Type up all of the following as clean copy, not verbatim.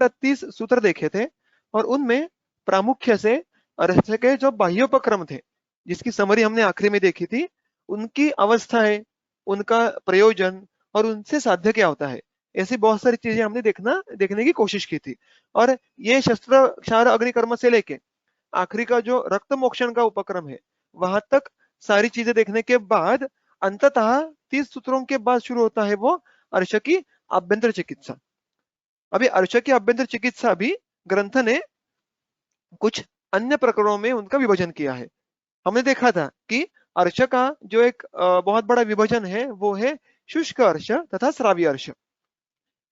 38 सूत्र देखे थे और उनमें प्रामुख्य से अर्श के जो बाह्योपक्रम थे, जिसकी समरी हमने आखिरी में देखी थी, उनकी अवस्थाएं, उनका प्रयोजन और उनसे साध्य क्या होता है, ऐसी बहुत सारी चीजें हमने देखने की कोशिश की थी। और ये शस्त्र क्षार अग्निकर्म से लेके आखिरी का जो रक्त मोक्षण का उपक्रम है, वहां तक सारी चीजें देखने के बाद अंततः 30 सूत्रों के बाद शुरू होता है वो अर्श की आभ्यंतर चिकित्सा। अभी अर्श की आभ्यंतर चिकित्सा भी ग्रंथ ने कुछ अन्य प्रकरणों में उनका विभाजन किया है। हमने देखा था कि अर्श का जो एक बहुत बड़ा विभाजन है वो है शुष्क अर्श तथा श्राव्य अर्श।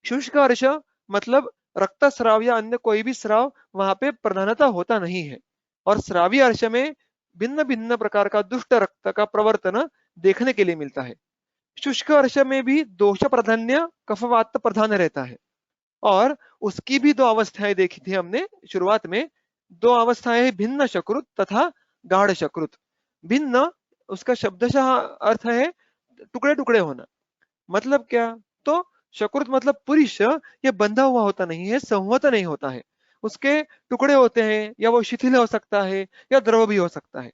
शुष्क अर्श मतलब रक्तस्राव या अन्य कोई भी स्राव वहां पे प्रधानता होता नहीं है, और श्राव्य अर्श में भिन्न भिन्न प्रकार का दुष्ट रक्त का प्रवर्तन देखने के लिए मिलता है। शुष्क अर्श में भी दोष प्राधान्य कफवात प्रधान रहता है, और उसकी भी दो अवस्थाएं देखी थी हमने शुरुआत में। दो अवस्थाएं भिन्न शकृत तथा गाढ़ शकृत। भिन्न, उसका शब्दशः अर्थ है टुकड़े टुकड़े होना। मतलब क्या? तो शकृत मतलब पुरुष ये बंधा हुआ होता नहीं है, संहत नहीं होता है, उसके टुकड़े होते हैं, या वो शिथिल हो सकता है या द्रव भी हो सकता है।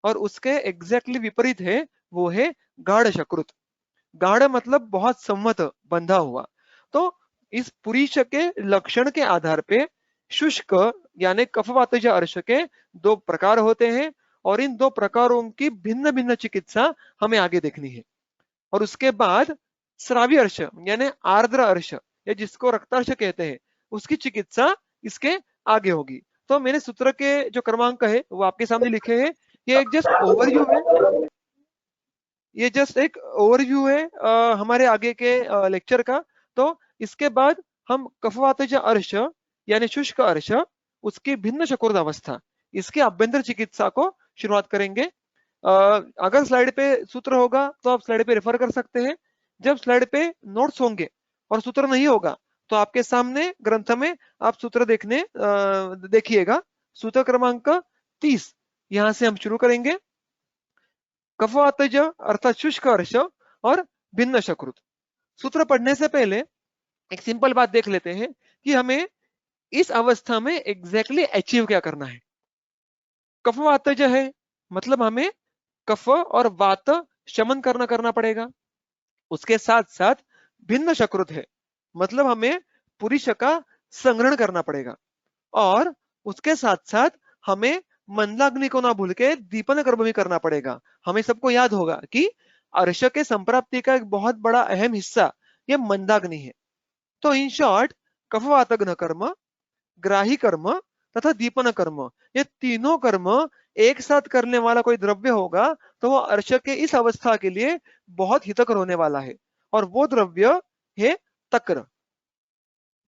और उसके एग्जैक्टली विपरीत है, वो है गाढ़ शकृत। गाढ़ मतलब बहुत संवत, बंधा हुआ। तो इस पुरुष के लक्षण के आधार पे शुष्क यानी कफवातज अर्श के दो प्रकार होते हैं, और इन दो प्रकारों की भिन्न भिन्न चिकित्सा हमें आगे देखनी है। और उसके बाद श्राव्य अर्श यानी आर्द्र अर्श, या जिसको रक्तार्श कहते हैं, उसकी चिकित्सा इसके आगे होगी। तो मैंने सूत्र के जो क्रमांक है वो आपके सामने लिखे हैं। ये एक जस्ट ओवरव्यू है, ये जस्ट एक ओवरव्यू है हमारे आगे के लेक्चर का। तो इसके बाद हम कफवातज अर्श यानी शुष्क अर्श, उसकी भिन्न शकुर्द अवस्था, इसके अभ्यंतर चिकित्सा को शुरुआत करेंगे। अगर स्लाइड पे सूत्र होगा तो आप स्लाइड पे रेफर कर सकते हैं। जब स्लाइड पे नोट्स होंगे और सूत्र नहीं होगा तो आपके सामने ग्रंथ में आप सूत्र देखिएगा। सूत्र क्रमांक 30 यहां से हम शुरू करेंगे। कफवातज अर्थात शुष्क अर्श और भिन्न शकृत। सूत्र पढ़ने से पहले एक सिंपल बात देख लेते हैं कि हमें इस अवस्था में एग्जैक्टली अचीव क्या करना है। कफवातज है मतलब हमें कफ और वात शमन करना पड़ेगा। उसके साथ साथ भिन्न शकृत है मतलब हमें पुरुष का संग्रहण करना पड़ेगा। और उसके साथ साथ हमें मंदाग्नि को ना भूल के दीपन कर्म भी करना पड़ेगा। हमें सबको याद होगा कि अर्श के संप्राप्ति का एक बहुत बड़ा अहम हिस्सा ये मंदाग्नि है। तो इन शॉर्ट कफवातग्न कर्म, ग्राही कर्म तथा दीपन कर्म, ये तीनों कर्म एक साथ करने वाला कोई द्रव्य होगा तो वो अर्श के इस अवस्था के लिए बहुत हितकर होने वाला है। और वो द्रव्य है तक्र।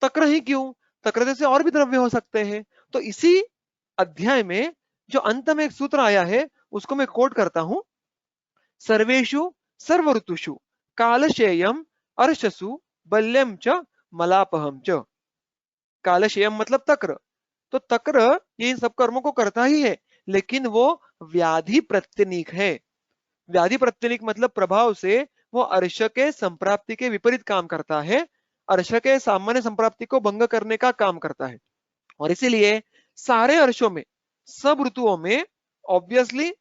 तक्र ही क्यों? तक्र जैसे और भी द्रव्य हो सकते हैं। तो इसी अध्याय में जो अंत में एक सूत्र आया है उसको मैं कोट करता हूं। सर्वेषु सर्व ऋतुषु कालशेयम अर्शसु बल्यम च मलापहम च। कालशेयम मतलब तक्र। तो तक्र ये इन सब कर्मों को करता ही है, लेकिन वो व्याधि प्रत्यनीक है। व्याधि प्रत्यनीक मतलब प्रभाव से वो अर्श के संप्राप्ति के विपरीत काम करता है, अर्श के सामान्य संप्राप्ति को भंग करने का काम करता है। और इसीलिए सारे अर्शों में, सब ऋतुओं में ऑब्वियसली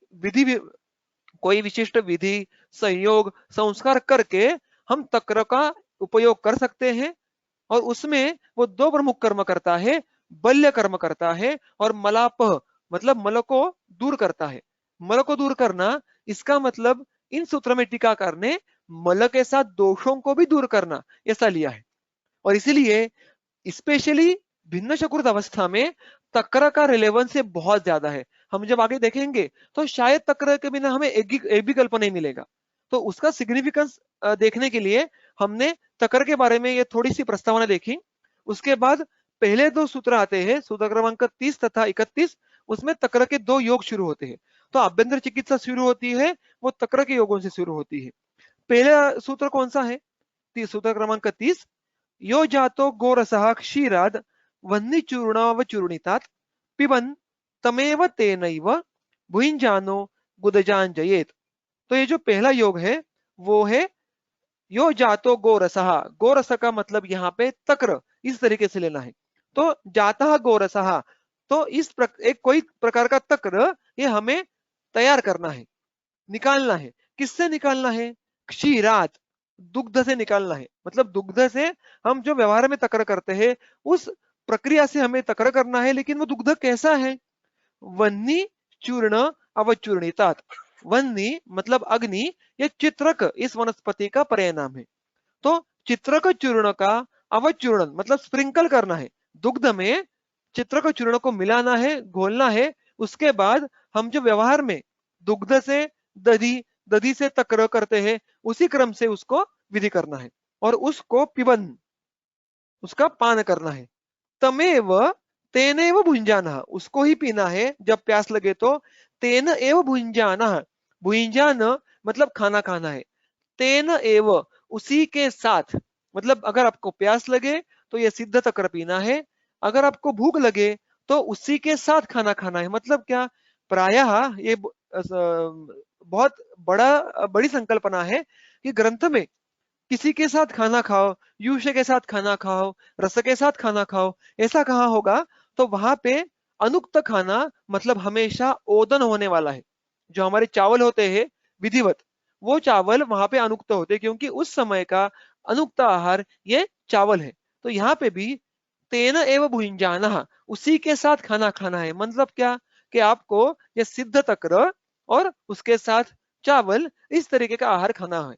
कोई विशिष्ट विधि, संयोग, संस्कार करके हम तक्र का उपयोग कर सकते हैं। और उसमें वो दो प्रमुख कर्म करता है, बल्य कर्म करता है और मलापह मतलब मल को दूर करता है। मल को दूर करना, इसका मतलब इन सूत्र में टीकाकार ने मल के साथ दोषों को भी दूर करना ऐसा लिया है। और इसीलिए स्पेशली भिन्न शकुर्त अवस्था में तक्र का रिलेवेंस बहुत ज्यादा है। हम जब आगे देखेंगे तो शायद तक्र के बिना हमें एक भी विकल्प नहीं मिलेगा। तो उसका सिग्निफिकेंस देखने के लिए हमने तक्र के बारे में ये थोड़ी सी प्रस्तावना देखी। उसके बाद पहले दो सूत्र आते हैं, सूत्र क्रमांक 30 तथा 31। उसमें तक्र के दो योग शुरू होते हैं। तो आभ्यंतर चिकित्सा शुरू होती है वो तक्र के योगों से शुरू होती है। पहला सूत्र कौन सा है? सूत्र क्रमांक 30। यो जातो गोरसः क्षीराद वह्निचूर्णावचूर्णितात् पिबन् तमेव तेनैव भुञ्जानो गुदजाञ्जयेत्। तो ये जो पहला योग है वो है यो जातो गोरसः। गोरस का मतलब यहाँ पे तक्र, इस तरीके से लेना है। तो जाता गोरसहा, तो एक कोई प्रकार का तक्र ये हमें तैयार करना है, निकालना है। किससे निकालना है? क्षीरात, दुग्ध से निकालना है। मतलब दुग्ध से हम जो व्यवहार में तक्र करते हैं उस प्रक्रिया से हमें तक्र करना है, लेकिन वो दुग्ध कैसा है? वन्नी चूर्ण अवचूर्णितात। वन्नी मतलब अग्नि, ये चित्रक इस वनस्पति का पर्याय नाम है। तो चित्रक चूर्ण का अवचूर्ण मतलब स्प्रिंकल करना है दुग्ध में, चित्रक चूर्ण को मिलाना है, घोलना है। उसके बाद हम जो व्यवहार में दुग्ध से दधी, दधी से तक्र करते हैं, उसी क्रम से उसको विधि करना है और उसको पिबन, उसका पान करना है। तमेव तेनेव भुंजाना, उसको ही पीना है जब प्यास लगे तो। तेन एव भुंजाना, भुंजान मतलब खाना खाना है। तेन एव उसी के साथ, मतलब अगर आपको प्यास लगे तो ये सिद्ध तक्र पीना है, अगर आपको भूख लगे तो उसी के साथ खाना खाना है। मतलब क्या? प्रायः ये बहुत बड़ी संकल्पना है कि ग्रंथ में किसी के साथ खाना खाओ, यूष के साथ खाना खाओ, रस के साथ खाना खाओ, ऐसा कहा होगा तो वहां पे अनुक्त खाना मतलब हमेशा ओदन होने वाला है। जो हमारे चावल होते हैं विधिवत, वो चावल वहां पे अनुक्त होते हैं, क्योंकि उस समय का अनुक्त आहार ये चावल है। तो यहाँ पे भी तेन एव भुंजाना, उसी के साथ खाना खाना है। मतलब क्या? कि आपको ये सिद्ध तक्र और उसके साथ चावल, इस तरीके का आहार खाना है।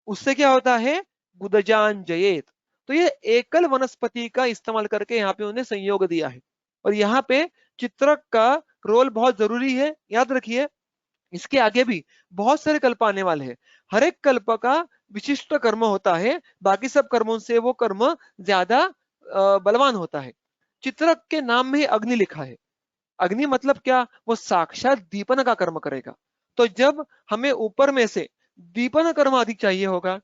उससे क्या होता है? गुदजान जयेत। तो ये एकल वनस्पति का इस्तेमाल करके यहाँ पे उन्हें संयोग दिया है। और यहाँ पे चित्रक का रोल बहुत जरूरी है, याद रखिए। इसके आगे भी बहुत सारे कल्प आने वाले हैं। हर एक कल्प का विशिष्ट कर्म होता है, बाकी सब कर्मों से वो कर्म ज्यादा बलवान होता है। चित्रक के नाम में ही अग्नि लिखा है। अग्नि मतलब क्या? वो साक्षात दीपन का कर्म करेगा। तो जब हमें ऊपर में से दीपन कर्म अधिक चाहिए होगा,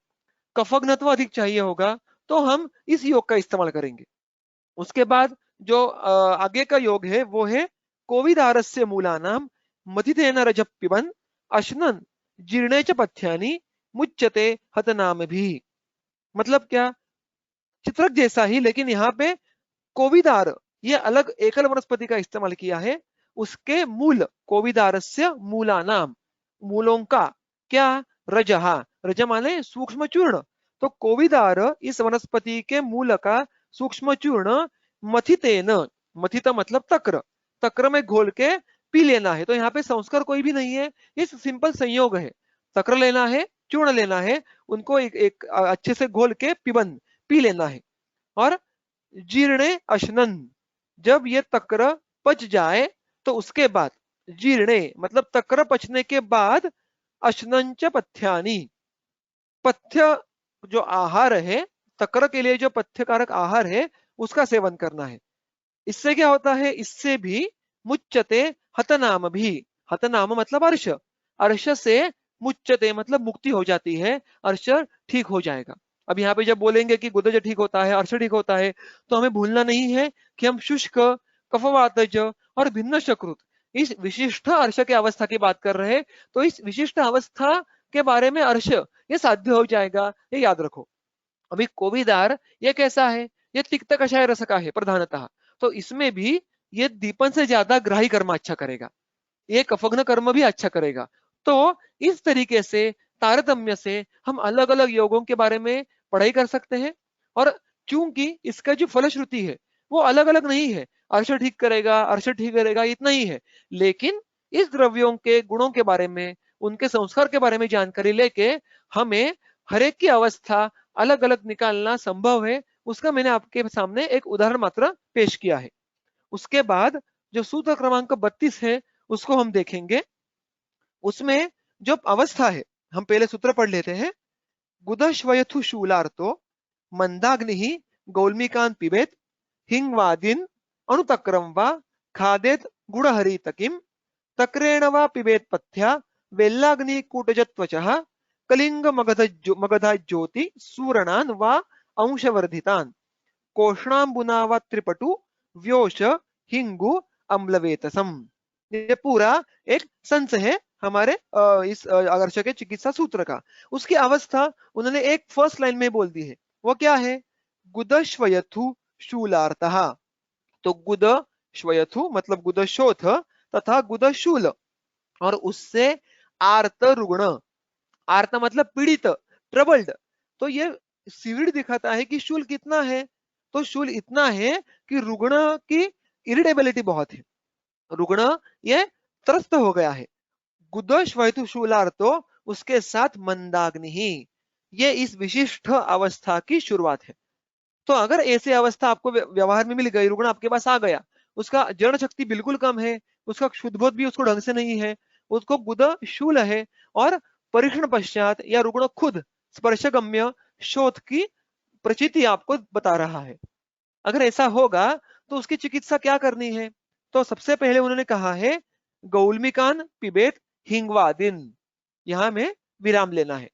कफग्नत्व अधिक चाहिए होगा, तो हम इस योग का इस्तेमाल करेंगे। उसके बाद जो आगे का योग है वो है कोविदारस्य मूलानाम मथितेन रजः पिबन अश्नन जीर्णे च पथ्यानि मुच्यते हतनाम भी। मतलब क्या? चित्रक जैसा ही, लेकिन यहाँ पे कोविदार, ये अलग एकल वनस्पति का इस्तेमाल किया है। उसके मूल, कोविदारस्य मूलानाम, मूलों का क्या? रजहा, रज माने सूक्ष्म चूर्ण। तो कोविदार इस वनस्पति के मूल का सूक्ष्म चूर्ण मथितेन, मथित मतलब तक्र, तक्र में घोल के पी लेना है। तो यहाँ पे संस्कार कोई भी नहीं है, इस सिंपल संयोग है। तक्र लेना है, चूर्ण लेना है, उनको एक अच्छे से घोल के पिबन, पी लेना है। और जीर्णे अश्नन, जब ये तक्र पच जाए तो उसके बाद, जीर्णे मतलब तक्र पचने के बाद, अश्नंच पथ्यानि, पथ्य जो आहार है, तक्र के लिए जो पथ्यकारक आहार है उसका सेवन करना है। इससे क्या होता है? इससे भी मुच्यते हतनाम भी, हतनाम मतलब अर्श, अर्श से मुच्यते मतलब मुक्ति हो जाती है, अर्श ठीक हो जाएगा। अब यहाँ पे जब बोलेंगे कि गुदज ठीक होता है, अर्श ठीक होता है, तो हमें भूलना नहीं है कि हम शुष्क, कफवातज और भिन्न शकृत, इस विशिष्ट अर्श की अवस्था की बात कर रहे हैं। तो इस विशिष्ट अवस्था के बारे में अर्श ये साध्य हो जाएगा, ये याद रखो। अभी कोविदार ये कैसा है? ये तिक्त कषाय रस का है प्रधानतः। तो इसमें भी ये दीपन से ज्यादा ग्राही कर्म अच्छा करेगा, ये कफग्न कर्म भी अच्छा करेगा। तो इस तरीके से तारतम्य से हम अलग अलग योगों के बारे में पढ़ाई कर सकते हैं। और चूंकि इसका जो फलश्रुति है वो अलग अलग नहीं है, अर्श ठीक करेगा, अर्श ठीक करेगा, इतना ही है। लेकिन इस द्रव्यों के गुणों के बारे में, उनके संस्कार के बारे में जानकारी लेके हमें हर एक की अवस्था अलग अलग निकालना संभव है। उसका मैंने आपके सामने एक उदाहरण मात्र पेश किया है। उसके बाद जो सूत्र क्रमांक 32 है उसको हम देखेंगे। उसमें जो अवस्था है, हम पहले सूत्र पढ़ लेते हैं। गुदश्वयथु शूलार्तो मंदाग्नि गौल्मिकान पिबेत हिंगवादिन अणुतक्रम वा खादेत गुड़हरितकिम तक्रेण वा पिबेत पथ्या वेल्लाग्निकूटजत्वचः कलिंग मगध ज्योति सूरणान वा अंशवर्धितान कोष्णाम्बुना वा त्रिपटु व्योश हिंगु अम्लवेतसम। ये पूरा एक संच है हमारे इस आदर्श के चिकित्सा सूत्र का। उसकी अवस्था उन्होंने एक फर्स्ट लाइन में बोल दी है। वो क्या है? गुदश्वयथु शूलार्थः। तो गुद श्वयथु मतलब गुदशोथ तथा गुदशूल, और उससे आर्त रुग्ण, आर्त मतलब पीड़ित, ट्रबल्ड। तो ये सिविड दिखाता है कि शूल कितना है, तो शूल इतना है कि रुग्ण की इरिटेबिलिटी बहुत है, रुग्ण ये त्रस्त हो गया है। गुदश्वैतु शूलार्तो, उसके साथ मंदाग्नि ही, ये इस विशिष्ट अवस्था की शुरुआत है। तो अगर ऐसी अवस्था आपको व्यवहार में मिल गई, रुग्ण आपके पास आ गया, उसका जड़ शक्ति बिल्कुल कम है, उसका शुद्ध बोध भी उसको ढंग से नहीं है, उसको गुद शूल है, और परीक्षण पश्चात या रुग्ण खुद स्पर्शगम्य शोथ की प्रचिति आपको बता रहा है। अगर ऐसा होगा तो उसकी चिकित्सा क्या करनी है? तो सबसे पहले उन्होंने कहा है गौलमिकान पिबेत हिंगवादिन, यहां में विराम लेना है।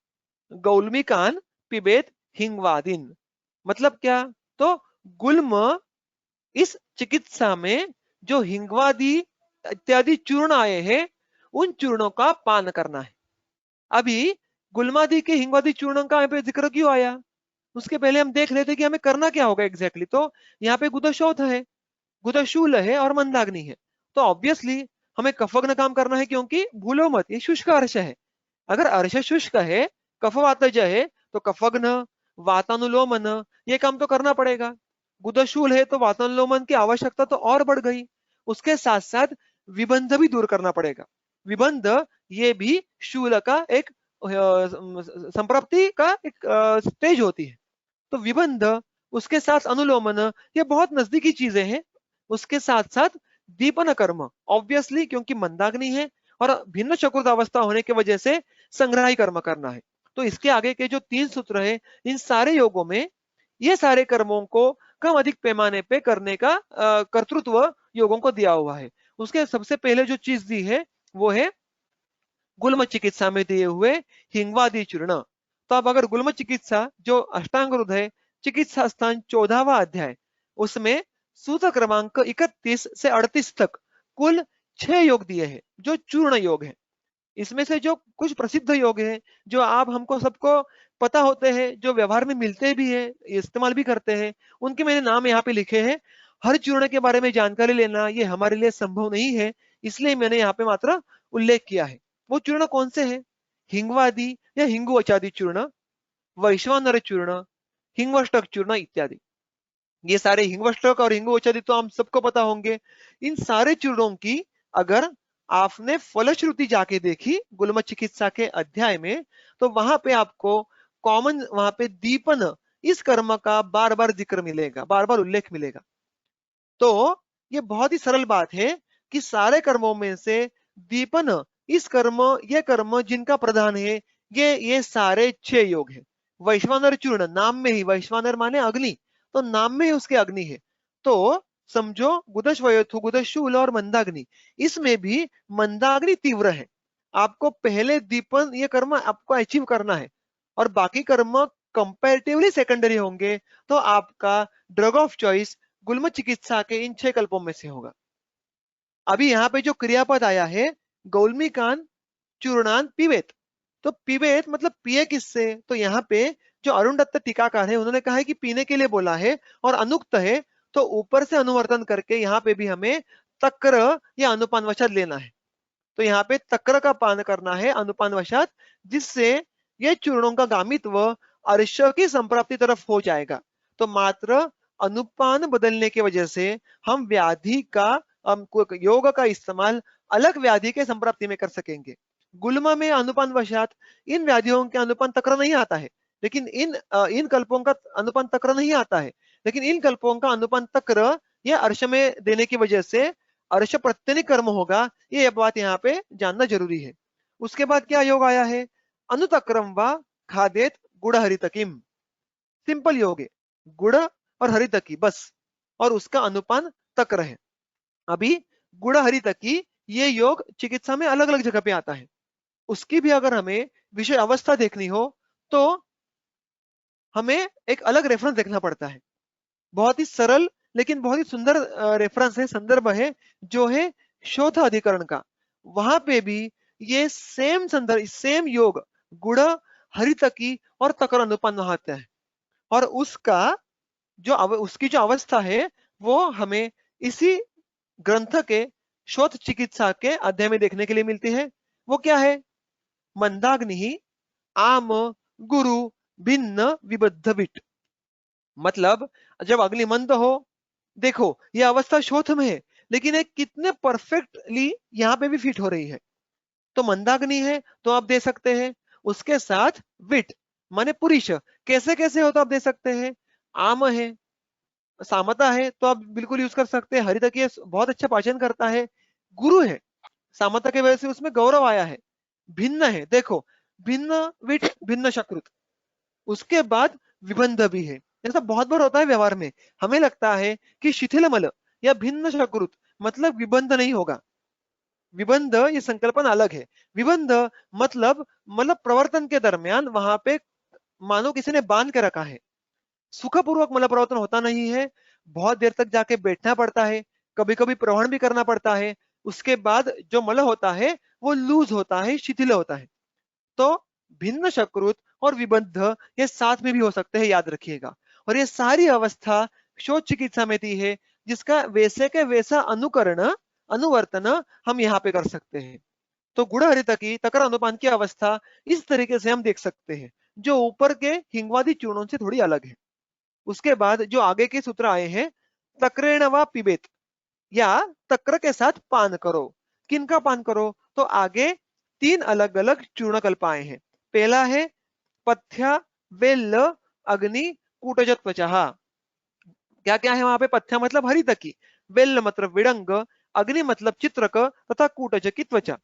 गौलमिकान पिबेत हिंगवादिन मतलब क्या? तो गुल्म, इस चिकित्सा में जो हिंगवादी इत्यादि चूर्ण आए हैं, उन चूर्णों का पान करना है। अभी गुलमादी के हिंगवादी चूर्णों का यहाँ पे जिक्र क्यों आया? उसके पहले हम देख लेते कि हमें करना क्या होगा एग्जैक्टली। तो यहाँ पे गुदशोथ है, गुदशूल है और मंदाग्नि है। तो ऑब्वियसली हमें कफग्न काम करना है, क्योंकि भूलो मत ये शुष्क अर्श है। अगर अर्श शुष्क है, कफवातज है, तो कफग्न, वातानुलोमन, ये काम तो करना पड़ेगा। गुदशूल है तो वातानुलोमन की आवश्यकता तो और बढ़ गई। उसके साथ साथ विबंध भी दूर करना पड़ेगा। विबंध ये भी शूल का एक संप्राप्ति का एक स्टेज होती है। तो विबंध, उसके साथ अनुलोमन, ये बहुत नजदीकी चीजें हैं। उसके साथ साथ दीपन कर्म, ऑब्वियसली क्योंकि मंदाग्नि है और भिन्न चक्रुत अवस्था होने की वजह से संग्राही कर्म करना है। तो इसके आगे के जो 3 सूत्र है, इन सारे योगों में ये सारे कर्मों को कम अधिक पैमाने पे करने का कर्तृत्व योगों को दिया हुआ है। उसके सबसे पहले जो चीज दी है वो है गुल्म चिकित्सा में दिए हुए हिंगवादी चूर्ण। तो अब अगर गुल्म चिकित्सा जो अष्टांग रुद्र है, चिकित्सा स्थान 14वां अध्याय, उसमें सूत्र क्रमांक 31 से 38 तक कुल 6 योग दिए हैं जो चूर्ण योग है। इसमें से जो कुछ प्रसिद्ध योग हैं, जो आप हमको सबको पता होते हैं, जो व्यवहार में मिलते भी है, इस्तेमाल भी करते हैं, उनके मैंने नाम यहाँ पे लिखे हैं। हर चूर्ण के बारे में जानकारी लेना ये हमारे लिए संभव नहीं है, इसलिए मैंने यहाँ पे मात्र उल्लेख किया है। वो चूर्ण कौन से हैं? हिंगवादी या हिंगुवचादी चूर्ण, वैश्वानर चूर्ण, हिंगवष्टक चूर्ण इत्यादि। ये सारे हिंगवष्टक और हिंगुवचादी तो हम सबको पता होंगे। इन सारे चूर्णों की अगर आपने फलश्रुति जाके देखी गुल्म चिकित्सा के अध्याय में, तो वहां पे आपको कॉमन वहां पे दीपन, इस कर्म का बार बार जिक्र मिलेगा, बार बार उल्लेख मिलेगा। तो ये बहुत ही सरल बात है कि सारे कर्मों में से दीपन, इस कर्म, ये कर्म जिनका प्रधान है, ये सारे 6 योग है। वैश्वानर चूर्ण, नाम में ही वैश्वानर माने अग्नि, तो नाम में ही उसके अग्नि है। तो समझो गुदश्वयथु, गुदशूल और मंदाग्नि, इसमें भी मंदाग्नि तीव्र है। आपको पहले दीपन ये कर्म आपको अचीव करना है, और बाकी कर्म कंपैरेटिवली सेकेंडरी होंगे। तो आपका ड्रग ऑफ चॉइस गुल्म चिकित्सा के इन 6 कल्पों में से होगा। अभी यहाँ पे जो क्रियापद आया है गौलमिकान चूर्णान पिबेत, तो पिबेत मतलब पिए किससे? तो यहाँ पे जो अरुण दत्त टीकाकार है उन्होंने कहा है कि पीने के लिए बोला है, और अनुक्त है, तो ऊपर से अनुवर्तन करके यहाँ पे भी हमें तक्र या अनुपान वशात लेना है। तो यहाँ पे तक्र का पान करना है अनुपान वशात, जिससे ये चूर्णों का गामित्व अर्श की संप्राप्ति तरफ हो जाएगा। तो मात्र अनुपान बदलने की वजह से हम व्याधि का योग का इस्तेमाल अलग व्याधि के संप्राप्ति में कर सकेंगे। गुल्म में अनुपान वशात इन व्याधियों के अनुपान तक्र नहीं आता है, लेकिन इन कल्पों का अनुपान तक्र नहीं आता है, लेकिन इन कल्पों का अनुपान तक्र यह अर्श में देने की वजह से अर्श प्रत्यनिक कर्म होगा। ये बात यहाँ पे जानना जरूरी है। उसके बाद क्या योग आया है? अनुतक्रम व खादेत गुड़ हरितकिम, सिंपल योग है, गुड़ और हरितकी बस, और उसका अनुपान तक्र है। अभी गुड़ हरितकी ये योग चिकित्सा में अलग अलग जगह पे आता है, उसकी भी अगर हमें विषय अवस्था देखनी हो तो हमें एक अलग रेफरेंस देखना पड़ता है। बहुत ही सरल लेकिन बहुत ही सुंदर रेफरेंस है, संदर्भ है, जो है शोथ अधिकरण का। वहां पे भी ये सेम संदर्भ, सेम योग गुड़ हरितकी और तकर अनुपन्न होता है, और उसका उसकी जो अवस्था है वो हमें इसी ग्रंथ के शोथ चिकित्सा के अध्याय में देखने के लिए मिलती है। वो क्या है? मंदाग्नि आम गुरु भिन्न विबद्ध विट। मतलब जब अग्नि मंद हो, देखो ये अवस्था शोथ में है, लेकिन ये कितने परफेक्टली यहाँ पे भी फिट हो रही है। तो मंदाग्नि है तो आप दे सकते हैं, उसके साथ विट माने पुरुष, कैसे कैसे हो तो आप दे सकते हैं। आम है, सामता है तो आप बिल्कुल यूज कर सकते हैं, हरितकीय बहुत अच्छा पाचन करता है। गुरु है, सामता के वजह से उसमें गौरव आया है। भिन्न है, देखो भिन्न विट भिन्न शकृत। उसके बाद विबंध भी है। ऐसा बहुत बार होता है व्यवहार में, हमें लगता है कि शिथिलमल या भिन्न शकृत मतलब विबंध नहीं होगा। विबंध ये संकल्पना अलग है। विबंध मतलब प्रवर्तन के दरमियान वहां पे मानो किसी ने बांध के रखा है। सुखपूर्वक मल प्रवर्तन होता नहीं है, बहुत देर तक जाके बैठना पड़ता है, कभी कभी प्रवहन भी करना पड़ता है। उसके बाद जो मल होता है वो लूज होता है, शिथिल होता है। तो भिन्न शकृत और विबद्ध ये साथ में भी हो सकते हैं, याद रखिएगा। और ये सारी अवस्था शोच चिकित्सा में थी है, जिसका वैसे के वैसा अनुवर्तन हम यहाँ पे कर सकते हैं। तो गुण हरित की तकर अनुपान की अवस्था इस तरीके से हम देख सकते हैं, जो ऊपर के हिंगवादी चूर्णों से थोड़ी अलग है। उसके बाद जो आगे के सूत्र आए हैं, तक्रेण व पिबेत या तक्र के साथ पान करो। किनका पान करो? तो आगे 3 अलग अलग चूर्ण कल्प आए हैं। पहला है पथ्या वेल्ल अग्नि कूटज त्वचा। क्या क्या है वहां पे? पथ्या मतलब हरितकी, वेल्ल मतलब विडंग, अग्नि मतलब चित्रक तथा कूटज की त्वचा।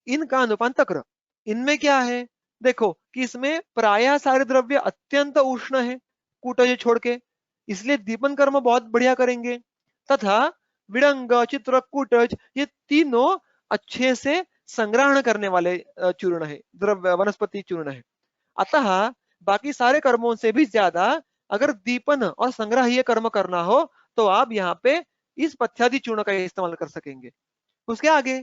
इनका अनुपान तक्र। इनमें क्या है? देखो कि इसमें प्रायः सारे द्रव्य अत्यंत उष्ण है, कूटज छोड़ के, इसलिए दीपन कर्म बहुत बढ़िया करेंगे। तथा विडंग चित्रक कूटज ये तीनों अच्छे से संग्रहण करने वाले चूर्ण है, द्रव्य वनस्पति चूर्ण है। अतः बाकी सारे कर्मों से भी ज्यादा अगर दीपन और संग्रहीय कर्म करना हो तो आप यहाँ पे इस पथ्यादि चूर्ण का इस्तेमाल कर सकेंगे। उसके आगे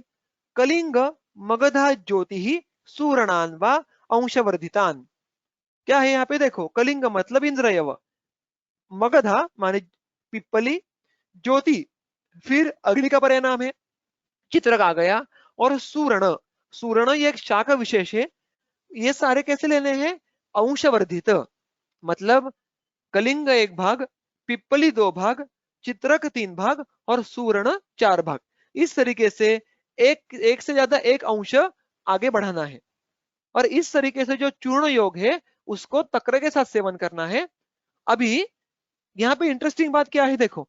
कलिंग मगधा ज्योति सूरणान व अंशवर्धितान। क्या है यहाँ पे? देखो कलिंग मतलब इंद्रयव, मगधा माने पिप्पली, ज्योति फिर अग्नि का परिणाम है, चित्रक आ गया, और सूर्ण, सूर्ण ये एक शाखा विशेष है। ये सारे कैसे लेने हैं? अंशवर्धित, मतलब कलिंग 1 भाग, पिप्पली 2 भाग, चित्रक 3 भाग और सूर्ण 4 भाग। इस तरीके से एक से ज्यादा एक अंश आगे बढ़ाना है। और इस तरीके से जो चूर्ण योग है उसको तक्र के साथ सेवन करना है। अभी यहाँ पे इंटरेस्टिंग बात क्या है? देखो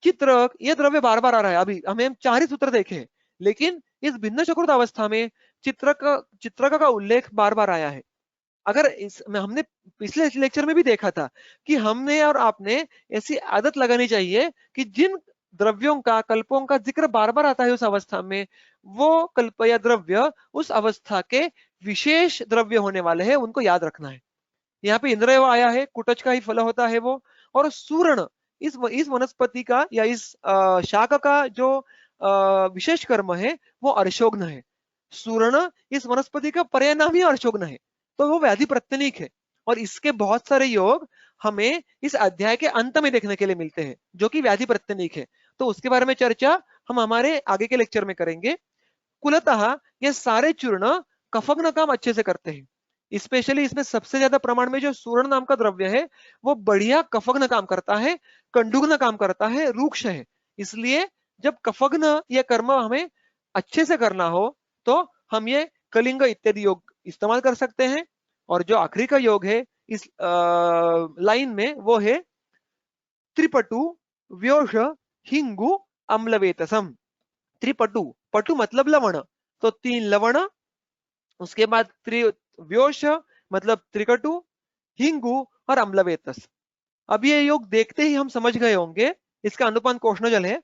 चित्रक ये द्रव्य बार बार आ रहा है, अभी हमें 4 ही सूत्र देखे हैं, लेकिन इस भिन्न चक्रुत अवस्था में चित्रक का उल्लेख बार बार आया है। अगर इसमें हमने पिछले लेक्चर में भी देखा था कि हमने और आपने ऐसी आदत लगानी चाहिए कि जिन द्रव्यों का कल्पों का जिक्र बार बार आता है उस अवस्था में, वो कल्प या द्रव्य उस अवस्था के विशेष द्रव्य होने वाले हैं, उनको याद रखना है। यहाँ पे इंद्रयव आया है, कुटच का ही फल होता है वो। और सूर्ण इस वनस्पति का या इस शाक का जो विशेष कर्म है वो अर्शोग्न है। सूर्ण इस वनस्पति का पर्याय नाम ही अर्शोग्न है, तो वो व्याधि प्रत्यनिक है। और इसके बहुत सारे योग हमें इस अध्याय के अंत में देखने के लिए मिलते हैं, जो कि व्याधि प्रत्यनिक है। तो उसके बारे में चर्चा हम हमारे आगे के लेक्चर में करेंगे। कुलतः ये सारे चूर्ण कफग्न काम अच्छे से करते हैं। स्पेशली इसमें सबसे ज्यादा प्रमाण में जो सूर्ण नाम का द्रव्य है वो बढ़िया कफग्न काम करता है, कंडुग्न काम करता है, रूक्ष है। इसलिए जब कफग्न ये कर्म हमें अच्छे से करना हो तो हम ये कलिंग इत्यादि योग इस्तेमाल कर सकते हैं। और जो आखिरी का योग है इस लाइन में वो है त्रिपटु व्योष हिंगु अम्लवेतसम। त्रिपटु, पटु मतलब लवण, तो 3 लवण, उसके बाद व्योष मतलब त्रिकटु, हिंगु और अम्लवेतस। अब ये योग देखते ही हम समझ गए होंगे, इसका अनुपान कोष्णजल है।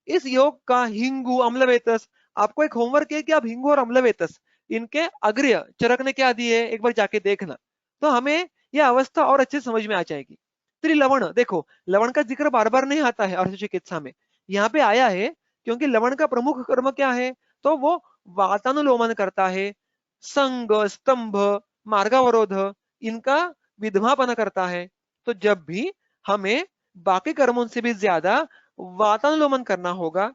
इस योग का हिंगु अम्लवेतस, आपको एक होमवर्क है कि आप हिंगु और अम्लवेतस इनके अग्र्य चरक ने क्या दिए एक बार जाके देखना, तो हमें यह अवस्था और अच्छे समझ में आ जाएगी। त्रिलवण, देखो लवण का जिक्र बार बार नहीं आता है अर्थ चिकित्सा में, यहाँ पे आया है क्योंकि लवण का प्रमुख कर्म क्या है? तो वो वातानुलोमन करता है, संग स्तंभ मार्गावरोध इनका विधवापन करता है। तो जब भी हमें बाकी कर्मों से भी ज्यादा वातानुलोमन करना होगा,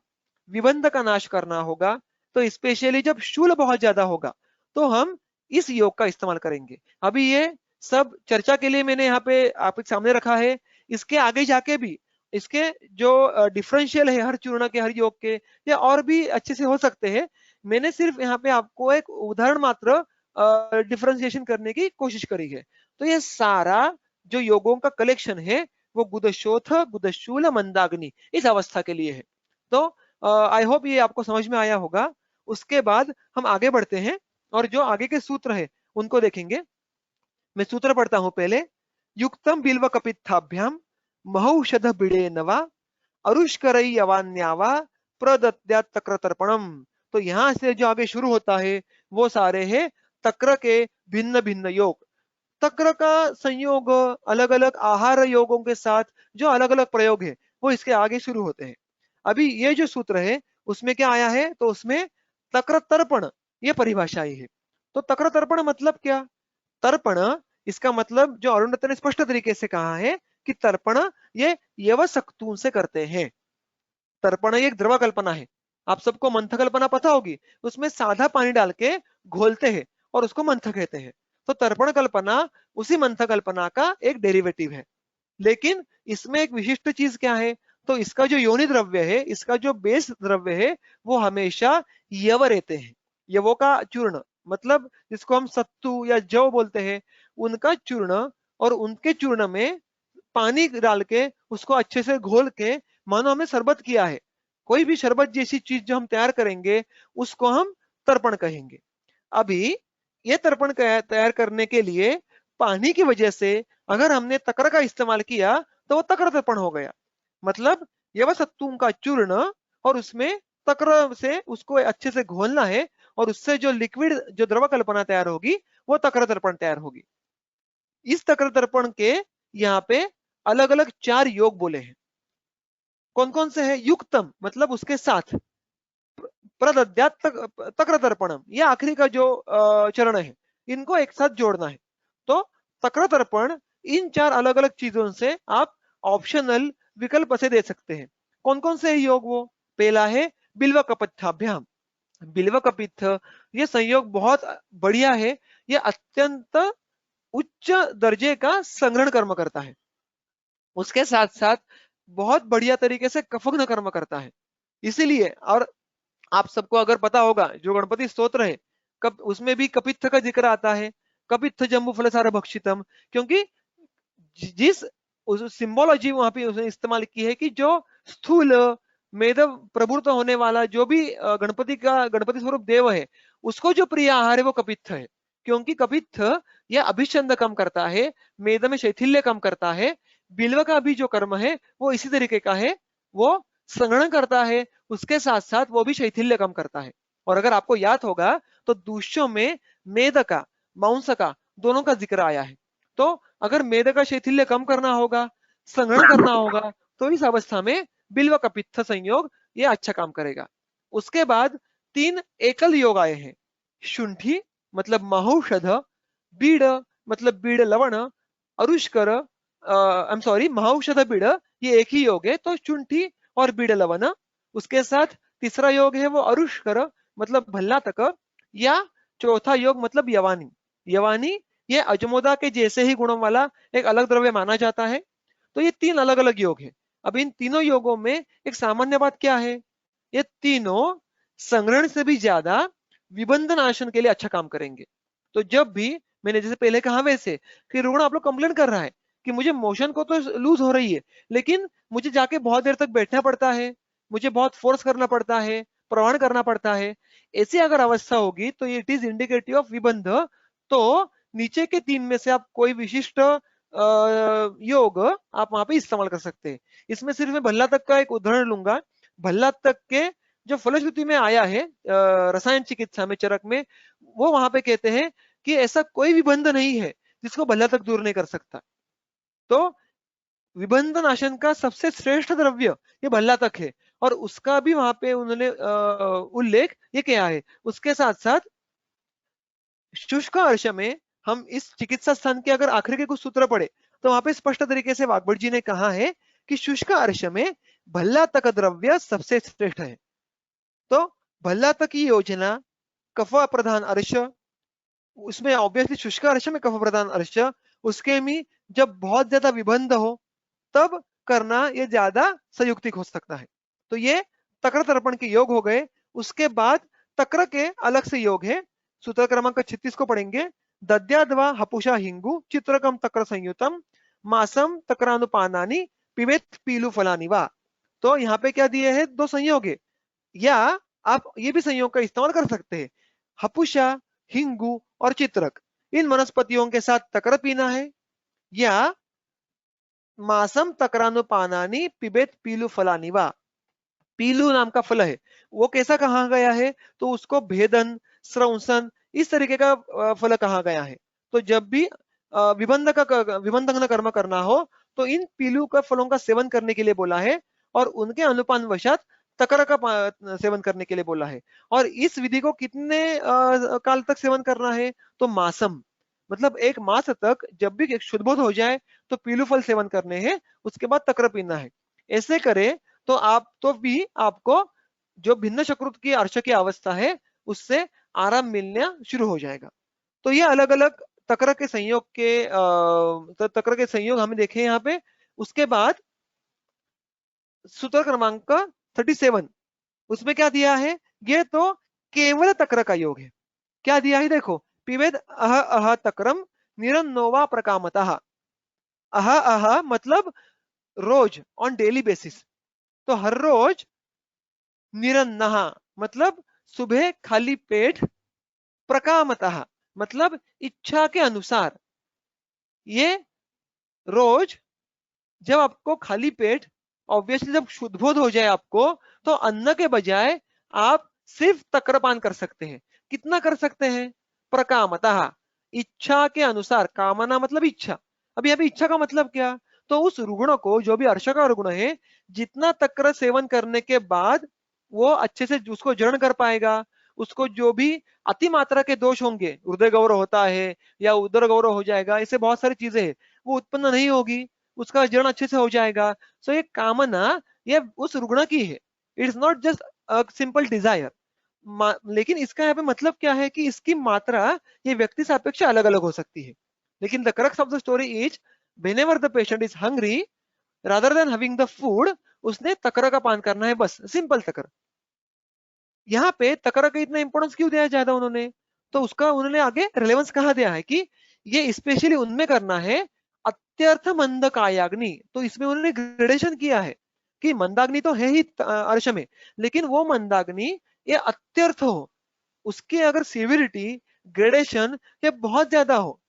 विबंध का नाश करना होगा। तो स्पेशली जब शूल बहुत ज्यादा होगा तो हम इस योग का इस्तेमाल करेंगे। अभी ये सब चर्चा के लिए मैंने यहाँ पे आपके सामने रखा है। इसके आगे जाके भी इसके जो डिफरेंशियल है हर चूर्ण के, हर योग के, या और भी अच्छे से हो सकते हैं। मैंने सिर्फ यहाँ पे आपको एक उदाहरण मात्र डिफरेंशिएशन करने की कोशिश करी है। तो ये सारा जो योगों का कलेक्शन है वो गुदशोथ, गुदशूल, मंदाग्नि इस अवस्था के लिए है। तो आई होप ये आपको समझ में आया होगा। उसके बाद हम आगे बढ़ते हैं और जो आगे के सूत्र है उनको देखेंगे। मैं सूत्र पढ़ता हूं पहले। युक्तम बिल्व कपित्थाभ्याम महौषध बिड़े नवा अरुष्करई अवान्यावा प्रदत्या तक्र तर्पणम। तो यहां से जो आगे शुरू होता है वो सारे हैं तक्र के भिन्न भिन्न योग। तक्र का संयोग अलग अलग आहार योगों के साथ जो अलग अलग प्रयोग है वो इसके आगे शुरू होते हैं। अभी ये जो सूत्र है उसमें क्या आया है, तो उसमें तक्र तर्पण ये परिभाषा आई है। तो तक्र तर्पण मतलब क्या? तर्पण, इसका मतलब जो अरुणदत्त ने स्पष्ट तरीके से कहा है कि तर्पण ये यवशक्तु से करते हैं। तर्पण एक द्रव कल्पना है। आप सबको मंथ कल्पना पता होगी, उसमें सादा पानी डाल के घोलते हैं और उसको मंथ कहते हैं। तो तर्पण कल्पना उसी मंथ कल्पना का एक डेरिवेटिव है। लेकिन इसमें एक विशिष्ट चीज क्या है, तो इसका जो योनि द्रव्य है, इसका जो बेस द्रव्य है, वो हमेशा यव रहते हैं। यवों का चूर्ण मतलब जिसको हम सत्तू या जव बोलते हैं, उनका चूर्ण, और उनके चूर्ण में पानी डाल के उसको अच्छे से घोल के, मानो हमने शरबत किया है, कोई भी शरबत जैसी चीज जो हम तैयार करेंगे उसको हम तर्पण कहेंगे। अभी ये तर्पण तैयार करने के लिए पानी की वजह से अगर हमने तक्र का इस्तेमाल किया तो वो तक्र तर्पण हो गया। मतलब यवसत्तु का चूर्ण और उसमें तक्र से उसको अच्छे से घोलना है और उससे जो लिक्विड जो द्रव कल्पना तैयार होगी वो तक्र तर्पण तैयार होगी। इस तक्र तर्पण के यहाँ पे अलग अलग 4 योग बोले हैं। कौन कौन से हैं? युक्तम मतलब उसके साथ, प्रदद्यात तक्र तर्पणम ये आखिरी का जो चरण है, इनको एक साथ जोड़ना है। तो तक्र तर्पण इन 4 अलग अलग चीजों से आप ऑप्शनल विकल्प से दे सकते हैं। कौन कौन से योग? वो पहला है बिल्व कपथाभ्याम। बिल्व कपित्थ ये संयोग बहुत बढ़िया है। ये अत्यंत उच्च दर्जे का संग्रहण कर्म करता है, उसके साथ साथ बहुत बढ़िया तरीके से कफग्न कर्म करता है। इसीलिए, और आप सबको अगर पता होगा जो गणपति स्तोत्र है, कब उसमें भी कपित्थ का जिक्र आता है, कपित्थ जम्बू फलसार भक्षितम, क्योंकि जिस सिंबोलॉजी वहां पे उसने इस्तेमाल की है कि जो स्थूल मेद प्रभुत्व होने वाला जो भी गणपति का गणपति स्वरूप देव है, उसको जो प्रिय आहार है वो कपित्थ है। क्योंकि कपित्थ यह अभिछंद कम करता है, मेद में शैथिल्य कम करता है। बिल्व का भी जो कर्म है वो इसी तरीके का है, वो संग्रहण करता है, उसके साथ साथ वो भी शैथिल्य कम करता है। और अगर आपको याद होगा तो दूष्यों में मेद का, मांस का, दोनों का जिक्र आया है। तो अगर मेद का शैथिल्य कम करना होगा, संग्रहण करना होगा, तो इस अवस्था में बिल्व का पित्त संयोग ये अच्छा काम करेगा। उसके बाद 3 एकल योग आए हैं। शुंठी मतलब महौषध, बीड़ मतलब बीड़ लवण, अरुष्कर आई एम सॉरी महौषध बीड़ ये एक ही योग है, तो शुंठी और बीड़ लवण। उसके साथ तीसरा योग है वो अरुष्कर मतलब भल्लातक, या चौथा योग मतलब यवानी। यवानी ये अजमोदा के जैसे ही गुणों वाला एक अलग द्रव्य माना जाता है। तो ये 3 अलग अलग योग है। अब इन तीनों योगों में एक सामान्य बात क्या है, ये तीनों संग्रहण से भी ज्यादा विबंध नाशन के लिए अच्छा काम करेंगे। तो जब भी मैंने जैसे पहले कहा वैसे कि रुग्ण आप लोग कंप्लेन कर रहा है कि मुझे मोशन को तो लूज हो रही है, लेकिन मुझे जाके बहुत देर तक बैठना पड़ता है, मुझे बहुत फोर्स करना पड़ता है, प्रवहन करना पड़ता है, ऐसी अगर अवस्था होगी तो इट इज इंडिकेटिव ऑफ विबंध। तो नीचे के 3 में से आप कोई विशिष्ट योग आप वहां पे इस्तेमाल कर सकते हैं। इसमें सिर्फ मैं भल्ला तक का एक उदाहरण लूंगा। भल्ला तक के जो फलश्रुति में आया है रसायन चिकित्सा में, चरक में, वो वहां पे कहते हैं कि ऐसा कोई विबंध नहीं है जिसको भल्ला तक दूर नहीं कर सकता। तो विबंध नाशन का सबसे श्रेष्ठ द्रव्य ये भल्ला तक है, और उसका भी वहां पे उन्होंने उल्लेख ये किया है। उसके साथ साथ शुष्क अर्श में हम इस चिकित्सा स्थान के अगर आखिरी के कुछ सूत्र पढ़े तो वहां पे स्पष्ट तरीके से वाग्भट जी ने कहा है कि शुष्क अर्श में भल्लातक द्रव्य सबसे श्रेष्ठ है। तो भल्लातक की योजना कफ प्रधान अर्श, उसमें ऑब्वियसली शुष्क अर्श में कफ प्रधान अर्श, उसके में जब बहुत ज्यादा विबंध हो तब करना ये ज्यादा संयुक्तिक हो सकता है। तो ये तक्र तर्पण के योग हो गए। उसके बाद तक्र के अलग से योग है, सूत्र क्रमांक 36 को पढ़ेंगे। दद्याद्वा हपुषा हिंगु चित्रकम तक्र संयुतम मासम तक्रानुपानानि पिबेत पीलु फलानि वा। तो यहाँ पे क्या दिए हैं, दो संयोग है, या आप ये भी संयोग का इस्तेमाल कर सकते हैं। हपुषा, हिंगु और चित्रक, इन वनस्पतियों के साथ तक्र पीना है, या मासम तक्रानुपानानि पिबेत पीलु फलानि वा। पीलू नाम का फल है, वो कैसा कहा गया है, तो उसको भेदन, स्रंसन इस तरीके का फल कहा गया है। तो जब भी विबंधन कर्म करना हो तो इन पीलू का फलों का सेवन करने के लिए बोला है, और उनके अनुपान वशात तकर का सेवन करने के लिए बोला है। और इस विधि को कितने काल तक सेवन करना है, तो मासम मतलब 1 मास तक, जब भी शुद्धबोध हो जाए तो पीलू फल सेवन करने हैं, उसके बाद तक्र पीना है। ऐसे करे तो आप तो भी आपको जो भिन्न शकृत की अर्श की अवस्था है उससे आराम मिलना शुरू हो जाएगा। तो ये अलग अलग तक्र के संयोग के तक्र के संयोग हमें देखे यहाँ पे। उसके बाद सूत्र क्रमांक 37, उसमें क्या दिया है, ये तो केवल तक्र का योग है। क्या दिया है देखो, पिबेद अह अह तक्रम निरन्नोवा प्रकामतः। अह अह मतलब रोज, ऑन डेली बेसिस, तो हर रोज। निरन्नहा मतलब सुबह खाली पेट, प्रकामतः मतलब इच्छा के अनुसार। ये रोज जब आपको खाली पेट, ऑब्वियसली जब शुद्धबोध हो जाए आपको, तो अन्न के बजाय आप सिर्फ तक्रपान कर सकते हैं। कितना कर सकते हैं, प्रकामतः इच्छा के अनुसार। कामना मतलब इच्छा। अब यहाँ पे इच्छा का मतलब क्या, तो उस रुग्ण को, जो भी अर्श का रुग्ण है, जितना तक्र सेवन करने के बाद वो अच्छे से उसको जरण कर पाएगा, उसको जो भी अति मात्रा के दोष होंगे, हृदय गौरव होता है या उदर गौरव हो जाएगा, ऐसे बहुत सारी चीजें हैं, वो उत्पन्न नहीं होगी, उसका जरण अच्छे से हो जाएगा। सो ये कामना ये उस रुग्ण की है, it is not just a simple desire. लेकिन इसका यहाँ पे मतलब क्या है कि इसकी मात्रा ये व्यक्ति सापेक्ष अलग अलग हो सकती है। लेकिन the crux of the story is, whenever the patient is hungry, rather than having the food, उसने तक्र का पान करना है, बस सिंपल तक्र। यहाँ पे तक्र का इतना इंपॉर्टेंस क्यों दिया है ज्यादा उन्होंने, तो उसका उन्होंने आगे रिलेवेंस कहा दिया है कि ये स्पेशली उनमें करना है अत्यर्थ मंद कायाग्नि। तो इसमें उन्होंने ग्रेडेशन किया है कि मंदाग्नि तो है ही अर्श में, लेकिन वो मंदाग्नि ये अत्यर्थ हो, उसकी अगर सिविरिटी, ग्रेडेशन ये बहुत ज्यादा हो।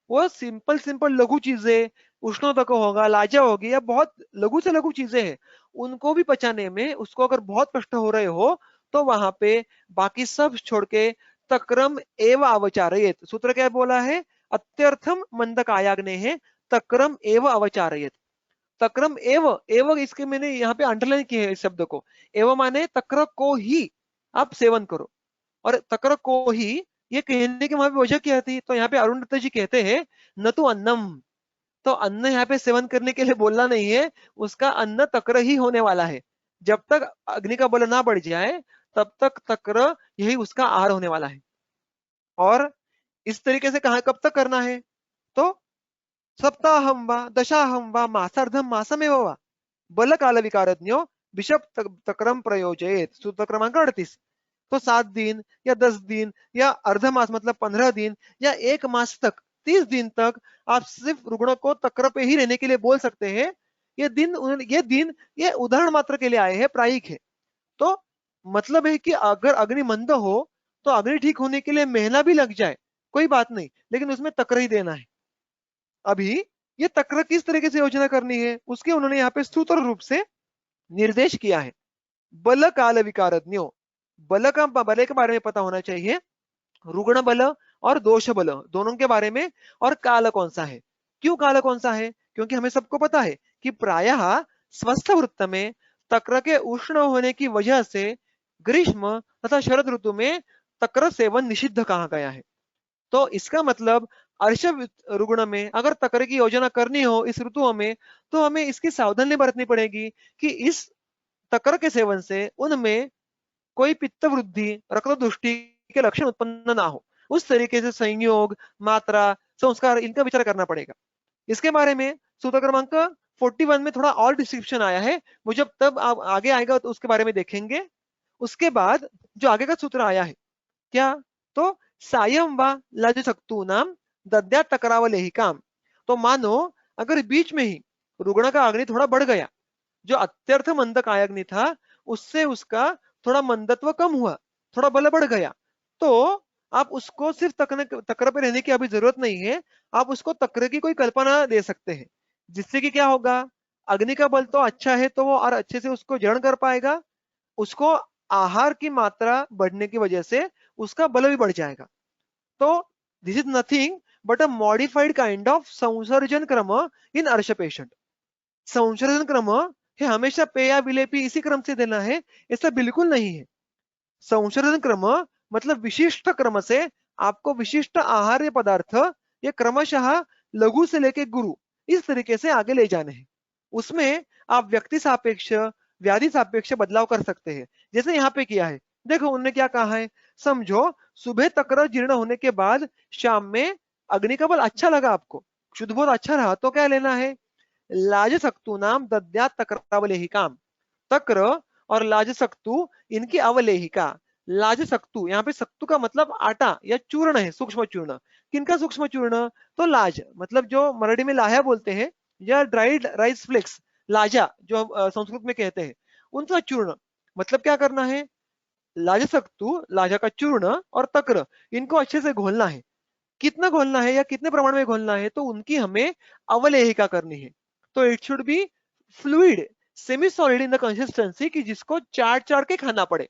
वो सिंपल सिंपल लघु चीजें, उष्णोदक होगा, लाजा होगी, या बहुत लघु से लघु चीजें हैं, उनको भी पचाने में उसको अगर बहुत कष्ट हो रहे हो, तो वहां पे बाकी सब छोड़ के तक्रम एव अवचारयेत। सूत्र क्या बोला है, अत्यर्थम मंद कायाग्ने है तक्रम एव अवचारयेत। तक्रम एव, एव इसके मैंने यहाँ पे अंडरलाइन किया है इस शब्द को। एव माने तक्र को ही आप सेवन करो, और तक्र को ही ये कहने की वहां पे वजह क्या थी, तो यहाँ पे अरुण दत्त जी कहते हैं न तो अन्नम, तो अन्न यहाँ पे सेवन करने के लिए बोलना नहीं है, उसका अन्न तक्र ही होने वाला है। जब तक अग्नि का बल ना बढ़ जाए तब तक तक्र यही उसका आहार होने वाला है। और इस तरीके से कहा कब तक करना है, तो सप्ताहम वा दशाहम वा मासार्धम मासमेव वा बल काल विकारज्ञो विषप तक्रम प्रयोजयेत। सूत्र क्रमांक 38। तो 7 दिन या 10 दिन या अर्ध मास मतलब 15 दिन या 1 मास तक, 30 दिन तक आप सिर्फ रुग्ण को तक्र पे ही रहने के लिए बोल सकते हैं। ये उदाहरण मात्र के लिए आए हैं, प्रायिक है। तो मतलब है कि अगर अग्नि मंद हो तो अग्नि ठीक होने के लिए महीना भी लग जाए, कोई बात नहीं, लेकिन उसमें तक्र ही देना है। अभी ये तक्र किस तरीके से योजना करनी है, उसके उन्होंने यहाँ पे सूत्र रूप से निर्देश किया है। बल काल विकारज्ञो, बल के बारे में पता होना चाहिए, रुग्ण बल और दोष बल दोनों के बारे में, और काल कौन सा है। क्यों काल कौन सा है, क्योंकि हमें सबको पता है कि प्रायः स्वस्थ वृत्त में तक्र के उष्ण होने की वजह से ग्रीष्म तथा शरद ऋतु में तक्र सेवन निषिद्ध कहा गया है। तो इसका मतलब अर्श रुग्ण में अगर तक्र की योजना करनी हो इस ऋतु में, तो हमें इसकी सावधानी बरतनी पड़ेगी कि इस तक्र के सेवन से उनमें कोई पित्त वृद्धि, रक्त दुष्टि के लक्षण उत्पन्न ना हो। उस तरीके से संयोग, मात्रा, संस्कार इनका विचार करना पड़ेगा। इसके बारे में सूत्र क्रमांक 41 में थोड़ा और डिस्क्रिप्शन आया है, वो जब तब आप आगे आएगा तो उसके बारे में देखेंगे। उसके बाद जो आगे का सूत्र आया है क्या, तो सायं व लजशक्तु नाम दद्या तकरावलेहि काम। तो मानो अगर बीच में ही रुग्ण का अग्नि थोड़ा बढ़ गया, जो अत्यर्थ मंदक अग्नि था उससे उसका थोड़ा मंदत्व कम हुआ, थोड़ा बल बढ़ गया, तो आप उसको सिर्फ तक्र पे रहने की अभी जरूरत नहीं है, आप उसको तक्र की कोई कल्पना दे सकते हैं, जिससे कि क्या होगा, अग्नि का बल तो अच्छा है तो वो और अच्छे से उसको जरण कर पाएगा, उसको आहार की मात्रा बढ़ने की वजह से उसका बल भी बढ़ जाएगा। तो this is nothing but a modified kind of samsarjana krama in अर्श पेशेंट। संसर्जन क्रम है हमेशा पेया विलेपी इसी क्रम से देना है, ऐसा बिल्कुल नहीं है। संशोधन क्रम मतलब विशिष्ट क्रम से आपको विशिष्ट आहार्य पदार्थ ये क्रमशः लघु से लेके गुरु इस तरीके से आगे ले जाने हैं। उसमें आप व्यक्ति सापेक्ष, व्याधि सापेक्ष बदलाव कर सकते हैं, जैसे यहाँ पे किया है। देखो उन्होंने क्या कहा है, समझो सुबह तक्र जीर्ण होने के बाद शाम में अग्नि का बल अच्छा लगा, आपको शुद्ध बोध अच्छा रहा, तो क्या लेना है, लाज सक्तु नाम दद्या तक्रावलेहिकाम। तक्र और लाज सक्तु इनकी अवलेहिका। लाज सक्तु, यहाँ पे सक्तु का मतलब आटा या चूर्ण है, सूक्ष्म चूर्ण। किनका सूक्ष्म चूर्ण, तो लाज मतलब जो मराठी में लाह्या बोलते हैं या ड्राइड राइस फ्लेक्स, लाजा जो संस्कृत में कहते हैं, उनका चूर्ण। मतलब क्या करना है, लाज सक्तु लाजा का चूर्ण और तक्र इनको अच्छे से घोलना है। कितना घोलना है या कितने प्रमाण में घोलना है, तो उनकी हमें अवलेहिका करनी है। तो it should be fluid, semi solid in the consistency, कि जिसको चाट चाट के खाना पड़े,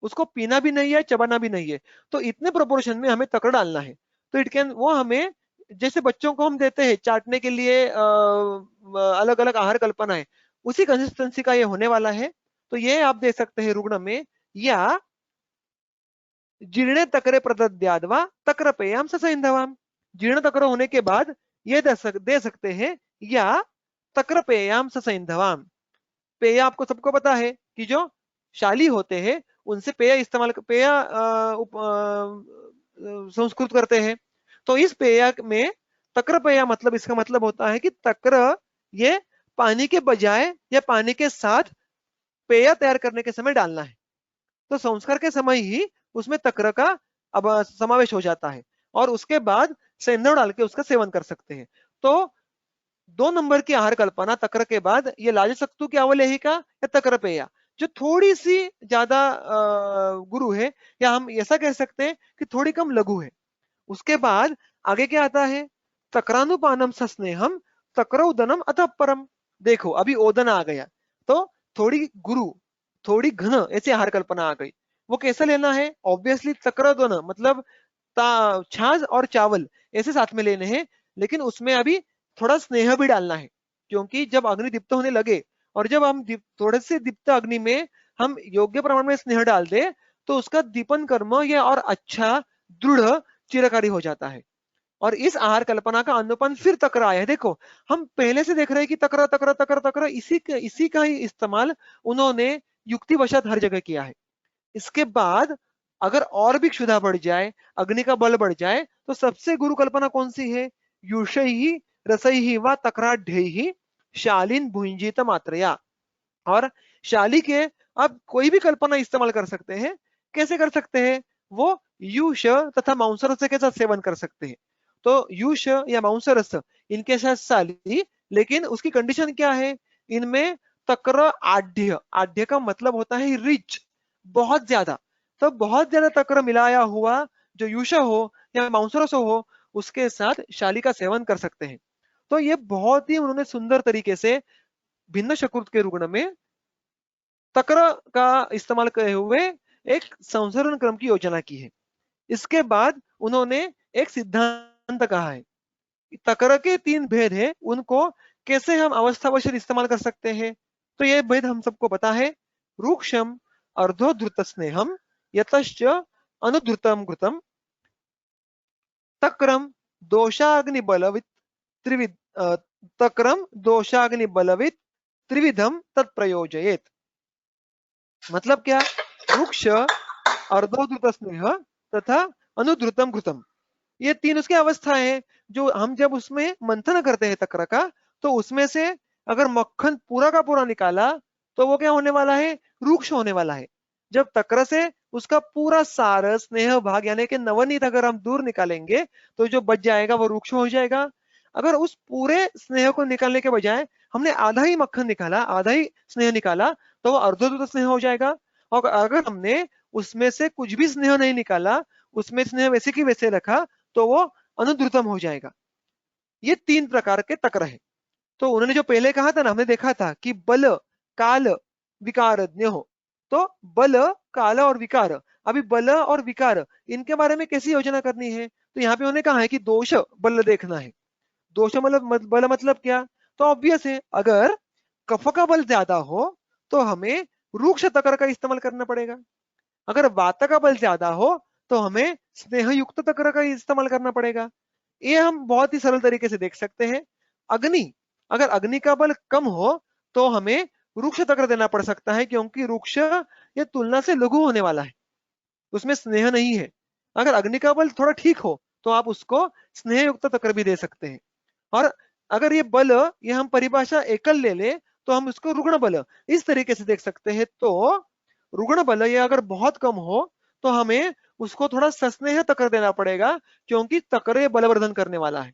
उसको पीना भी नहीं है चबाना भी नहीं है, तो इतने प्रोपोर्शन में हमें तकड़ डालना है। तो इट कैन, वो हमें जैसे बच्चों को हम देते हैं चाटने के लिए अलग अलग आहार कल्पना है, उसी कंसिस्टेंसी का ये होने वाला है। तो ये आप दे सकते हैं रुग्ण में, या जीर्णे तकरे प्रदद्याद्वा तक्र पेयाम ससैंधवाम। जीर्ण तक्र होने के बाद ये दे सकते हैं, या तक्र पेयाम ससैंधवाम। पेय आपको सबको पता है कि जो शाली होते हैं उनसे पेय इस्तेमाल, पेय संस्कृत करते हैं। तो इस पेय में तक्र पेय मतलब इसका मतलब होता है कि तक्र ये पानी के बजाय या पानी के साथ पेय तैयार करने के समय डालना है। तो संस्कार के समय ही उसमें तक्र का अब समावेश हो जाता है, और उसके बाद सेंधव डाल के उसका सेवन कर सकते हैं। तो 2 नंबर की आहार कल्पना तक्र के बाद ये लाजसक्तु की अवलेहिका या तक्र पेया, जो थोड़ी सी ज्यादा गुरु है, या हम ऐसा कह सकते हैं कि थोड़ी कम लघु है। उसके बाद आगे क्या आता है, तक्रानुपानम सस्नेहम तक्रोदनम अतः परम। देखो अभी ओदन आ गया, तो थोड़ी गुरु थोड़ी घन ऐसी आहार कल्पना आ गई। वो कैसे लेना है, ऑब्वियसली तक्रोदन मतलब छाछ और चावल ऐसे साथ में लेने हैं, लेकिन उसमें अभी थोड़ा स्नेह भी डालना है, क्योंकि जब अग्नि दीप्त होने लगे और जब हम थोड़े से दीप्त अग्नि में हम योग्य प्रमाण में स्नेह डाल दे, तो उसका दीपन कर्म यह और अच्छा दृढ़ चिरकारी हो जाता है। और इस आहार कल्पना का अनुपन फिर तक्र आया है। देखो हम पहले से देख रहे हैं कि तक्र तक्र तक्र तक्र इसी का ही इस्तेमाल उन्होंने युक्तिवशात हर जगह किया है। इसके बाद अगर और भी क्षुधा बढ़ जाए, अग्नि का बल बढ़ जाए, तो सबसे गुरु कल्पना कौन सी है, युषही रसही व तक्राढ्यही शालीन भुंजित मात्रया। और शाली के अब कोई भी कल्पना इस्तेमाल कर सकते हैं। कैसे कर सकते हैं, वो युष तथा मांसरस के साथ सेवन कर सकते हैं। तो युष या मांसरस इनके साथ शाली, लेकिन उसकी कंडीशन क्या है, इनमें तक्र आढ़्य, आढ़्य का मतलब होता है रिच, बहुत ज्यादा। तो बहुत ज्यादा तक्र मिलाया हुआ जो युष हो या मांसरस हो, उसके साथ शाली का सेवन कर सकते हैं। तो ये बहुत ही उन्होंने सुंदर तरीके से भिन्न शकुत के रुग्ण में तक्र का इस्तेमाल करे हुए एक संसरण क्रम की योजना की है। इसके बाद उन्होंने एक सिद्धांत कहा है, तक्र के 3 भेद हैं, उनको कैसे हम अवस्थावशर इस्तेमाल कर सकते हैं। तो ये भेद हम सबको पता है, रूक्षम अर्धोधृत स्नेहम यतश्च अनुधृतम घृतम तक्रम दोषाग्नि बलवित त्रिविध तक्रम दोषाग्नि बलवित त्रिविधम तत्प्रयोजयेत। मतलब क्या, वृक्ष, अर्धोधृत स्नेह तथा अनुधृतम घृतम, ये तीन उसकी अवस्थाएं हैं। जो हम जब उसमें मंथन करते हैं तक्र का, तो उसमें से अगर मक्खन पूरा का पूरा निकाला तो वो क्या होने वाला है, रूक्ष होने वाला है। जब तक्र से उसका पूरा सार स्नेह भाग यानी कि नवनीत अगर हम दूर निकालेंगे तो जो बच जाएगा वो रूक्ष हो जाएगा। अगर उस पूरे स्नेह को निकालने के बजाय हमने आधा ही मक्खन निकाला, आधा ही स्नेह निकाला, तो वो अर्धोदूत स्नेह हो जाएगा। और अगर हमने उसमें से कुछ भी स्नेह नहीं निकाला, उसमें स्नेह वैसे की वैसे रखा, तो वो अनुद्रुतम हो जाएगा। ये तीन प्रकार के तक्र है। तो उन्होंने जो पहले कहा था ना, हमने देखा था कि बल, काल, विकारज्ञ हो। तो बल, काल और विकार, अभी बल और विकार इनके बारे में कैसी योजना करनी है, तो यहाँ पे उन्होंने कहा है कि दोष बल देखना है। दोष मतलब बल मतलब क्या, तो ऑब्वियस है, अगर कफ का बल ज्यादा हो तो हमें रूक्ष तक्र का इस्तेमाल करना पड़ेगा। अगर वात का बल ज्यादा हो तो हमें स्नेह युक्त तक्र का इस्तेमाल करना पड़ेगा। ये हम बहुत ही सरल तरीके से देख सकते हैं। अग्नि, अगर अग्नि का बल कम हो तो हमें रुक्ष तक्र देना पड़ सकता है, क्योंकि रुक्ष ये तुलना से लघु होने वाला है, उसमें स्नेह नहीं है। अगर अग्नि का बल थोड़ा ठीक हो तो आप उसको स्नेह युक्त तक्र भी दे सकते हैं। और अगर ये बल, ये हम परिभाषा एकल ले ले तो हम उसको रुग्ण बल इस तरीके से देख सकते हैं। तो रुग्ण बल ये अगर बहुत कम हो तो हमें उसको थोड़ा सस्नेह तक्र देना पड़ेगा, क्योंकि तक्र ये बलवर्धन करने वाला है।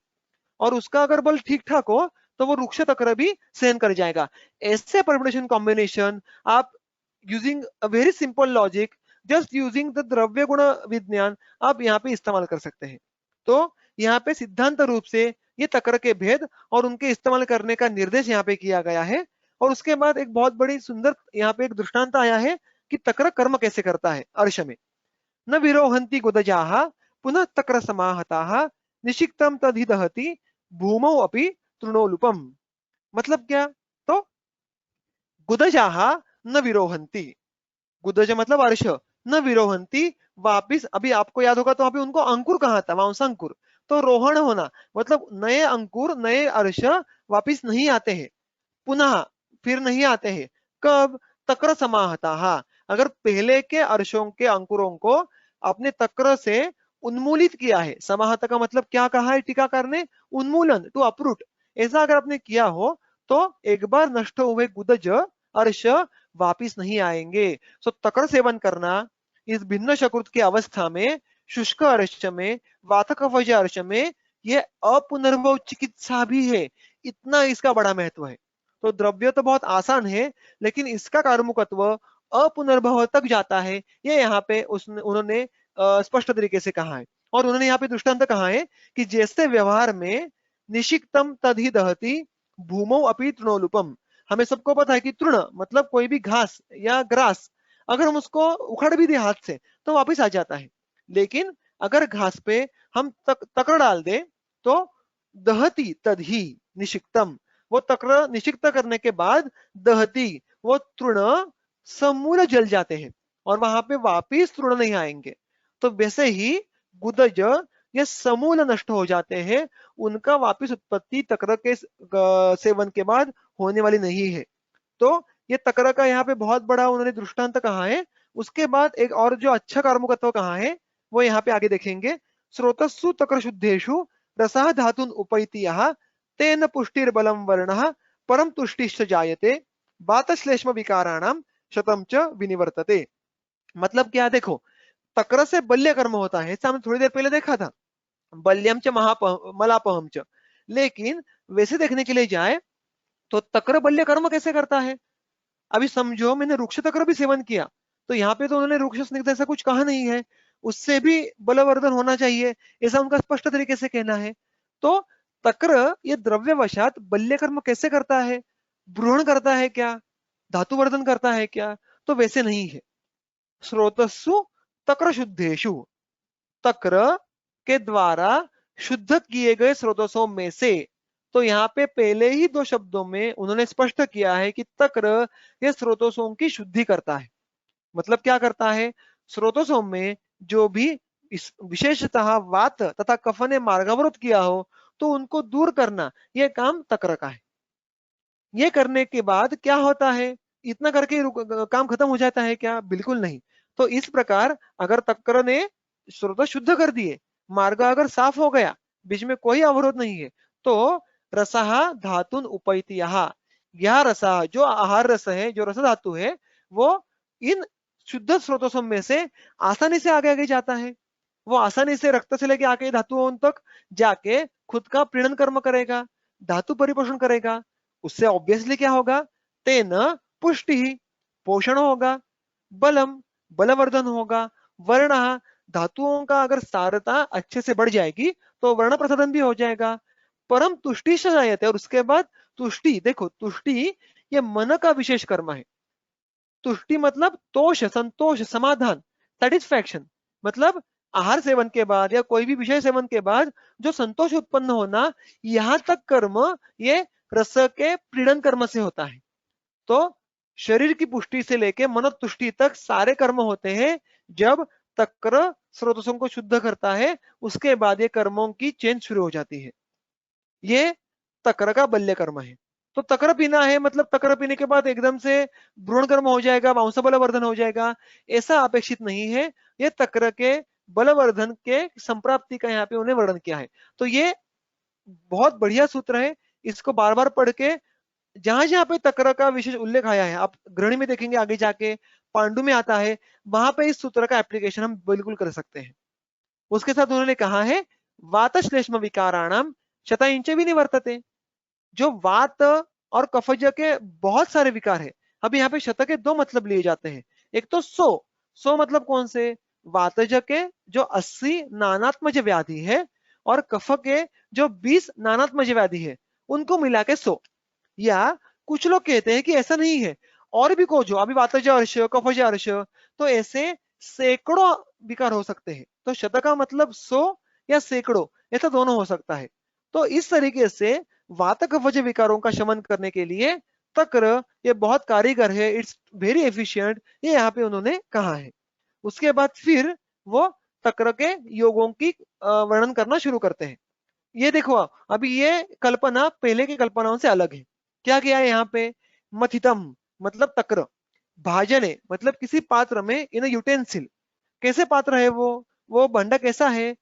और उसका अगर बल ठीक ठाक हो तो वो रुक्ष तक्र भी सहन कर जाएगा। ऐसे परम्यूटेशन कॉम्बिनेशन आप using a very simple logic, just using the द्रव्य गुण विज्ञान, आप यहाँ पे इस्तेमाल कर सकते हैं। तो यहाँ पे सिद्धांत रूप से ये तक्र के भेद और उनके इस्तेमाल करने का निर्देश यहाँ पे किया गया है। और उसके बाद एक बहुत बड़ी सुंदर यहाँ पे एक दृष्टांत आया है कि तक्र कर्म कैसे करता है अर्श में। न विरोहन्ति गुदजाः पुनः तक्र समाहताः निषिक्तम तदहि दहति भूमौ अपि तृणोलुपम। मतलब क्या, तो गुदजाः न विरोहन्ति, गुदज मतलब अर्श, न विरोहन्ति, वापिस, अभी आपको याद होगा तो अभी उनको अंकुर कहा था, मांसांकुर, तो रोहण होना मतलब नए अंकुर नए अर्श वापिस नहीं आते हैं, पुनः फिर नहीं आते हैं। कब, तक्र समाहता, अगर पहले के अर्शों के अंकुरों को अपने तक्र से उन्मूलित किया है, समाहत का मतलब क्या कहा है टीकाकार ने, उन्मूलन, टू अपरूट, ऐसा अगर आपने किया हो तो एक बार नष्ट हुए गुदज अर्श वापिस नहीं आएंगे। सो तक्र सेवन करना इस भिन्न शकृत की अवस्था में, शुष्क अर्श में, वातकवज अर्श में, यह अपुनर्भव चिकित्सा भी है। इतना इसका बड़ा महत्व है। तो द्रव्य तो बहुत आसान है, लेकिन इसका कार्मुकत्व अपुनर्भव तक जाता है, ये यहाँ पे उन्होंने स्पष्ट तरीके से कहा है। और उन्होंने यहाँ पे दृष्टांत कहा है कि जैसे व्यवहार में निषिक्तम तदहि दहति भूमौ अपि तृणोलुपम, हमें सबको पता है कि तृण मतलब कोई भी घास या ग्रास, अगर हम उसको उखड़ भी दे हाथ से तो वापिस आ जाता है। लेकिन अगर घास पे हम तक्र डाल दे तो दहती तदहि निषिक्तम, वो तक्र निषिक्त करने के बाद दहती, वो तृण समूल जल जाते हैं और वहां पे वापिस तृण नहीं आएंगे। तो वैसे ही गुदज ये समूल नष्ट हो जाते हैं, उनका वापिस उत्पत्ति तक्र के सेवन के बाद होने वाली नहीं है। तो ये तक्र का यहाँ पे बहुत बड़ा उन्होंने दृष्टांत कहा है। उसके बाद एक और जो अच्छा कर्मकत्व कहा है वो यहाँ पे आगे देखेंगे। स्रोतस्सु तक्र शुद्धेषु रसः धातुन उपैति यः तेन पुष्टिर्बलं वर्णः परम तुष्टिश्च जायते बातश्लेष्म विकाराणां शतम च विनिवर्तते। मतलब क्या, देखो तक्र से बल्य कर्म होता है, हमने थोड़ी देर पहले देखा था, बल्यम च मलापहम च। लेकिन वैसे देखने के लिए जाए तो तक्र बल्य कर्म कैसे करता है। अभी समझो मैंने रुक्ष तक्र भी सेवन किया, तो यहाँ पे तो उन्होंने रुक्ष स्निग्ध ऐसा कुछ कहा नहीं है, उससे भी बलवर्धन होना चाहिए, ऐसा उनका स्पष्ट तरीके से कहना है। तो तक्र ये द्रव्यवशात बल्य कर्म कैसे करता है, भ्रूण करता है क्या, धातुवर्धन करता है क्या, तो वैसे नहीं है। स्रोतस्सु तक्र शुद्धेषु, तक्र के द्वारा शुद्ध किए गए स्रोतों में से, तो यहाँ पे पहले ही दो शब्दों में उन्होंने स्पष्ट किया है कि तक्र ये स्रोतों की शुद्धि करता है। मतलब क्या करता है, स्रोतों में जो भी इस विशेषतः वात तथा कफ ने मार्गावरोध किया हो तो उनको दूर करना, यह काम तक्र का है। ये करने के बाद क्या होता है? इतना करके काम खत्म हो जाता है क्या? बिल्कुल नहीं। तो इस प्रकार अगर तक्र ने स्रोत शुद्ध कर दिए, मार्ग अगर साफ हो गया, बीच में कोई अवरोध नहीं है, तो रसः धातुन उपैति यह रसा जो आहार रस है, जो रस धातु है, वो इन शुद्ध स्रोतों में से आसानी से आगे आगे जाता है। वो आसानी से रक्त से लेके आके धातुओं तक जाके खुद का प्रीणन कर्म करेगा, धातु परिपोषण करेगा। उससे ऑब्वियसली क्या होगा? तेन पुष्टि, पोषण होगा, बलम, बलवर्धन होगा, वर्ण, धातुओं का अगर सारता अच्छे से बढ़ जाएगी तो वर्ण प्रसादन भी हो जाएगा। परम तुष्टि जायते, और उसके बाद तुष्टि, देखो तुष्टि ये मन का विशेष कर्म है। तुष्टि मतलब तोष, संतोष, समाधान, सेटिस्फैक्शन। मतलब आहार सेवन के बाद या कोई भी विषय सेवन के बाद जो संतोष उत्पन्न होना, यहां तक कर्म ये रस के प्रीणन कर्म से होता है। तो शरीर की पुष्टि से लेके मनोतुष्टि तक सारे कर्म होते हैं जब तक्र स्रोतों को शुद्ध करता है, उसके बाद ये कर्मों की चेन शुरू हो जाती है। ये तक्र का बल्य कर्म है। तो तक्र पीना है मतलब तक्र पीने के बाद एकदम से भ्रूण कर्म हो जाएगा, मांस बलवर्धन हो जाएगा, ऐसा अपेक्षित नहीं है। ये तक्र के बलवर्धन के संप्राप्ति का यहाँ पे उन्हें वर्णन किया है। तो ये बहुत बढ़िया सूत्र है, इसको बार बार पढ़ के जहां जहां पे तक्र का विशेष उल्लेख आया है, आप गृहणी में देखेंगे, आगे जाके पांडु में आता है, वहां पे इस सूत्र का एप्लीकेशन हम बिल्कुल कर सकते हैं। उसके साथ उन्होंने कहा है वातश्लेष्म विकाराणाम शतायुंच विनिवर्तते। जो वात और कफज के बहुत सारे विकार है। अब यहाँ पे शत के दो मतलब लिए जाते हैं। एक तो सो मतलब कौन से? वातज के जो 80 नानात्मज व्याधि है और कफ के जो 20 नानात्मज व्याधि है, उनको मिला के 100। या कुछ लोग कहते हैं कि ऐसा नहीं है, और भी को जो अभी वातज अर्श, कफज अर्श, तो ऐसे सैकड़ों विकार हो सकते हैं। तो शत का मतलब 100 या सैकड़ों, ऐसा दोनों हो सकता है। तो इस तरीके से वात कफज विकारों का शमन करने के लिए तक्र ये बहुत कारीगर है, इट्स वेरी एफिशिएंट, ये यहाँ पे उन्होंने कहा है। उसके बाद फिर वो तक्र के योगों की वर्णन करना शुरू करते हैं। ये देखो, अभी ये कल्पना पहले की कल्पनाओं से अलग है। क्या किया है यहाँ पे? मथितम मतलब तक्र, भाजने मतलब किसी पात्र में, इन यूटेंसिल, कैसे पात्र है वो भांडा कैसा है?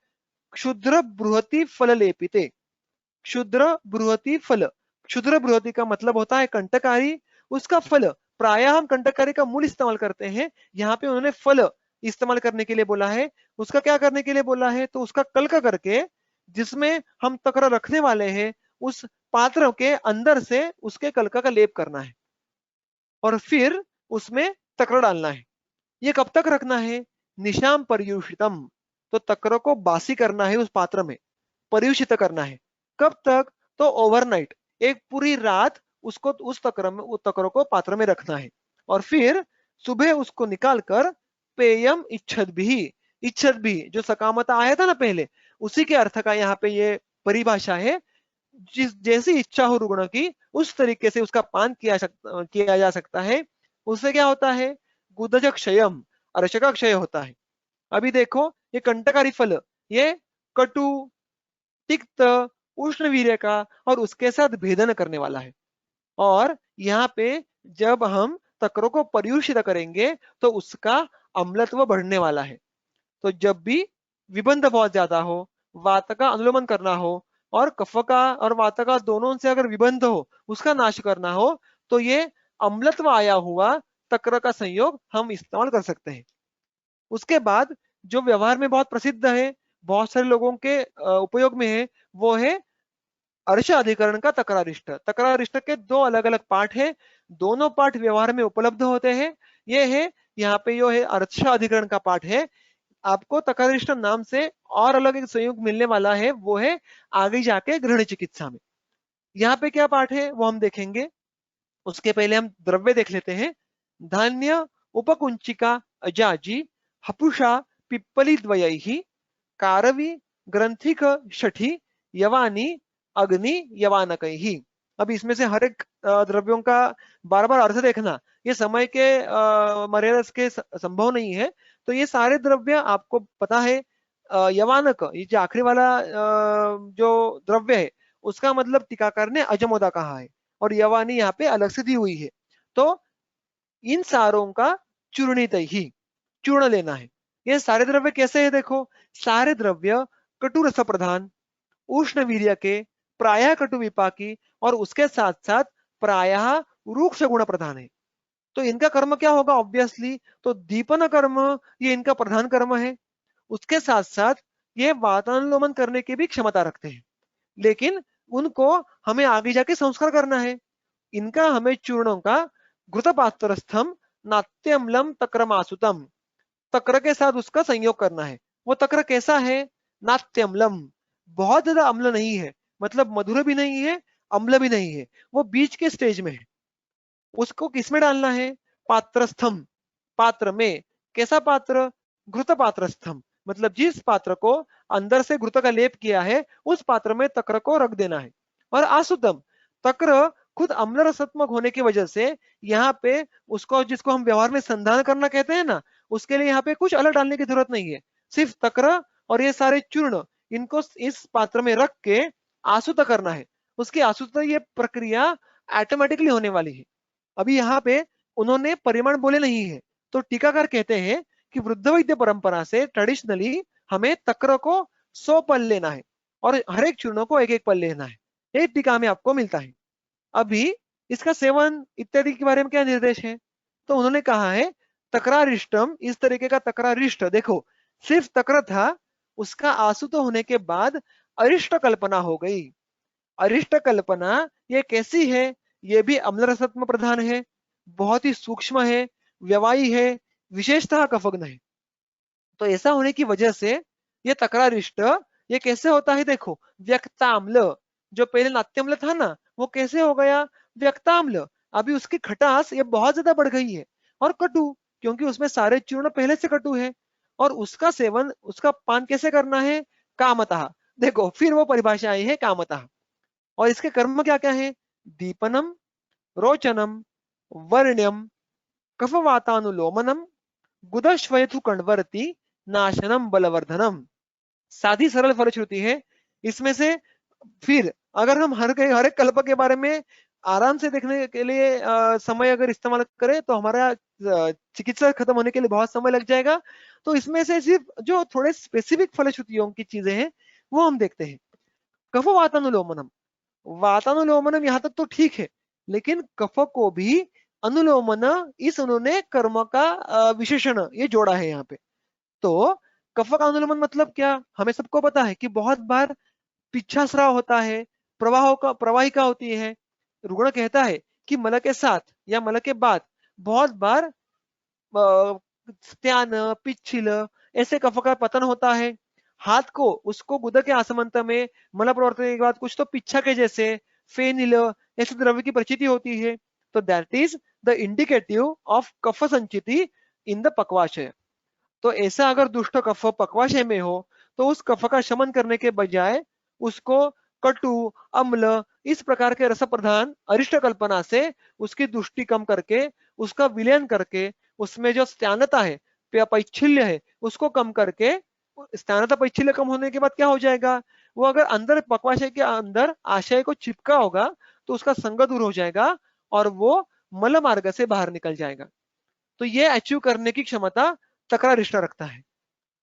क्षुद्र बृहति फल लेपिते। क्षुद्र बृहति फल, क्षुद्र बृहति का मतलब होता है कंटकारी, उसका फल प्रायः हम कंटकारी का मूल इस्तेमाल करते हैं, यहाँ पे उन्होंने फल इस्तेमाल करने के लिए बोला है। उसका क्या करने के लिए बोला है? तो उसका कल्क करके जिसमें हम तक्र रखने वाले हैं, उस पात्र के अंदर से उसके कलका का लेप करना है और फिर उसमें तक्र डालना है। ये कब तक रखना है? निशाम पर्युषितम, तो तक्र को बासी करना है, उस पात्र में पर्युषित करना है। कब तक? तो ओवरनाइट, एक पूरी रात उसको उस तक्र में, उस तक्र को पात्र में रखना है और फिर सुबह उसको निकालकर पेयम इच्छद भी, इच्छद भी जो सकामता आया था ना पहले, उसी के अर्थ का यहाँ पे ये परिभाषा है। जिस जैसी इच्छा हो रुग्ण की, उस तरीके से उसका पान किया जा सकता है। उससे क्या होता है? गुदज क्षयम, अर्श का क्षय होता है। अभी देखो ये कंटकारी फल, ये कटु, तिक्त, उष्ण वीर्य का और उसके साथ भेदन करने वाला है। और यहाँ पे जब हम तक्रों को पर्युषित करेंगे तो उसका अम्लत्व बढ़ने वाला है। तो जब भी विबंध बहुत ज्यादा हो, वात का अनुलोमन करना हो और कफ का और वात का दोनों से अगर विबंध हो, उसका नाश करना हो, तो ये अम्लत्व आया हुआ तक्र का संयोग हम इस्तेमाल कर सकते हैं। उसके बाद जो व्यवहार में बहुत प्रसिद्ध है, बहुत सारे लोगों के उपयोग में है, वो है अर्श अधिकरण का तकरारिष्ट। तकरारिष्ट के दो अलग अलग पाठ है, दोनों पाठ व्यवहार में उपलब्ध होते हैं। ये है यहाँ पे जो है अर्श अधिकरण का पाठ है। आपको तकरारिष्ट नाम से और अलग एक संयुक्त मिलने वाला है, वो है आगे जाके गृह चिकित्सा में। यहाँ पे क्या पाठ है वो हम देखेंगे। उसके पहले हम द्रव्य देख लेते हैं। धान्य उपकुंचिका अजाजी हपुषा पिप्पली द्वयैहि कारवी ग्रंथिक शठी यवानी अग्नि यवानकैहि। अब इसमें से हर एक द्रव्यों का बार बार अर्थ देखना ये समय के मर्यादा के संभव नहीं है। तो ये सारे द्रव्य आपको पता है, यवानक, ये जो आखिरी वाला जो द्रव्य है उसका मतलब टीकाकार ने अजमोदा कहा है, और यवानी यहाँ पे अलग से दी हुई है। तो इन सारों का चूर्णित ही, चूर्ण लेना है। ये सारे द्रव्य कैसे है देखो, सारे द्रव्य कटु रस प्रधान, उष्ण वीर्य के, प्रायः कटु विपाकी, और उसके साथ साथ प्रायः रूक्ष गुण प्रधान है। तो इनका कर्म क्या होगा ऑब्वियसली, तो दीपन कर्म ये इनका प्रधान कर्म है। उसके साथ साथ ये वातानुलोमन करने की भी क्षमता रखते हैं, लेकिन उनको हमें आगे जाके संस्कार करना है। इनका हमें चूर्णों का घृतपात्रस्थम नाट्यम्लम तक्रमासुतम, तक्र के साथ उसका संयोग करना है। वो तक्र कैसा है, नाट्यम्लम, बहुत ज्यादा अम्ल नहीं है, मतलब मधुर भी नहीं है, अम्ल भी नहीं है, वो बीच के स्टेज में है। उसको किसमें डालना है, पात्रस्थम, पात्र में। कैसा पात्र, घृत पात्रस्थम, मतलब जिस पात्र को अंदर से घृत का लेप किया है उस पात्र में तक्र को रख देना है। और आसुतम, तक्र खुद अम्ल रसात्मक होने की वजह से यहाँ पे उसको, जिसको हम व्यवहार में संधान करना कहते हैं ना, उसके लिए यहाँ पे कुछ अलग डालने की जरूरत नहीं है। सिर्फ तक्र और ये सारे चूर्ण, इनको इस पात्र में रख के आसुत करना है। उसकी आसुत ये प्रक्रिया ऑटोमेटिकली होने वाली है। अभी यहाँ पे उन्होंने परिमाण बोले नहीं है, तो टीकाकार कहते हैं कि वृद्ध वैद्य परंपरा से ट्रेडिशनली हमें तक्र को 100 पल लेना है और हर एक चूर्णों को एक एक पल लेना है। एक टीका में आपको मिलता है। अभी इसका सेवन इत्यादि के बारे में क्या निर्देश है, तो उन्होंने कहा है तकरारिष्टम, इस तरीके का तकरारिष्ट, देखो सिर्फ तक्र था, उसका आसुत होने के बाद अरिष्ट कल्पना हो गई। अरिष्ट कल्पना ये कैसी है, ये भी अम्ल रसत्म प्रधान है, बहुत ही सूक्ष्म है, व्यवायी है, विशेषतः कफग्न है। तो ऐसा होने की वजह से ये तकरारिष्ट ये कैसे होता है, देखो व्यक्ताम्ल, जो पहले नाट्यम्ल था ना वो कैसे हो गया व्यक्ताम्ल। अभी उसकी खटास ये बहुत ज्यादा बढ़ गई है। और कटु, क्योंकि उसमें सारे चूर्ण पहले से कटु है, और उसका सेवन, उसका पान कैसे करना है, कामतः। देखो फिर वो परिभाषा आई है कामतः। और इसके कर्म क्या क्या है, दीपनम, रोचनम, वर्ण्यम, कफवातानुलोमनम, गुदश्वयथु कण्वर्ति, नाशनम बलवर्धनम। सादी सरल फलश्रुति है इसमें से। फिर अगर हम हर एक कल्प के बारे में आराम से देखने के लिए समय अगर इस्तेमाल करें तो हमारा चिकित्सा खत्म होने के लिए बहुत समय लग जाएगा। तो इसमें से सिर्फ जो थोड़े स्पेसिफिक फलश्रुतियों की चीजें हैं वो हम देखते हैं। कफ वातानुलोमनम, वातानुलोमनम यहाँ तक तो ठीक है, लेकिन कफ को भी अनुलोमन, इस उन्होंने कर्म का विशेषण ये जोड़ा है यहाँ पे। तो कफ का अनुलोमन मतलब क्या, हमें सबको पता है कि बहुत बार पिच्छास्राव होता है, प्रवाहिका होती है। रुग्ण कहता है कि मल के साथ या मल के बाद बहुत बार स्त्यान, पिच्छिल, ऐसे कफ का पतन होता है। हाथ को, उसको गुदा के आसमंत में मल प्रवर्तन के बाद कुछ तो पिच्छा के जैसे फेनिल ऐसे द्रव्य की प्रचिति होती है। तो that is the indicative of kapha sanchiti in the pakvashaya. तो ऐसा अगर दुष्ट कफ पक्वाशय में हो तो उस कफ का शमन करने के बजाय उसको कटु, अम्ल, इस प्रकार के रस प्रधान अरिष्ट कल्पना से उसकी दुष्टि कम करके, उसका विलयन करके, उसमें जो स्त्यानता है, पैच्छिल्य है, उसको कम करके, स्त्यानता पैच्छिल्य कम होने के बाद क्या हो जाएगा, वो अगर अंदर पक्वाशय के अंदर आशय को चिपका होगा तो उसका संग दूर हो जाएगा और वो मल मार्ग से बाहर निकल जाएगा। तो ये अचीव करने की क्षमता तकरारिष्ट रखता है।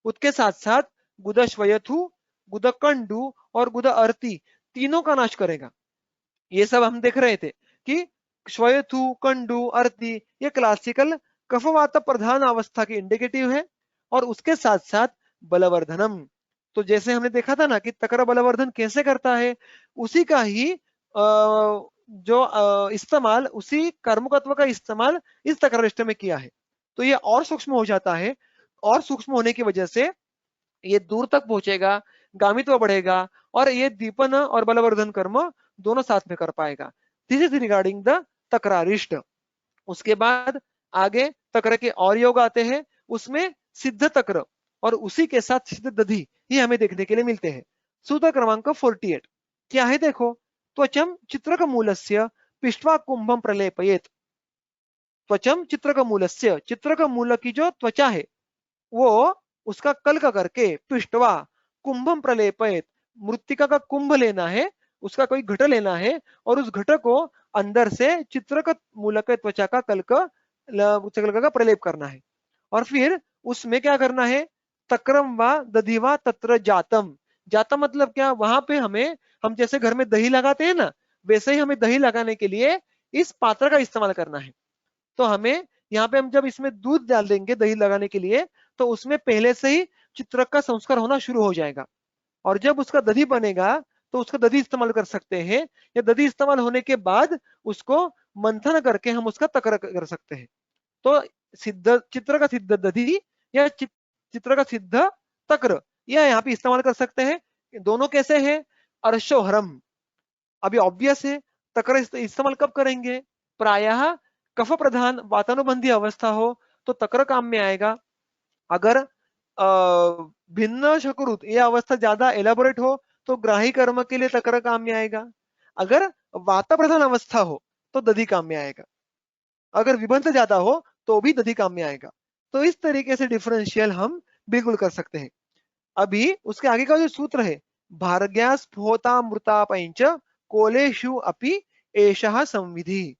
उसके साथ साथ गुदश्वयथु, गुदकंडु और गुद अर्ति तीनों का नाश करेगा। ये सब हम देख रहे थे कि श्वयथु, कंडु, अर्ति ये क्लासिकल कफवात प्रधान अवस्था की इंडिकेटिव है। और उसके साथ साथ बलवर्धनम, तो जैसे हमने देखा था ना कि तकर बलवर्धन कैसे करता है, उसी का ही जो इस्तेमाल, उसी कर्मकत्व का इस्तेमाल इस तकरिष्ट में किया है। तो ये और सूक्ष्म हो जाता है, और सूक्ष्म होने की वजह से ये दूर तक पहुंचेगा, गामित्व बढ़ेगा, और ये दीपन और बलवर्धन कर्म दोनों साथ में कर पाएगा। This is regarding the takrarishta. उसके बाद आगे तक्र के और योग आते हैं, उसमें सिद्ध तक्र और उसी के साथ सिद्ध दधि ये हमें देखने के लिए मिलते हैं। सूत्र क्रमांक 48 क्या है देखो, त्वचम चित्रक मूलस्य पिष्ट्वा कुंभम प्रलेपयेत। त्वचम चित्रक मूलस्य, चित्रक मूल की जो त्वचा है वो उसका कल्क करके पिष्टवा कुंभम प्रलेपयत, मृत्तिका का कुंभ लेना है, उसका कोई घट लेना है और उस घट को अंदर से चित्रक मूलक त्वचा का कल्क का प्रलेप करना है। और फिर उसमें क्या करना है, तक्रम व दधिवा तत्र जातम। जातम मतलब क्या, वहां पे हमें, हम जैसे घर में दही लगाते हैं ना, वैसे ही हमें दही लगाने के लिए इस पात्र का इस्तेमाल करना है। तो हमें यहाँ पे हम जब इसमें दूध डाल देंगे दही लगाने के लिए, तो उसमें पहले से ही चित्रक का संस्कार होना शुरू हो जाएगा। और जब उसका दधी बनेगा तो उसका दधी इस्तेमाल कर सकते हैं, या दधी इस्तेमाल होने के बाद उसको मंथन करके हम उसका तक्र कर सकते हैं। तो सिद्ध चित्र का सिद्ध दधी या चित्र का सिद्ध तक्र, यह यहाँ पे इस्तेमाल कर सकते हैं। दोनों कैसे हैं, अर्शोहरम, अभी ऑब्वियस है, तक्र इस्तेमाल कब करेंगे, प्रायः कफ प्रधान वातानुबंधी अवस्था हो तो तक्र काम में आएगा। अगर भिन्न शकुरुत यह अवस्था ज्यादा एलाबोरेट हो तो ग्राही कर्म के लिए तक्र काम में आएगा। अगर वाता प्रधान अवस्था हो तो दधी काम में आएगा। अगर विबंध ज्यादा हो तो भी दधी काम में आएगा। तो इस तरीके से डिफरेंशियल हम बिल्कुल कर सकते हैं। अभी उसके आगे का जो सूत्र है, भार्ग्या स्फोता मृता पंच कोलेशु अपि एषः संविधि।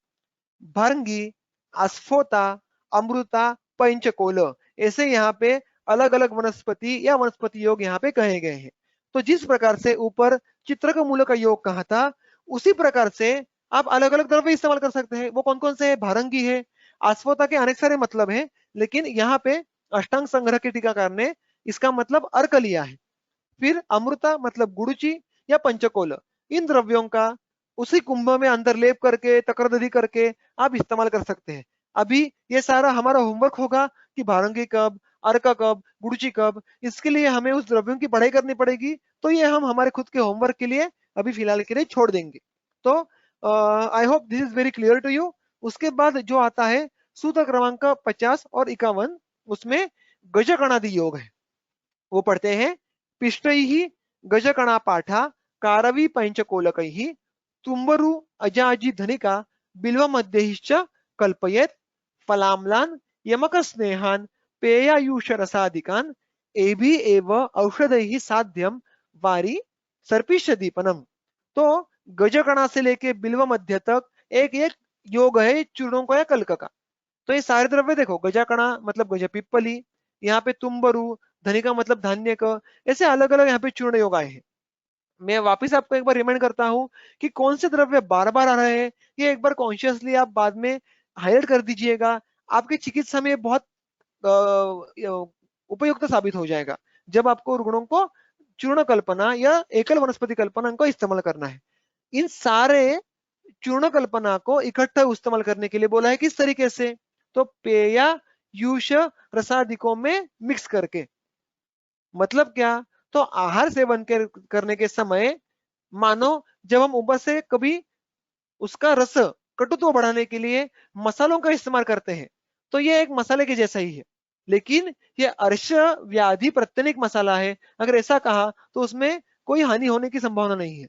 भंगी, अस्फोता, अमृता, पंचकोल, ऐसे यहाँ पे अलग अलग वनस्पति या वनस्पति योग यहाँ पे कहे गए हैं। तो जिस प्रकार से ऊपर चित्र का मूल का योग कहा था, उसी प्रकार से आप अलग अलग द्रव्य इस्तेमाल कर सकते हैं। वो कौन कौन से है, भारंगी है, अस्फोता के अनेक सारे मतलब है, लेकिन यहाँ पे अष्टांग संग्रह के टीकाकार ने इसका मतलब अर्क लिया है। फिर अमृता मतलब गुड़ची या पंचकोल, इन द्रव्यों का उसी कुंभ में अंदर लेप करके तकरदधी करके आप इस्तेमाल कर सकते हैं। अभी ये सारा हमारा होमवर्क होगा कि भारंगी कब, अर्क कब, गुड़ची कब, इसके लिए हमें उस द्रव्यों की पढ़ाई करनी पड़ेगी। तो ये हम हमारे खुद के होमवर्क के लिए अभी फिलहाल के लिए छोड़ देंगे। तो I hope this is very clear to you. उसके बाद जो आता है सूत्र क्रमांक 50 और 51, उसमें गजकणादि योग है, वो पढ़ते हैं। पिष्टैः गजकणा पाठा कारवी पंचकोलकैः तुम्बरु अजाजी धनिका बिल्व मध्यैश्च कल्पयेत् फलाम्लान यमक स्नेहान पेयायुष रसादिकान एभि एव औषधैः साध्यम वारी सर्पिष्य दीपनम। तो गजकणा से लेके बिल्व मध्य तक एक एक योग है चूर्णों का या कल्क का। तो ये सारे द्रव्य देखो, गजाकणा मतलब गज पिप्पली, यहाँ पे तुम्बरु, धनिका मतलब धान्य का, ऐसे अलग अलग यहाँ पे चूर्ण योग आए हैं। मैं वापस आपको एक बार रिमाइंड करता हूँ कि कौन से द्रव्य बार बार आ रहे हैं, ये एक बार कॉन्शियसली आप बाद में हाईलाइट कर दीजिएगा। आपकी चिकित्सा में बहुत उपयुक्त साबित हो जाएगा जब आपको रुग्णों को चूर्ण कल्पना या एकल वनस्पति कल्पना का इस्तेमाल करना है। इन सारे चूर्ण कल्पना को इकट्ठा इस्तेमाल करने के लिए बोला है, किस तरीके से, तो पेया यूष रसादिकों में मिक्स करके। मतलब क्या, तो आहार सेवन करने के समय मानो जब हम ऊपर से कभी उसका रस कटुत्व बढ़ाने के लिए मसालों का इस्तेमाल करते हैं, तो ये एक मसाले के जैसा ही है, लेकिन ये अर्श व्याधि प्रत्यनिक मसाला है। अगर ऐसा कहा तो उसमें कोई हानि होने की संभावना नहीं है।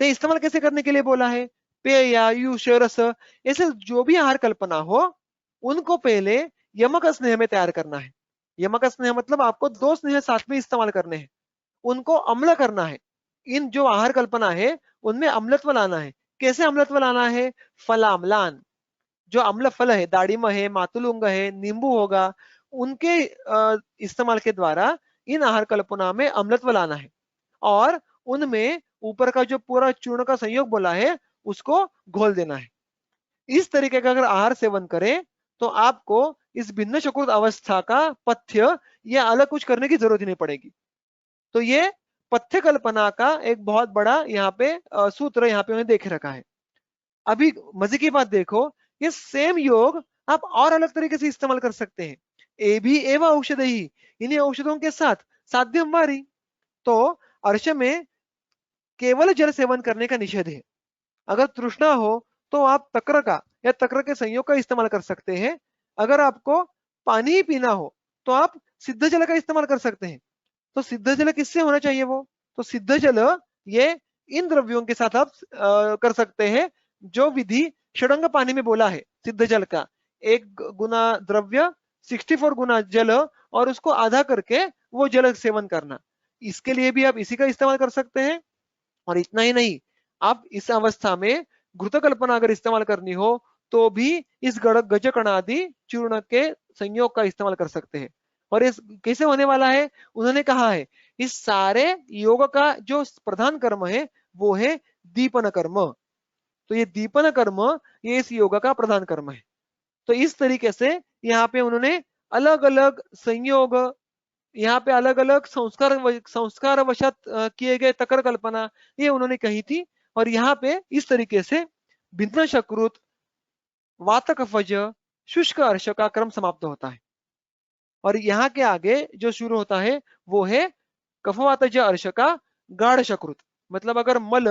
तो इस्तेमाल कैसे करने के लिए बोला है, पेय या यूष रस, ऐसे जो भी आहार कल्पना हो उनको पहले यमक स्नेह में तैयार करना है। यमक स्नेह मतलब आपको दो स्नेह साथ में इस्तेमाल करने हैं, उनको अम्ल करना है। इन जो आहार कल्पना है उनमें अम्लत्व लाना है। कैसे अम्लत्व लाना है, फलाम्लान, जो अम्ल फल है, दाड़िम है, मातुलुंग है, नींबू होगा, उनके इस्तेमाल के द्वारा इन आहार कल्पना में अम्लत्व लाना है। और उनमें ऊपर का जो पूरा चूर्ण का संयोग बोला है उसको घोल देना है। इस तरीके का अगर आहार सेवन करें तो आपको इस भिन्न शकुत अवस्था का पथ्य या अलग कुछ करने की जरूरत ही नहीं पड़ेगी। तो ये पथ्य कल्पना का एक बहुत बड़ा यहाँ पे सूत्र यहाँ पे उन्हें देख रखा है। अभी मजे की बात देखो, ये सेम योग आप और अलग तरीके से इस्तेमाल कर सकते हैं। ए भी एवं औषध ही, इन्हीं औषधों के साथ साध्यम वारी। तो अर्श में केवल जल सेवन करने का निषेध है। अगर तृष्णा हो तो आप तक्र का या तक्र के संयोग का इस्तेमाल कर सकते हैं। अगर आपको पानी ही पीना हो तो आप सिद्ध जल का इस्तेमाल कर सकते हैं। तो सिद्ध जल किससे होना चाहिए, वो तो सिद्ध जल ये इन द्रव्यों के साथ आप कर सकते हैं जो विधि षडंग पानी में बोला है। सिद्ध जल का 1 गुना द्रव्य 64 गुना जल और उसको आधा करके वो जल सेवन करना। इसके लिए भी आप इसी का इस्तेमाल कर सकते हैं। और इतना ही नहीं, आप इस अवस्था में घृत कल्पना अगर इस्तेमाल करनी हो तो भी इस गजकणादि चूर्ण के संयोग का इस्तेमाल कर सकते हैं। और इस कैसे होने वाला है, उन्होंने कहा है इस सारे योग का जो प्रधान कर्म है वो है दीपन कर्म। तो ये दीपन कर्म ये इस योग का प्रधान कर्म है। तो इस तरीके से यहाँ पे उन्होंने अलग अलग संयोग, यहाँ पे अलग अलग संस्कार वशात किए गए तकर कल्पना ये उन्होंने कही थी। और यहाँ पे इस तरीके से भिन्न शकृत वात कफज शुष्क अर्श का क्रम समाप्त होता है। और यहाँ के आगे जो शुरू होता है वो है कफवातज अर्श का गाढ़ शकृत। मतलब अगर मल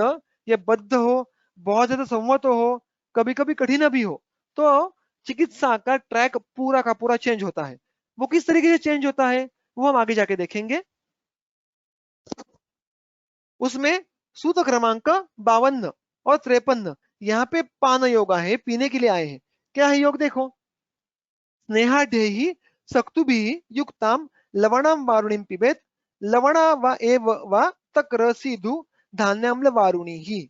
ये बद्ध हो, बहुत ज्यादा संवत हो, कभी कभी कठिन भी हो, तो चिकित्सा का ट्रैक पूरा का पूरा चेंज होता है। वो किस तरीके से चेंज होता है वो हम आगे जाके देखेंगे। उसमें सूत्र क्रमांक 52 और 53 यहाँ पे पान योग है, पीने के लिए आए हैं। क्या है योग देखो, स्नेहाढ्यैः सक्तुभिः युक्तां लवणं वारुणीं पिबेत् लवणा व एव व तक्र सीधु धान्याम्ल वारुणीः।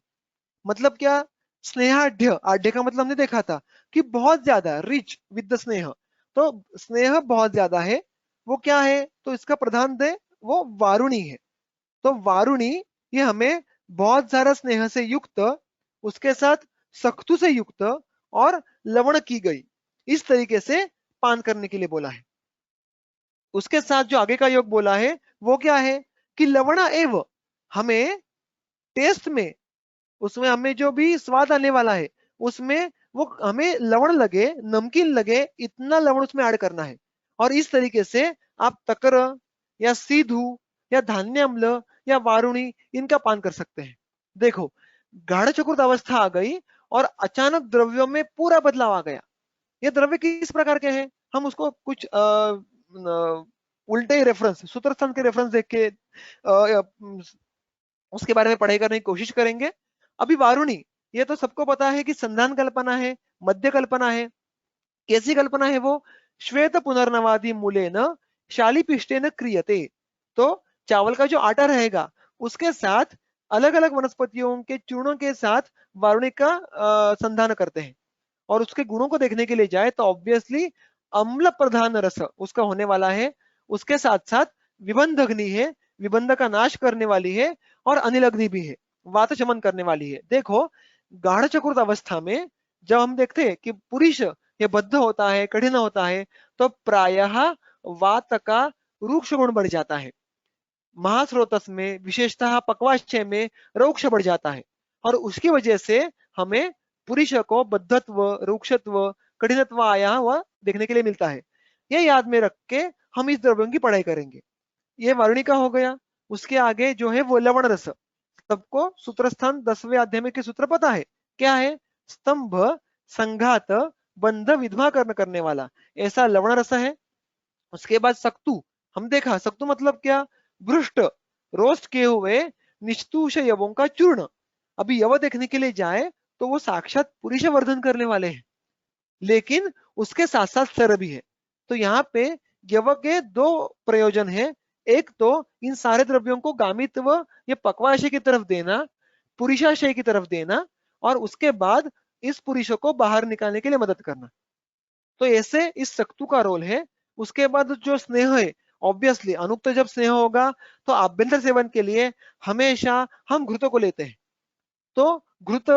मतलब क्या, स्नेहाढ्य, आढ्य का मतलब हमने देखा था कि बहुत ज्यादा रिच विद द स्नेह। तो स्नेह बहुत ज्यादा है, वो क्या है, तो इसका प्रधान दे वो वारुणी है। तो वारुणी ये हमें बहुत ज्यादा स्नेह से युक्त, उसके साथ सख्तु से युक्त और लवण की गई, इस तरीके से पान करने के लिए बोला है। उसके साथ जो आगे का योग बोला है वो क्या है कि लवणा एव, हमें टेस्ट में, उसमें हमें जो भी स्वाद आने वाला है उसमें वो हमें लवण लगे, नमकीन लगे, इतना लवण उसमें ऐड करना है। और इस तरीके से आप तकर या सीधु या धान्य अम्ल या वारुणी इनका पान कर सकते हैं। देखो, गाढ़ चकुर्थ अवस्था आ गई और अचानक द्रव्यों में पूरा बदलाव आ गया। ये द्रव्य किस प्रकार के हैं, हम उसको कुछ उल्टे रेफरेंस, सूत्रस्थान के रेफरेंस देख के उसके बारे में पढ़ाई करने की कोशिश करेंगे। अभी वारुणी, ये तो सबको पता है कि संधान कल्पना है, मध्य कल्पना है। कैसी कल्पना है वो, श्वेत पुनर्नवादि मूले न शाली पिष्टे न क्रियते। तो चावल का जो आटा रहेगा उसके साथ अलग अलग वनस्पतियों के चूर्णों के साथ वारुणी का संधान करते हैं। और उसके गुणों को देखने के लिए जाए तो ऑब्वियसली अम्ल प्रधान रस उसका होने वाला है। उसके साथ साथ विबंध अग्नि है, विबंध का नाश करने वाली है, और अनिल अग्नि भी है, वात शमन करने वाली है। देखो, गाढ़ चकुर्थ अवस्था में जब हम देखते हैं कि पुरुष ये बद्ध होता है, कठिन होता है, तो प्रायः वात का रूक्ष गुण बढ़ जाता है। महास्रोतस में विशेषतः पक्वाशय में रोक्ष बढ़ जाता है। और उसकी वजह से हमें पुरुष को बद्धत्व, रूक्षत्व, कठिनत्व आया हुआ देखने के लिए मिलता है। ये याद में रख के हम इस द्रव्यों की पढ़ाई करेंगे। ये वारुणी का हो गया। उसके आगे जो है वो लवण रस। सबको सूत्रस्थान 10वें अध्याय में के सूत्र पता है, क्या है, स्तंभ, संघात, बंध, विधवा करने वाला, ऐसा लवण रस है। उसके बाद सक्तु, हम देखा सक्तु मतलब क्या, भ्रुष्ट, रोस्ट किए हुए निष्तुष यवों का चूर्ण। अभी यव देखने के लिए जाए तो वो साक्षात पुरुष वर्धन करने वाले हैं, लेकिन उसके साथ साथ सर भी है। तो यहाँ पे यव के दो प्रयोजन है। एक तो इन सारे द्रव्यों को गामित्व ये पक्वाशय की तरफ देना, पुरुषाशय की तरफ देना, और उसके बाद इस पुरुष को बाहर निकालने के लिए मदद करना। तो ऐसे इस सक्तु का रोल है। उसके बाद जो स्नेह है, ऑब्वियसली अनुक्त जब स्नेह होगा तो आभ्यंतर सेवन के लिए हमेशा हम घृत को लेते हैं। तो घृत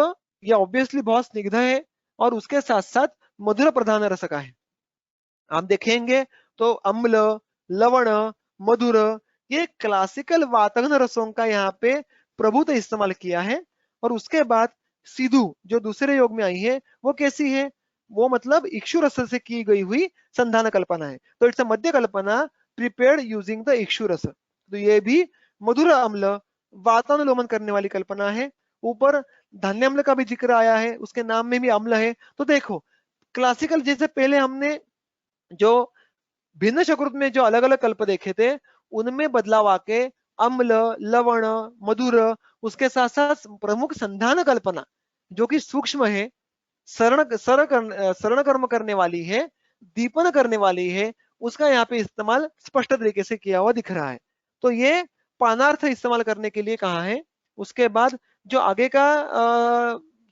ये ऑब्वियसली बहुत स्निग्ध है और उसके साथ साथ मधुर प्रधान रस का है। आप देखेंगे तो अम्ल, लवण, मधुर, ये क्लासिकल वातघन रसों का यहाँ पे प्रभुत्व इस्तेमाल किया है। और उसके बाद सिधु जो दूसरे योग में आई है वो कैसी है, वो मतलब इक्षु रस से की गई हुई संधान कल्पना है। तो it's a madhya kalpana prepared using the ikshu rasa. तो ये भी मधुर अम्ल, वातानुलोमन करने वाली कल्पना है। ऊपर धान्य अम्ल का भी जिक्र आया है, उसके नाम में भी अम्ल है। तो देखो, क्लासिकल जैसे पहले हमने जो भिन्न शकृत में जो अलग अलग कल्प देखे थे उनमें बदलाव आके अम्ल, लवण, मधुर, उसके साथ साथ प्रमुख संधान कल्पना जो कि सूक्ष्म है, शरण कर्म करने वाली है, दीपन करने वाली है, उसका यहाँ पे इस्तेमाल स्पष्ट तरीके से किया हुआ दिख रहा है। तो ये पानार्थ इस्तेमाल करने के लिए कहा है। उसके बाद जो आगे का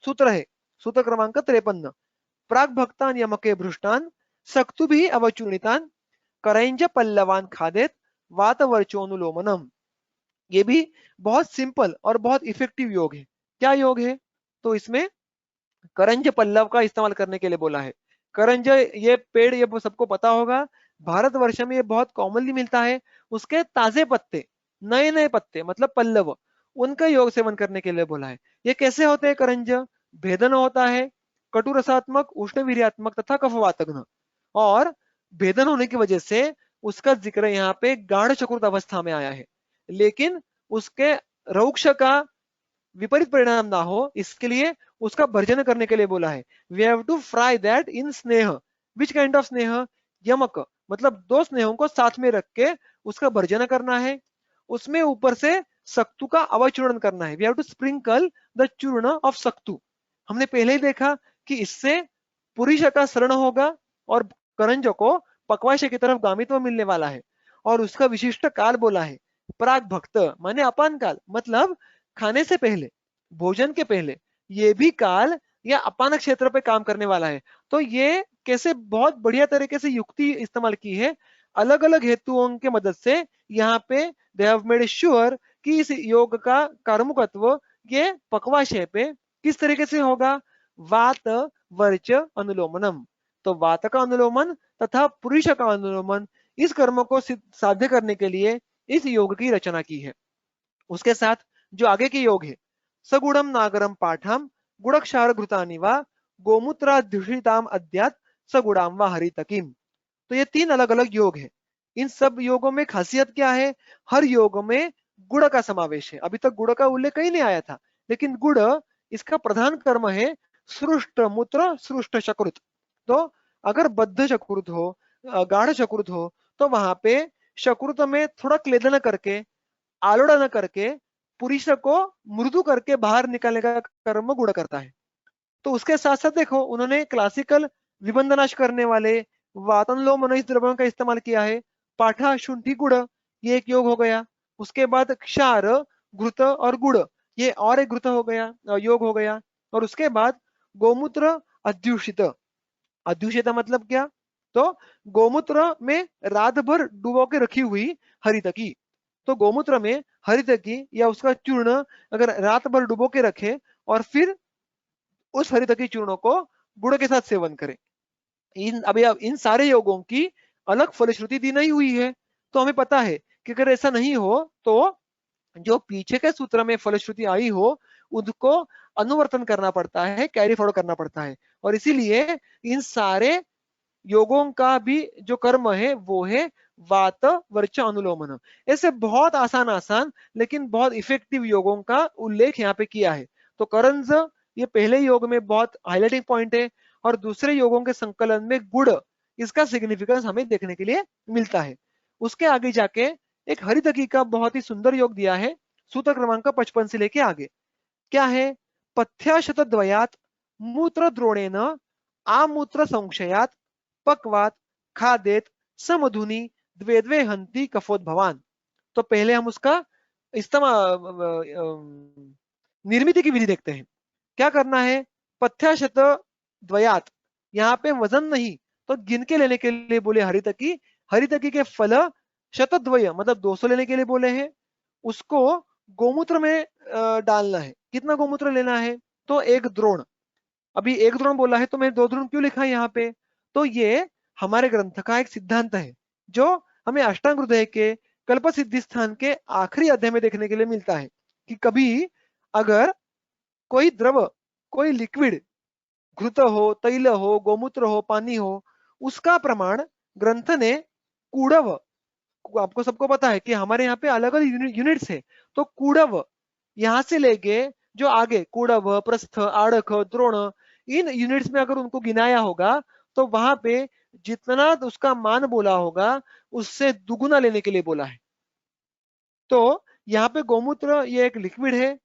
सूत्र है, सूत्र क्रमांक 53, प्राग भक्तान यमके भृष्टान सक्तु भी अवचूर्णितान करंज पल्लवान खादेत वात वर्चोनुलोमनम। ये भी बहुत सिंपल और बहुत इफेक्टिव योग है। क्या योग है? तो इसमें करंज पल्लव का इस्तेमाल करने के लिए बोला है। करंज ये पेड़, ये सबको पता होगा, भारतवर्ष में ये बहुत कॉमनली मिलता है। उसके ताजे पत्ते, नए नए पत्ते मतलब पल्लव, उनका योग सेवन करने के लिए बोला है। ये कैसे होते हैं करंज? भेदन होता है, कटु रसात्मक, उष्ण वीर्यात्मक तथा कफवातघ्न। और भेदन होने की वजह से उसका जिक्र यहाँ पे गाढ़ चक्रुत अवस्था में आया है। लेकिन उसके रौक्ष का विपरीत परिणाम ना हो, इसके लिए उसका भर्जन करने के लिए बोला है। We have to fry that in sneha. Which kind of स्नेह? यमक, मतलब दो स्नेहों को साथ में रख के उसका भर्जन करना है। उसमें ऊपर से सक्तु का अवचूर्ण करना है। We have to sprinkle the churna of saktu. हमने पहले ही देखा कि इससे पुरुष का शरण होगा और करंज को पक्वाशय की तरफ गामित्व मिलने वाला है। और उसका विशिष्ट काल बोला है, प्राग भक्त माने अपान काल, मतलब खाने से पहले, भोजन के पहले ये भी काल या अपान क्षेत्र पे काम करने वाला है। तो ये कैसे बहुत बढ़िया तरीके से युक्ति इस्तेमाल की है, अलग अलग हेतुओं के मदद से यहाँ पे दे हैव मेड श्योर कि इस योग का कर्मकत्व ये पक्वाशय पे किस तरीके से होगा? वात वर्च अनुलोमनम। तो वात का अनुलोमन तथा पुरुष का अनुलोमन, इस कर्म को साध्य करने के लिए इस योग की रचना की है। उसके साथ जो आगे के योग है, सगुणम नागरम पाठम गुणक्षार घृतानि वा गोमूत्राध्युषिताम अद्यात सगुणाम व हरितकीम। तो ये तीन अलग अलग योग है। इन सब योगों में खासियत क्या है? हर योग में गुड़ का समावेश है। अभी तक गुड़ का उल्लेख कहीं नहीं आया था, लेकिन गुड़ इसका प्रधान कर्म है। सृष्ट मूत्र सृष्ट शकृत। तो अगर बद्ध शकृत हो, गाढ़ शकृत हो, तो वहां पे शकृत में थोड़ा क्लेदन करके, आलोड़ा न करके, पुरुष को मृदु करके बाहर निकालने का कर्म गुड़ करता है। तो उसके साथ साथ देखो, उन्होंने क्लासिकल विबंधनाश करने वाले वातनलोमनोहित द्रव्यों का इस्तेमाल किया है। पाठा शुंठी गुड़, ये एक योग हो गया। उसके बाद क्षार घृत और गुड़, ये और एक घृत हो गया, योग हो गया। और उसके बाद गोमूत्र अध्युषित। अध्युषित मतलब क्या? तो गोमूत्र में रात भर डुबो के रखी हुई हरितकी। तो गोमूत्र में हरितकी या उसका चूर्ण अगर रात भर डुबो के रखे और फिर उस हरितकी चूर्णों को गुड़ के साथ सेवन करें। अब इन सारे योगों की अलग फलश्रुति दी नहीं हुई है। तो हमें पता है कि अगर ऐसा नहीं हो तो जो पीछे के सूत्र में फलश्रुति आई हो उनको अनुवर्तन करना पड़ता है, कैरी फॉरवर्ड करना पड़ता है। और इसीलिए इन सारे योगों का भी जो कर्म है वो है वात वर्च अनुलोमन। ऐसे बहुत आसान आसान लेकिन बहुत इफेक्टिव योगों का उल्लेख यहाँ पे किया है। तो करंज ये पहले योग में बहुत हाईलाइटिंग पॉइंट है, और दूसरे योगों के संकलन में गुड़, इसका सिग्निफिकेंस हमें देखने के लिए मिलता है। उसके आगे जाके एक हरितकी का बहुत ही सुंदर योग दिया है, सूत्र क्रमांक 55 से लेके आगे। क्या है? पथ्याशत द्वयात मूत्र द्रोणेन आमूत्र संशयात पक्वात खादेत समधुनी द्वे द्वे हंती कफोद्भवान। तो पहले हम उसका निर्मिति की विधि देखते हैं। क्या करना है? पथ्याशत द्वयात, यहाँ पे वजन नहीं तो गिन के लेने के लिए बोले हरितकी। हरितकी के फल शतद्वय मतलब 200 लेने के लिए बोले हैं। उसको गोमूत्र में डालना है। कितना गोमूत्र लेना है? तो एक द्रोण। अभी एक द्रोण बोला है तो मैंने 2 द्रोण क्यों लिखा है यहाँ पे? तो ये हमारे ग्रंथ का एक सिद्धांत है जो हमें अष्टांग हृदय के कल्प सिद्धि स्थान के आखिरी अध्याय में देखने के लिए मिलता है कि कभी अगर कोई द्रव, कोई लिक्विड, घृत हो, तैल हो, गोमूत्र हो, पानी हो, उसका प्रमाण ग्रंथ ने कूड़व, आपको सबको पता है कि हमारे यहाँ पे अलग अलग यूनिट्स है। तो कूड़व यहाँ से लेके जो आगे कूड़व, प्रस्थ, आड़क, द्रोण, इन यूनिट्स में अगर उनको गिनाया होगा तो वहां पे जितना उसका मान बोला होगा उससे दुगुना लेने के लिए बोला है। तो यहाँ पे गोमूत्र ये एक लिक्विड है,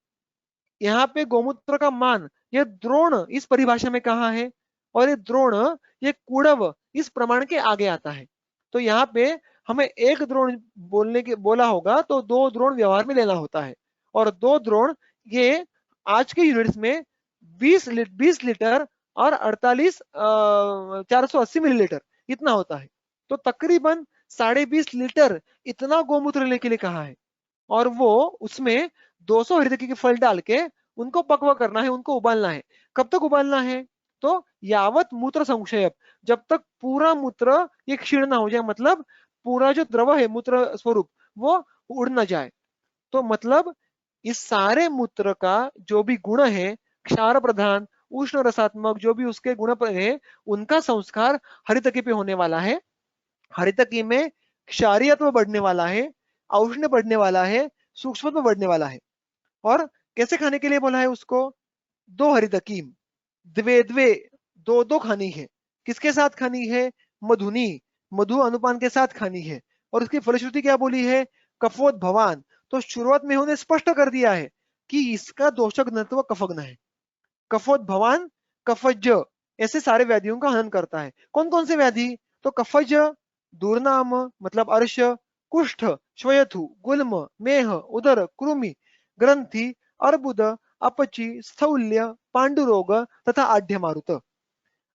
यहाँ पे गोमूत्र का मान ये द्रोण इस परिभाषा में कहा है, और ये द्रोण ये कूड़व इस प्रमाण के आगे आता है। तो यहाँ पे हमें एक द्रोण बोला होगा तो 2 द्रोण व्यवहार में लेना होता है, और 2 द्रोण ये आज के यूनिट्स में 20 लीटर और 48 480 मिलीलीटर इतना होता है। तो तकरीबन 20.5 लीटर इतना गोमूत्र लेने के लिए कहा है, और वो उसमें 200 हरितकी के फल डाल के उनको पकवा करना है, उनको उबालना है। कब तक उबालना है? तो यावत मूत्र संक्षेप, जब तक पूरा मूत्र ये क्षीण ना हो जाए, मतलब पूरा जो द्रव है मूत्र स्वरूप वो उड़ ना जाए। तो मतलब इस सारे मूत्र का जो भी गुण है, क्षार प्रधान, उष्ण रसात्मक, जो भी उसके गुण है, उनका संस्कार हरितकी पे होने वाला है। हरितकी में क्षारीयत्व बढ़ने वाला है, औष्ण्य बढ़ने वाला है, सूक्ष्मत्व बढ़ने वाला है। और कैसे खाने के लिए बोला है उसको? 2 हरितकी, द्वे द्वे, 2 खानी है। किसके साथ खानी है? मधुनी, मधु अनुपान के साथ खानी है। और उसकी फलश्रुति क्या बोली है? कफोद्भवान। तो शुरुआत में उन्होंने स्पष्ट कर दिया है कि इसका दोषक घनत्व कफग्न है। कफोद्भवान, कफज, ऐसे सारे व्याधियों का हनन करता है। कौन कौन से व्याधि? तो कफज, दुर्नाम मतलब अर्श, कुष्ठ, श्वेयथु, गुल्म, मेह, उदर, कृमि, ग्रंथि, अर्बुद, अपची, स्थौल्य, पांडुरोग तथा आढ्यमारुत।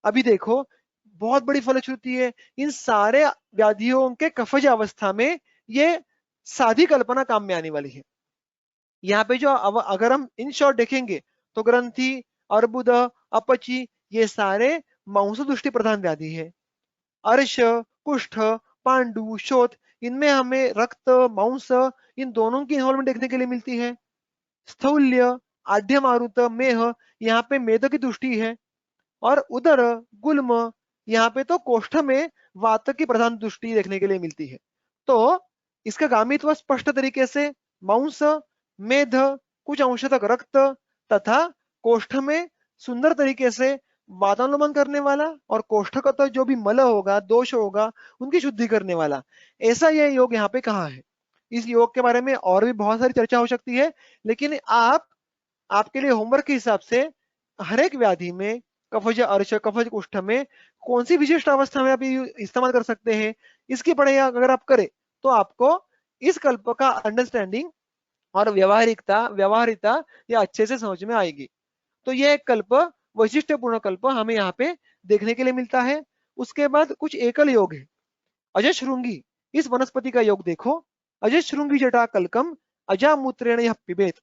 अभी देखो, बहुत बड़ी फलश्रुति है। इन सारे व्याधियों के कफज अवस्था में ये साधी कल्पना काम में आने वाली है। यहाँ पे जो अगर हम इन शॉर्ट देखेंगे तो ग्रंथि, अर्बुद, अपची, ये सारे मांस दृष्टि प्रधान व्याधि है। अर्श, कुष्ठ, पांडु, शोथ, इनमें हमें रक्त, मांस, इन दोनों की इन्वॉल्वमेंट देखने के लिए मिलती है। स्थौल्य, आढ्य मारुत, मेह, यहाँ पे मेद की दृष्टि है। और उदर, गुल्म, यहाँ पे तो कोष्ठ में वात की प्रधान दृष्टि देखने के लिए मिलती है। तो इसका गामित्व स्पष्ट तरीके से मांस, मेध, कुछ अंश तक रक्त, तथा कोष्ठ में सुंदर तरीके से वातानुमान करने वाला, और कोष्ठगत जो भी मल होगा, दोष होगा, उनकी शुद्धि करने वाला, ऐसा यह योग यहाँ पे कहा है। इस योग के बारे में और भी बहुत सारी चर्चा हो सकती है, लेकिन आपके लिए होमवर्क के हिसाब से हर एक व्याधि में, कफज अर्श, कफज कुष्ठ में कौन सी विशिष्ट अवस्था में आप इस्तेमाल कर सकते हैं, इसकी पढ़ाई अगर आप करें तो आपको इस कल्प का अंडरस्टैंडिंग और व्यवहारिता ये अच्छे से समझ में आएगी। तो ये एक कल्प, वैशिष्ट्यपूर्ण कल्प हमें यहाँ पे देखने के लिए मिलता है। उसके बाद कुछ एकल योग है। अजय श्रृंगी, इस वनस्पति का योग देखो। अजय श्रृंगी जटा कलकम अजामूत्रेण यह पिबेत।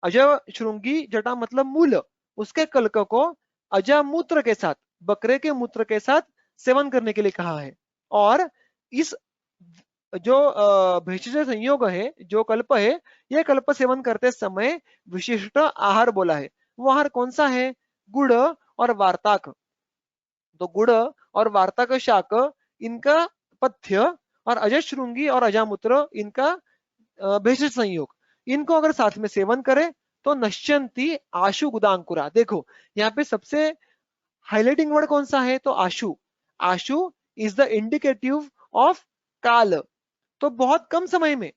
अजय श्रृंगी जटा मतलब मूल, उसके कल्क को अजामूत्र के साथ, बकरे के मूत्र के साथ सेवन करने के लिए कहा है। और इस जो भेषज संयोग है, जो कल्प है, यह कल्प सेवन करते समय विशिष्ट आहार बोला है। वो आहार कौन सा है? गुड़ और वार्ताक। तो गुड़ और वार्ताक शाक, इनका पथ्य, और अजय श्रृंगी और अजामूत्र इनका भेषज संयोग, इनको अगर साथ में सेवन करें तो नश्यंती आशु गुदांकुरा। देखो यहाँ पे सबसे हाईलाइटिंग वर्ड कौन सा है? तो आशु। आशु इज द इंडिकेटिव ऑफ काल। तो बहुत कम समय में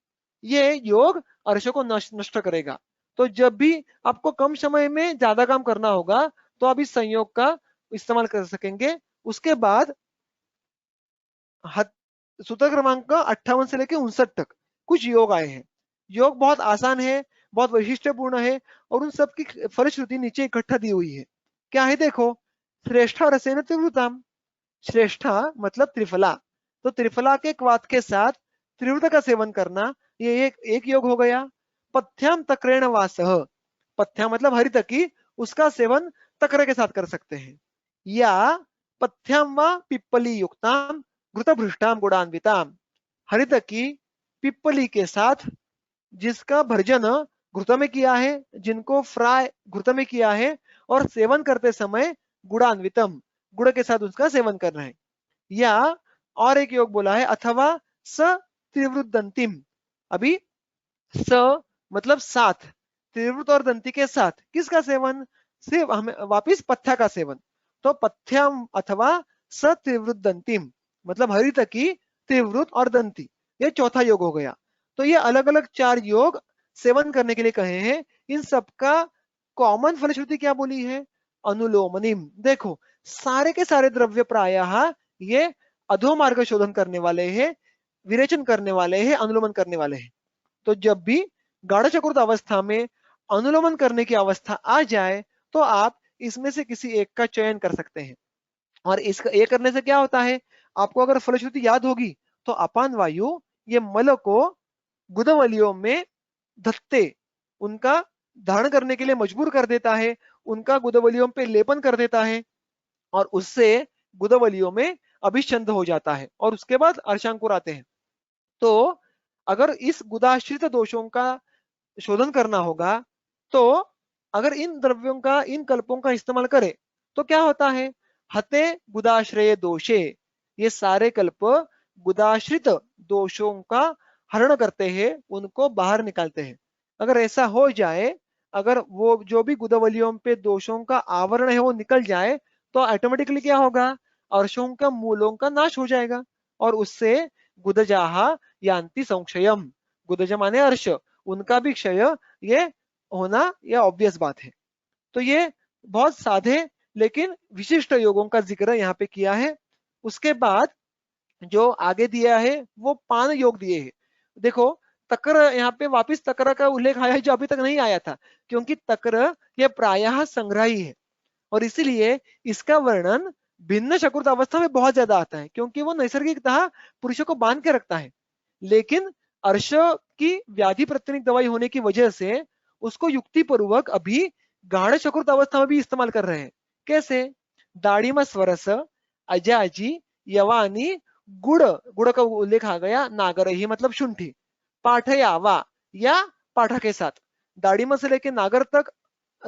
ये योग अर्श को नष्ट करेगा। तो जब भी आपको कम समय में ज्यादा काम करना होगा तो आप इस संयोग का इस्तेमाल कर सकेंगे। उसके बाद सूत्र क्रमांक 58 से लेकर 59 तक कुछ योग आए हैं। योग बहुत आसान है, बहुत वैशिष्ट्यपूर्ण है, और उन सब की फलश्रुति नीचे इकट्ठा दी हुई है। क्या है देखो? श्रेष्ठा रसेन त्रिवृताम, श्रेष्ठा मतलब त्रिफला, तो त्रिफला के क्वाथ के साथ त्रिवृत का सेवन करना, ये एक योग हो गया। पथ्याम तक्रेण वासह, पथ्या मतलब हरितकी, उसका सेवन तक्र के साथ कर सकते हैं। या पथ्याम व पिप्पली युक्ताम घृतभृष्टाम गुणान्विताम, हरितकी पिप्पली के साथ जिसका भर्जन घृत में किया है, जिनको फ्राई घृत में किया है, और सेवन करते समय गुणान्वितम, गुड़ के साथ उसका सेवन करना है। या और एक योग बोला है, अथवा स त्रिवृद्दंतिम। अभी स मतलब साथ, त्रिवृत और दंती के साथ किसका सेवन? सिर्फ हमें वापिस पथ्या का सेवन। तो पथ्याम अथवा स त्रिवृद्दंतिम मतलब हरितकी, त्रिवृत और दंती, ये चौथा योग हो गया। तो ये अलग अलग 4 योग सेवन करने के लिए कहे हैं। इन सबका कॉमन फलश्रुति क्या बोली है? अनुलोमनिम। देखो सारे के सारे द्रव्य प्रायः ये अधोमार्ग शोधन करने वाले हैं, विरेचन करने वाले हैं, अनुलोमन करने वाले हैं। तो जब भी गाढ़ चक्रुत अवस्था में अनुलोमन करने की अवस्था आ जाए तो आप इसमें से किसी एक का चयन कर सकते हैं। और इसका ये करने से क्या होता है, आपको अगर फलश्रुति याद होगी तो अपान वायु ये मल को गुदवलियों में धत्ते उनका धारण करने के लिए मजबूर कर देता है, उनका गुदवलियों पे लेपन कर देता है और उससे गुदवलियों में अभिषंद हो जाता है और उसके बाद अर्शांकुर आते हैं। तो अगर इस गुदाश्रित दोषों का शोधन करना होगा तो अगर इन द्रव्यों का, इन कल्पों का इस्तेमाल करें तो क्या होता है, हते गुदाश्रय दोषे, ये सारे कल्प गुदाश्रित दोषों का हरण करते हैं, उनको बाहर निकालते हैं। अगर ऐसा हो जाए, अगर वो जो भी गुदवलियों पे दोषों का आवरण है वो निकल जाए तो ऑटोमेटिकली क्या होगा, अर्शों का मूलों का नाश हो जाएगा और उससे गुदजाहा यान्ति संक्षयम, गुदज माने अर्श, उनका भी क्षय ये होना ये ऑब्वियस बात है। तो ये बहुत सादे लेकिन विशिष्ट योगों का जिक्र यहाँ पे किया है। उसके बाद जो आगे दिया है वो पान योग दिए है। देखो तक्र, यहाँ पे वापिस तक्र का उल्लेख आया है जो अभी तक नहीं आया था, क्योंकि तक्र ये प्रायः संग्राही है और इसीलिए इसका वर्णन भिन्न शकृत अवस्था में बहुत ज्यादा आता है, क्योंकि वो नैसर्गिकतः पुरुषों को बांध के रखता है। लेकिन अर्श की व्याधि प्रतिनिक दवाई होने की वजह से उसको युक्ति पूर्वक अभी गाढ़ शकृत अवस्था में भी इस्तेमाल कर रहे हैं। कैसे, दाढ़ीमा स्वरस, अजाजी, यवानी, गुड़, गुड़ का उल्लेख आ गया, नागर ही मतलब शुंठी, पाठयावा या पाठा के साथ, दाढ़ीमा से लेके नागर तक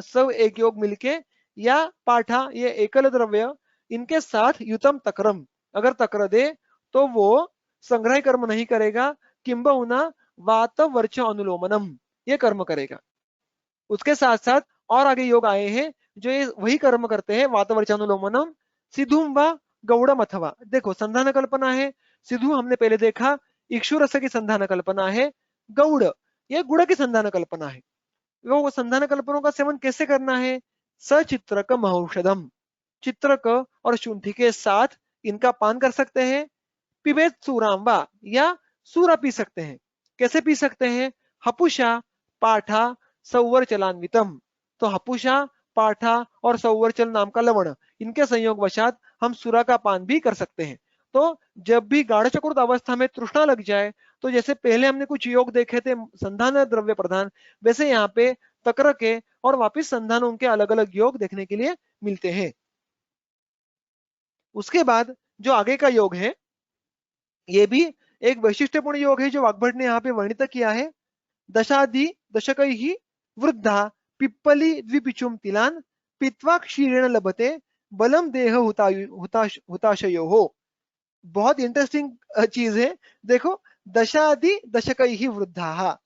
सब एक योग मिलके, या पाठा ये एकल द्रव्य, इनके साथ युतम तक्रम, अगर तक्र दे तो वो संग्रह कर्म नहीं करेगा, किंबहुना वात वर्च अनुलोमनम ये कर्म करेगा। उसके साथ साथ और आगे योग आए हैं जो ये वही कर्म करते हैं, वात वर्च अनुलोमनम, सिद्धुम व गौड़म अथवा, देखो संधान कल्पना है, सिद्धू हमने पहले देखा इक्षु रस की संधान कल्पना है, गौड़ ये गुड़ की संधान कल्पना है। वो संधान कल्पनों का सेवन कैसे करना है, सचित्रक महौषधम, चित्रक और शुंठी के साथ इनका पान कर सकते हैं, पिबेत सूराम्बा या सूरा पी सकते हैं। कैसे पी सकते हैं, हपुषा पाठा सौवर्चलान्वितम, तो हपुषा पाठा और सौवर्चल नाम का लवण, इनके संयोग वशात हम सूरा का पान भी कर सकते हैं। तो जब भी गाढ़ चक्रुत अवस्था में तृष्णा लग जाए, तो जैसे पहले हमने कुछ योग देखे थे संधान द्रव्य प्रधान, वैसे यहाँ पे तक्र के और वापिस संधानों के अलग अलग योग देखने के लिए मिलते हैं। उसके बाद जो आगे का योग है ये भी एक वैशिष्ट्यपूर्ण योग है जो वाग्भट ने यहाँ पे वर्णित किया है। दशादि दशकैः वृद्धा पिप्पली द्विपिचुम तिलान पित्वा क्षीरेण लभते बलम देह हुताशयो। बहुत इंटरेस्टिंग चीज है। देखो दशादि दशकैः वृद्धा,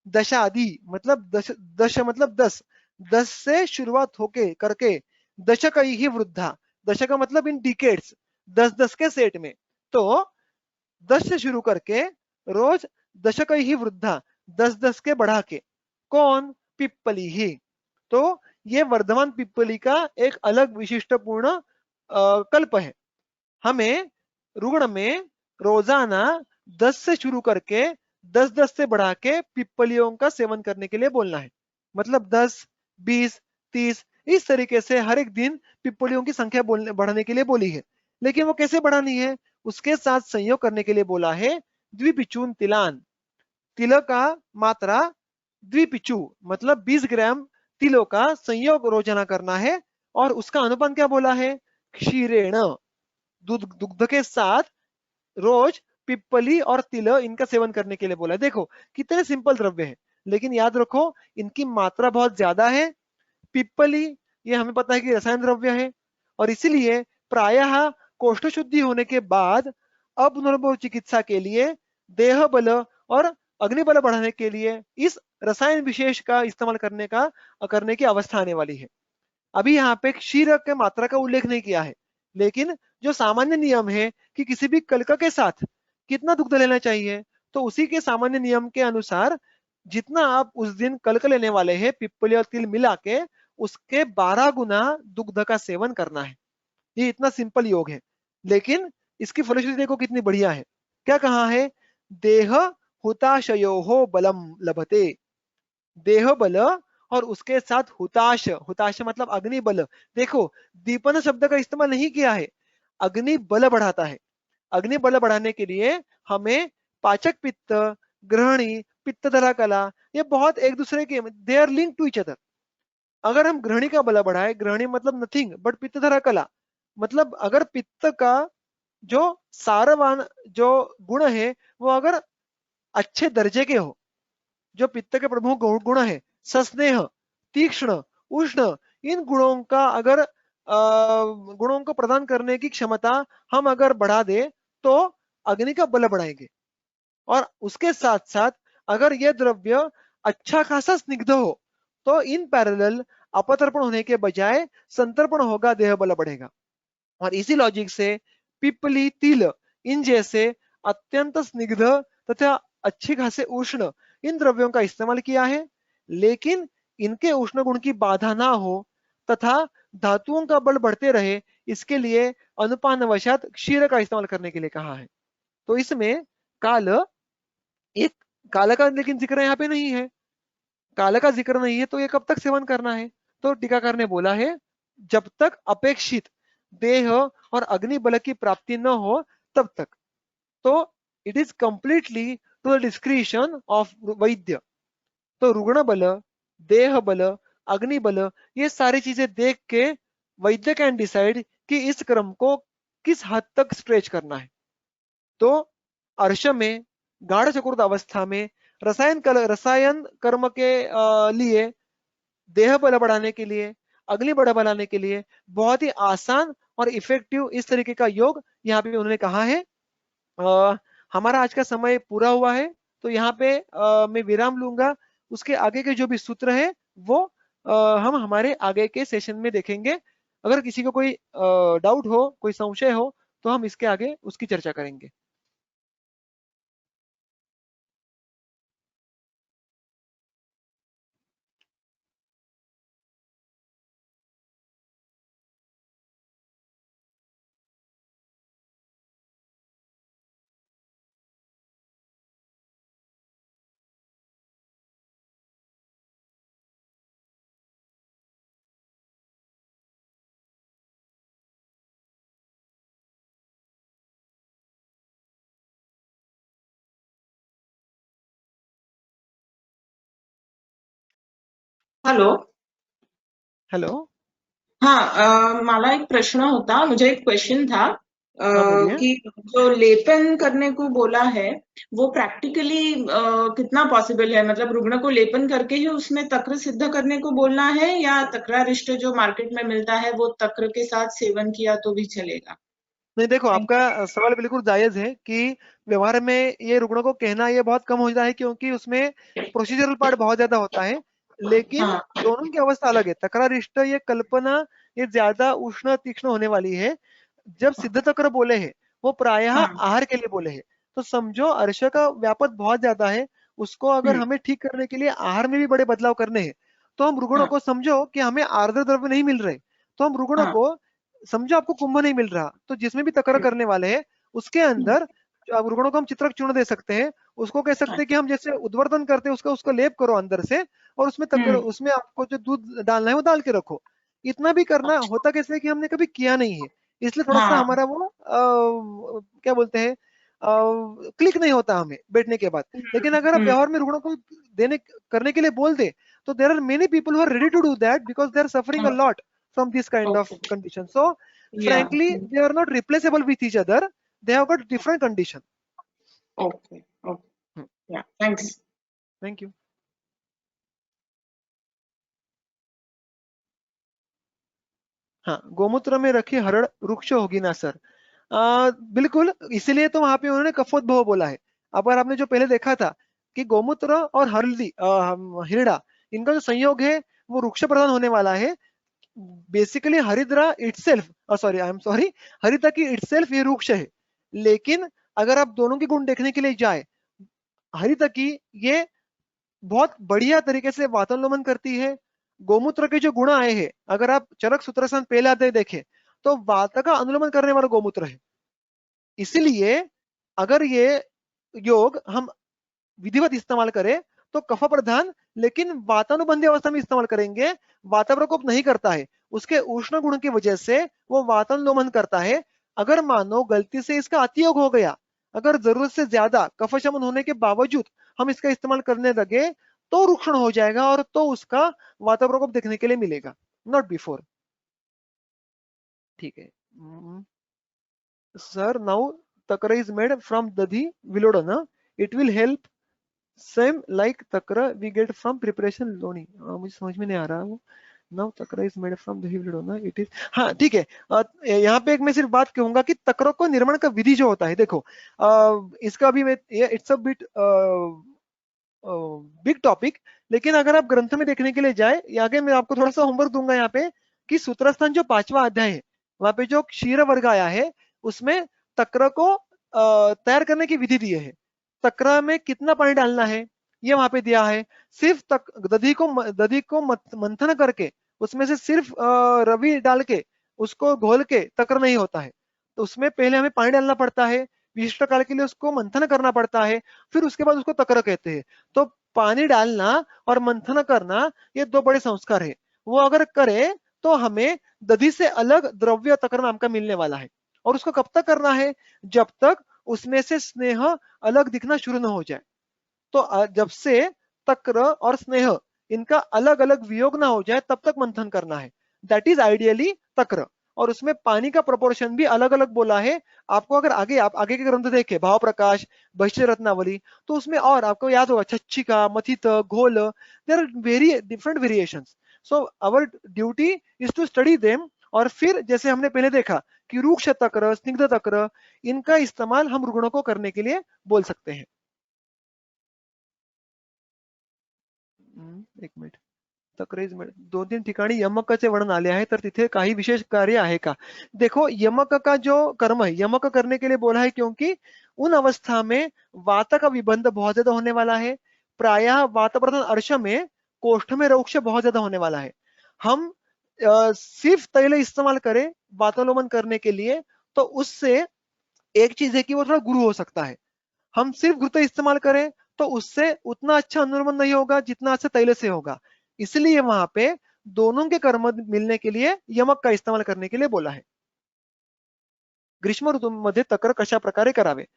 दशादि मतलब दश मतलब 10, 10 से शुरुआत होके करके दशकैः वृद्धा, दशक मतलब इन डिकेड्स, 10-10 के सेट में, तो 10 से शुरू करके रोज दशकैः वृद्धा, 10-10 के बढ़ा के, कौन, पिप्पली ही, तो ये वर्धमान पिप्पली का एक अलग विशिष्टपूर्ण कल्प है। हमें रुग्ण में रोजाना 10 से शुरू करके 10-10 से बढ़ा के पिप्पलियों का सेवन करने के लिए बोलना है। मतलब 10, 20, 30 इस तरीके से हर एक दिन पिप्पलियों की संख्या बढ़ाने के लिए बोली है। लेकिन वो कैसे बढ़ानी है, उसके साथ संयोग करने के लिए बोला है द्विपिचून तिलान, तिल का मात्रा द्विपिचू मतलब 20 ग्राम तिलों का संयोग रोजाना करना है और उसका अनुपात क्या बोला है, क्षीरेण, दुग्ध के साथ रोज पिप्पली और तिल इनका सेवन करने के लिए बोला है। देखो कितने सिंपल द्रव्य है, लेकिन याद रखो इनकी मात्रा बहुत ज्यादा है। पिप्पली ये हमें पता है कि रसायन द्रव्य है और इसीलिए प्रायः कोष्ठ शुद्धि होने के बाद अब पुनर्भव चिकित्सा के लिए देह बल और अग्निबल बढ़ाने के लिए इस रसायन विशेष का इस्तेमाल करने की अवस्था आने वाली है। अभी यहाँ पे क्षीर के मात्रा का उल्लेख नहीं किया है, लेकिन जो सामान्य नियम है कि किसी भी कल्क के साथ कितना दुग्ध लेना चाहिए, तो उसी के सामान्य नियम के अनुसार जितना आप उस दिन कल्क लेने वाले हैं पिप्पली और तिल मिला के उसके 12 गुना दुग्ध का सेवन करना है। ये इतना सिंपल योग है, लेकिन इसकी फलश्रुति देखो कितनी बढ़िया है। क्या कहा है? देह हुताशयो बलम लभते। देह बल और उसके साथ हुताश, हुताश मतलब अग्नि बल। देखो दीपन शब्द का इस्तेमाल नहीं किया है, अग्नि बल बढ़ाता है। अग्नि बल बढ़ाने के लिए हमें पाचक पित्त, ग्रहणी, पित्त धरा कला, ये बहुत एक दूसरे के, they are link to each other. अगर हम ग्रहणी का बल बढ़ाए, ग्रहणी मतलब नथिंग बट पित्त धरा कला, मतलब अगर पित्त का जो सारवान जो गुण है वो अगर अच्छे दर्जे के हो, जो पित्त के प्रमुख गुण है, सस्नेह, तीक्ष्ण, उष्ण, इन गुणों का अगर गुणों को प्रदान करने की क्षमता हम अगर बढ़ा दे तो अग्नि का बल बढ़ाएंगे। और उसके साथ साथ अगर यह द्रव्य अच्छा खासा स्निग्ध हो तो इन पैरेलल अपतर्पण होने के बजाय संतर्पण होगा, देह बल बढ़ेगा। और इसी लॉजिक से पिपली, तिल, इन जैसे अत्यंत स्निग्ध तथा अच्छी खासे उष्ण इन द्रव्यों का इस्तेमाल किया है, लेकिन इनके उष्ण गुण की बाधा ना हो तथा धातुओं का बल बढ़ते रहे, इसके लिए अनुपानवशात क्षीर का इस्तेमाल करने के लिए कहा है। तो इसमें काल, एक काल का लेकिन जिक्र यहाँ पे नहीं है, काल का जिक्र नहीं है तो ये कब तक सेवन करना है? तो टीकाकार ने बोला है जब तक अपेक्षित देह और अग्नि बल की प्राप्ति न हो तब तक। तो it is completely to the discretion of vaidya. तो रुग्ण बल, देह बल, अग्नि बल, ये सारी चीजें देख के वैद्य कैन डिसाइड कि इस क्रम को किस हद तक स्ट्रेच करना है। तो अर्श में गाढ़ चतुर्थ अवस्था में रसायन कर्म के लिए, देह बल बढ़ाने के लिए, अग्नि बल बढ़ाने के लिए बहुत ही आसान और इफेक्टिव इस तरीके का योग यहाँ पे उन्होंने कहा है। हमारा आज का समय पूरा हुआ है, तो यहाँ पे मैं विराम लूंगा। उसके आगे के जो भी सूत्र है वो हम हमारे आगे के सेशन में देखेंगे। अगर किसी को कोई डाउट हो, कोई संशय हो, तो हम इसके आगे उसकी चर्चा करेंगे। हॅलो. हेलो। हाँ, मला एक प्रश्न होता, मुझे एक क्वेश्चन था हाँ बोलिए। कि जो लेपन करने को बोला है वो प्रैक्टिकली कितना पॉसिबल है? मतलब रुग्ण को लेपन करके ही उसमें तक्र सिद्ध करने को बोलना है, या तक्रारिष्ट जो मार्केट में मिलता है वो तक्र के साथ सेवन किया तो भी चलेगा? नहीं देखो, थैंक आपका सवाल बिल्कुल जायज है कि व्यवहार में ये रुग्णों को कहना ये बहुत कम हो जाता है, क्योंकि उसमें प्रोसीजरल पार्ट बहुत ज्यादा होता है। लेकिन हाँ, दोनों की अवस्था अलग है। तकरारिष्ट ये कल्पना ये ज्यादा उष्ण तीक्ष्ण होने वाली है। जब सिद्ध चक्र बोले हैं वो प्रायः हाँ, आहार के लिए बोले हैं। तो समझो अर्श का व्यापक बहुत ज्यादा है, उसको अगर हम्म, हमें ठीक करने के लिए आहार में भी बड़े बदलाव करने हैं, तो हम रुग्णों हाँ, को समझो कि हमें आर्द्र द्रव्य नहीं मिल रहे, तो हम रुग्णों हाँ, को समझो आपको कुंभ नहीं मिल रहा, तो जिसमें भी तक्र हम्म, करने वाले हैं उसके हम्म, अंदर अब रुग्णों को हम चित्रक चूर्ण दे सकते हैं। उसको कह सकते हैं कि अच्छा, हम जैसे उद्वर्तन करते हैं उसका उसको लेप करो अंदर से, और उसमें तक्र, हम्म, उसमें आपको जो दूध डालना है वो डाल के रखो। इतना भी करना अच्छा, होता कैसे है कि हमने कभी किया नहीं है, इसलिए थोड़ा सा हाँ, हमारा वो क्या बोलते हैं, क्लिक नहीं होता हमें बैठने के बाद। लेकिन अगर आप हम्म, व्यवहार में रुग्णों को देने करने के लिए बोल दे, तो there are many people who are ready to do that because they are suffering a हाँ, lot from this kind of okay, condition. So yeah, frankly they are not replaceable with each other, they have got different condition. Okay, okay, या, thanks. Thank you. हाँ, गोमूत्र में रखी हरड़ वृक्ष होगी ना sir? बिल्कुल, इसीलिए तो वहां पे उन्होंने कफोद्भव बोला है। अगर आपने जो पहले देखा था कि गोमूत्र और हल्दी, हिरड़ा, इनका जो संयोग है वो वृक्ष प्रधान होने वाला है। Basically haridra itself, sorry I am sorry, harita की इटसेल्फ ये वृक्ष है। लेकिन अगर आप दोनों के गुण देखने के लिए जाए, हरिता की ये बहुत बढ़िया तरीके से वातानुलोमन करती है। गोमूत्र के जो गुण आए हैं, अगर आप चरक सूत्रसन पहले आते देखें तो वात का अनुलोमन करने वाला गोमूत्र है। इसलिए अगर ये योग हम विधिवत इस्तेमाल करें तो कफ प्रधान, लेकिन वातानुबंधी अवस्था में इस्तेमाल करेंगे। वाता प्रकोप नहीं करता है, उसके उष्ण गुण की वजह से वो वातानुलोमन करता है। अगर मानो गलती से इसका अतियोग हो गया, अगर जरूरत से ज्यादा कफ शमन होने के बावजूद हम इसका इस्तेमाल करने लगे, तो रुक्षण हो जाएगा और तो उसका वाता प्रकोप देखने के लिए मिलेगा, नॉट बिफोर। ठीक है sir, now takra is made from dadhi vilodana, it will help same like takra we get from preparation loni. मुझे समझ में नहीं आ रहा वो। Now takra is made from dahi vilodana, it is, हाँ ठीक है। यहाँ पे एक मैं सिर्फ बात कहूंगा कि तक्र को निर्माण का विधि जो होता है, देखो इसका भी मैं, it's a bit big topic, लेकिन अगर आप ग्रंथ में देखने के लिए जाए, आगे मैं आपको थोड़ा सा होमवर्क दूंगा यहाँ पे, कि सूत्रस्थान जो 5वां अध्याय है, वहां पे जो क्षीर वर्ग आया है, उसमें तक्र को तैयार करने की विधि दी है। तक्र में कितना पानी डालना है ये वहां पे दिया है। सिर्फ दधी को मंथन करके उसमें से सिर्फ रवि डाल के उसको घोल के तक्र नहीं होता है। तो उसमें पहले हमें पानी डालना पड़ता है, विशिष्ट काल के लिए उसको मंथन करना पड़ता है, फिर उसके बाद उसको तक्र कहते हैं। तो पानी डालना और मंथन करना ये दो बड़े संस्कार है। वो अगर करे तो हमें दधी से अलग द्रव्य तक्र नाम का मिलने वाला है। और उसको कब तक करना है? जब तक उसमें से स्नेह अलग दिखना शुरू न हो जाए। तो जब से तक्र और स्नेह इनका अलग अलग वियोग ना हो जाए तब तक मंथन करना है, दैट इज आइडियली तक्र। और उसमें पानी का प्रोपोर्शन भी अलग अलग बोला है। आपको अगर आप आगे के ग्रंथ देखे, भाव प्रकाश, बहिष्ठ रत्नावली, तो उसमें और आपको याद होगा छच्छिका, मथित, घोल, there are very different variations. So our duty is to study them. और फिर जैसे हमने पहले देखा कि रूक्ष तक्र, स्निग्ध तक्र, इनका इस्तेमाल हम रुग्णों को करने के लिए बोल सकते हैं। एक मिनिट, तक्रारीज 2-3 ठिकाणी यमकाचे वर्णन आले आहे, तर तिथे काही विशेष कार्य आहे का? देखो, यमक का जो कर्म है, यमक करने के लिए बोला है क्योंकि उन अवस्था में वात का विबंध बहुत ज्यादा होने वाला है। प्रायः वात प्रधान अर्श में कोष्ठ में रोक्ष बहुत ज्यादा होने वाला है। हम सिर्फ तैल इस्तेमाल करें वातानुलोमन करने के लिए, तो उससे एक चीज है कि वो थोड़ा गुरु हो सकता है। हम सिर्फ घृत इस्तेमाल करें तो उससे उतना अच्छा अनुरमन नहीं होगा जितना अच्छा तैल से होगा। इसलिए वहां पे दोनों के कर्म मिलने के लिए यमक का इस्तेमाल करने के लिए बोला है। ग्रीष्म ऋतूमध्ये तक्र कशा प्रकारे करावे?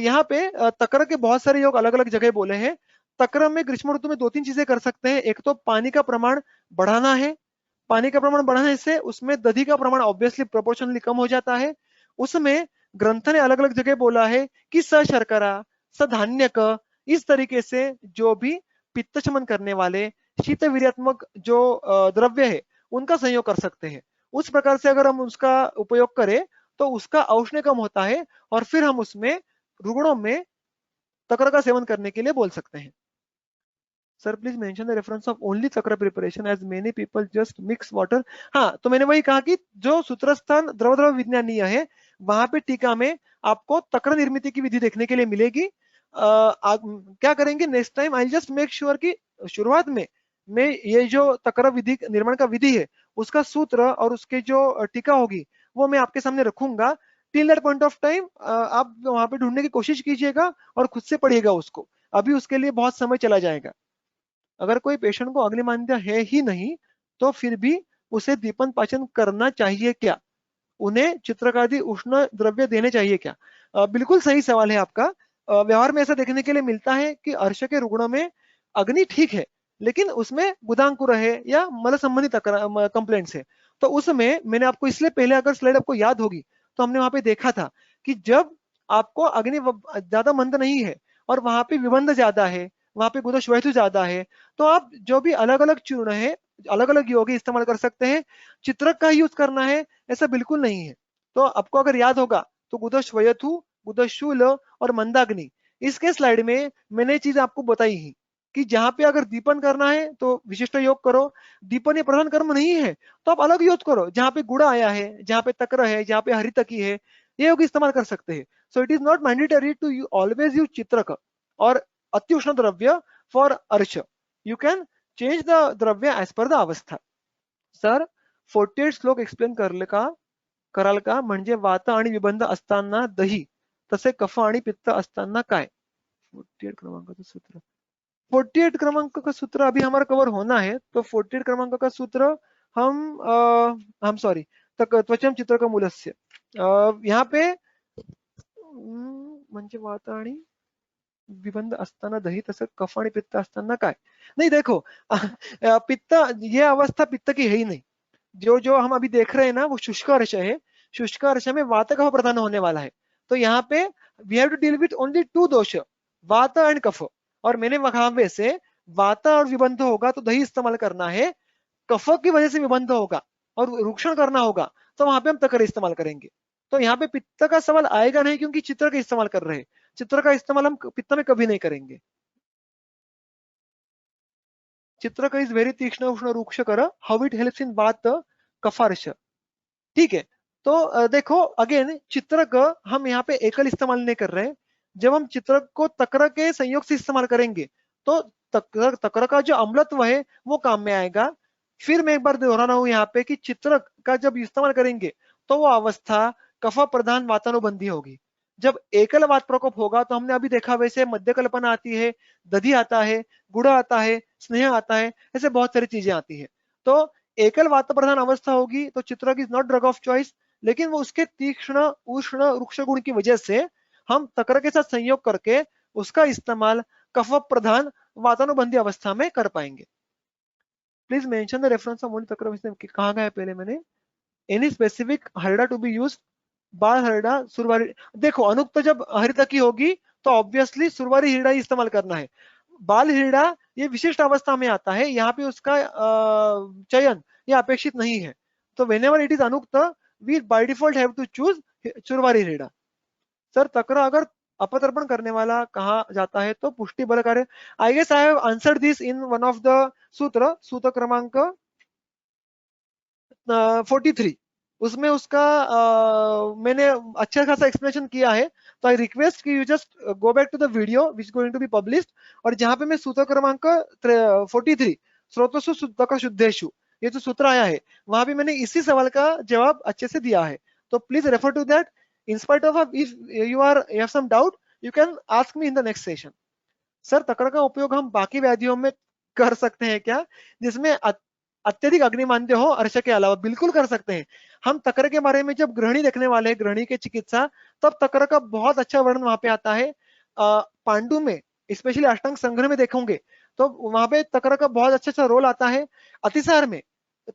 यहाँ पे तक्र के बहुत सारे योग अलग अलग जगह बोले हैं। तक्र में ग्रीष्म ऋतु में 2-3 चीजें कर सकते हैं। एक तो पानी का प्रमाण बढ़ाना है। पानी का प्रमाण बढ़ाने से उसमें दधी का प्रमाण ऑब्वियसली प्रोपोर्शनली कम हो जाता है। उसमें ग्रंथ ने अलग अलग जगह बोला है कि स शर्करा, स धान्यक, इस तरीके से जो भी पित्त शमन करने वाले शीत वीर्यात्मक जो द्रव्य है उनका संयोग कर सकते हैं। उस प्रकार से अगर हम उसका उपयोग करें तो उसका औष्ण्य कम होता है और फिर हम उसमें रुग्णों में तक्र का सेवन करने के लिए बोल सकते हैं। Sir please mention the reference of only takra preparation as many people just mix water. हाँ, तो मैंने वही कहा कि जो सूत्रस्थान द्रव द्रव विज्ञानीय है वहां पे टीका में आपको तक्र निर्मिति की विधि देखने के लिए मिलेगी। क्या करेंगे next time, I just make sure कि शुरुआत में मैं ये जो तक्र विधि निर्माण का विधि है उसका सूत्र और उसके जो टीका होगी वो मैं आपके सामने रखूंगा। Till that point of time आप वहां पे ढूंढने की कोशिश कीजिएगा और खुद से पढ़िएगा उसको। अभी उसके लिए बहुत समय चला जाएगा। अगर कोई पेशेंट को अग्निमांद्य है ही नहीं तो फिर भी उसे दीपन पाचन करना चाहिए क्या? उन्हें चित्रकादि उष्ण द्रव्य देने चाहिए क्या? बिल्कुल सही सवाल है आपका। व्यवहार में ऐसा देखने के लिए मिलता है कि अर्श के रुग्णों में अग्नि ठीक है, लेकिन उसमें गुदांकुर है या मल संबंधित कंप्लेंट्स है। तो उसमें मैंने आपको इसलिए पहले, अगर स्लाइड आपको याद होगी, तो हमने वहां पे देखा था कि जब आपको अग्नि ज्यादा मंद नहीं है और वहां पे विबंध ज्यादा है, वहां पे गुदोष वैतु ज्यादा है, तो आप जो भी अलग अलग चूर्ण है, अलग अलग योगी इस्तेमाल कर सकते हैं। चित्रक का यूज करना है ऐसा बिल्कुल नहीं है। तो आपको अगर याद होगा तो गुदोष वयथु, गुदोष शूल और मंदाग्नि, इसके स्लाइड में मैंने ये चीज आपको बताई ही कि जहां पे अगर दीपन करना है तो विशिष्ट योग करो, दीपन ये प्रधान कर्म नहीं है तो आप अलग योग करो। जहां पे गुड़ आया है, जहां पे तक्र है, जहां पे हरितकी है, ये योग इस्तेमाल कर सकते हैं। So it is not mandatory to you always use chitrak और अत्युष्ण द्रव्य फॉर अर्च। You can change the dravya as per the avastha. Sir 48 shloka explain कराल का? म्हणजे वात आणि विबंध असताना दही तसे कफ आणि पित्त असताना काय? 48 क्रमांकाचं सूत्र, 48 क्रमांक का सूत्र अभी हमारा कवर होना है, तो 48 क्रमांक का सूत्र हम सॉरी त्वचम चित्र का मूलस्य यहाँ पे म्हणजे वात आणि विबंध असताना दही, तसं कफ आणि पित्त असताना काय? नहीं देखो पित्त, ये अवस्था पित्त की है ही नहीं। जो जो हम अभी देख रहे हैं ना वो शुष्क अर्श है, शुष्क अर्श में वात कफ प्रधान होने वाला है। तो यहाँ पे we have to deal with only 2 dosha, वात एंड कफ। और मैंने वहां पे से वात और विबंध होगा तो दही इस्तेमाल करना है, कफ की वजह से विबंध होगा और रुक्षण करना होगा तो वहां पे हम तकर इस्तेमाल करेंगे। तो यहाँ पे पित्त का सवाल आएगा नहीं, क्योंकि चित्र का इस्तेमाल कर रहे हैं, चित्र का इस्तेमाल हम पित्त में कभी नहीं करेंगे। चित्र का इज वेरी तीक्ष्ण उष्ण रुक्ष कर, हाउ इट हेल्प्स इन वात कफार्श। ठीक है, तो देखो अगेन चित्रक हम यहाँ पे एकल इस्तेमाल नहीं कर रहे हैं। जब हम चित्रक को तक्र के संयोग से इस्तेमाल करेंगे तो तक्र का जो अम्लत्व है वो काम में आएगा। फिर मैं एक बार दोहरा रहा हूं यहाँ पे कि चित्रक का जब इस्तेमाल करेंगे तो वो अवस्था कफ प्रधान वातानुबंधी होगी। जब एकल वात प्रकोप होगा तो हमने अभी देखा वैसे मध्य कल्पना आती है, दधि आता है, गुड़ आता है, स्नेह आता है, ऐसे बहुत सारी चीजें आती है। तो एकल वात प्रधान अवस्था होगी तो चित्रक is not drug of choice, लेकिन वो उसके तीक्ष्ण उष्ण रुक्ष गुण की वजह से हम तक्र के साथ संयोग करके उसका इस्तेमाल कफ प्रधान वातानुबंधी अवस्था में कर पाएंगे। Please mention the reference of mool takra, कहा गया है पहले मैंने, any specific harada to be use, bal harada सुरवारी। देखो अनुक्त जब हरितकी होगी तो ऑब्वियसली सुरवारी हिरडा ही इस्तेमाल करना है। बाल हिरडा ये विशिष्ट अवस्था में आता है, यहाँ पे उसका चयन ये अपेक्षित नहीं है। तो whenever it is anukta we by default have to choose चुरवारी हिरडा। सर तक्र अगर अपतर्पण करने वाला कहा जाता है तो पुष्टि बल कार्य, I guess I have answered this in one of the sutra, sutra क्रमांक 43, उसमें उसका मैंने अच्छा खासा एक्सप्लेनेशन किया है। तो आई रिक्वेस्ट कि you just go back to the video which going to be published, और जहां पे मैं सूत्र क्रमांक 43 स्रोतस्सु शुद्धक शुद्धेषु ये जो सूत्र आया है वहां भी मैंने इसी सवाल का जवाब अच्छे से दिया है। तो please refer to that. In spite of if you have some doubt you can ask me in the next session. Sir तक्र का उपयोग हम बाकी व्याधियों में कर सकते हैं क्या, जिसमें अत्यधिक अग्निमांद्य हो अर्श के अलावा? बिल्कुल कर सकते हैं। हम तक्र के बारे में जब ग्रहणी देखने वाले हैं, ग्रहणी की चिकित्सा, तब तक्र का बहुत अच्छा वर्णन वहां पे आता है। पांडु में स्पेशली अष्टांग संग्रह में देखोगे तो वहां पे तक्र का बहुत अच्छा अच्छा रोल आता है। अतिसार में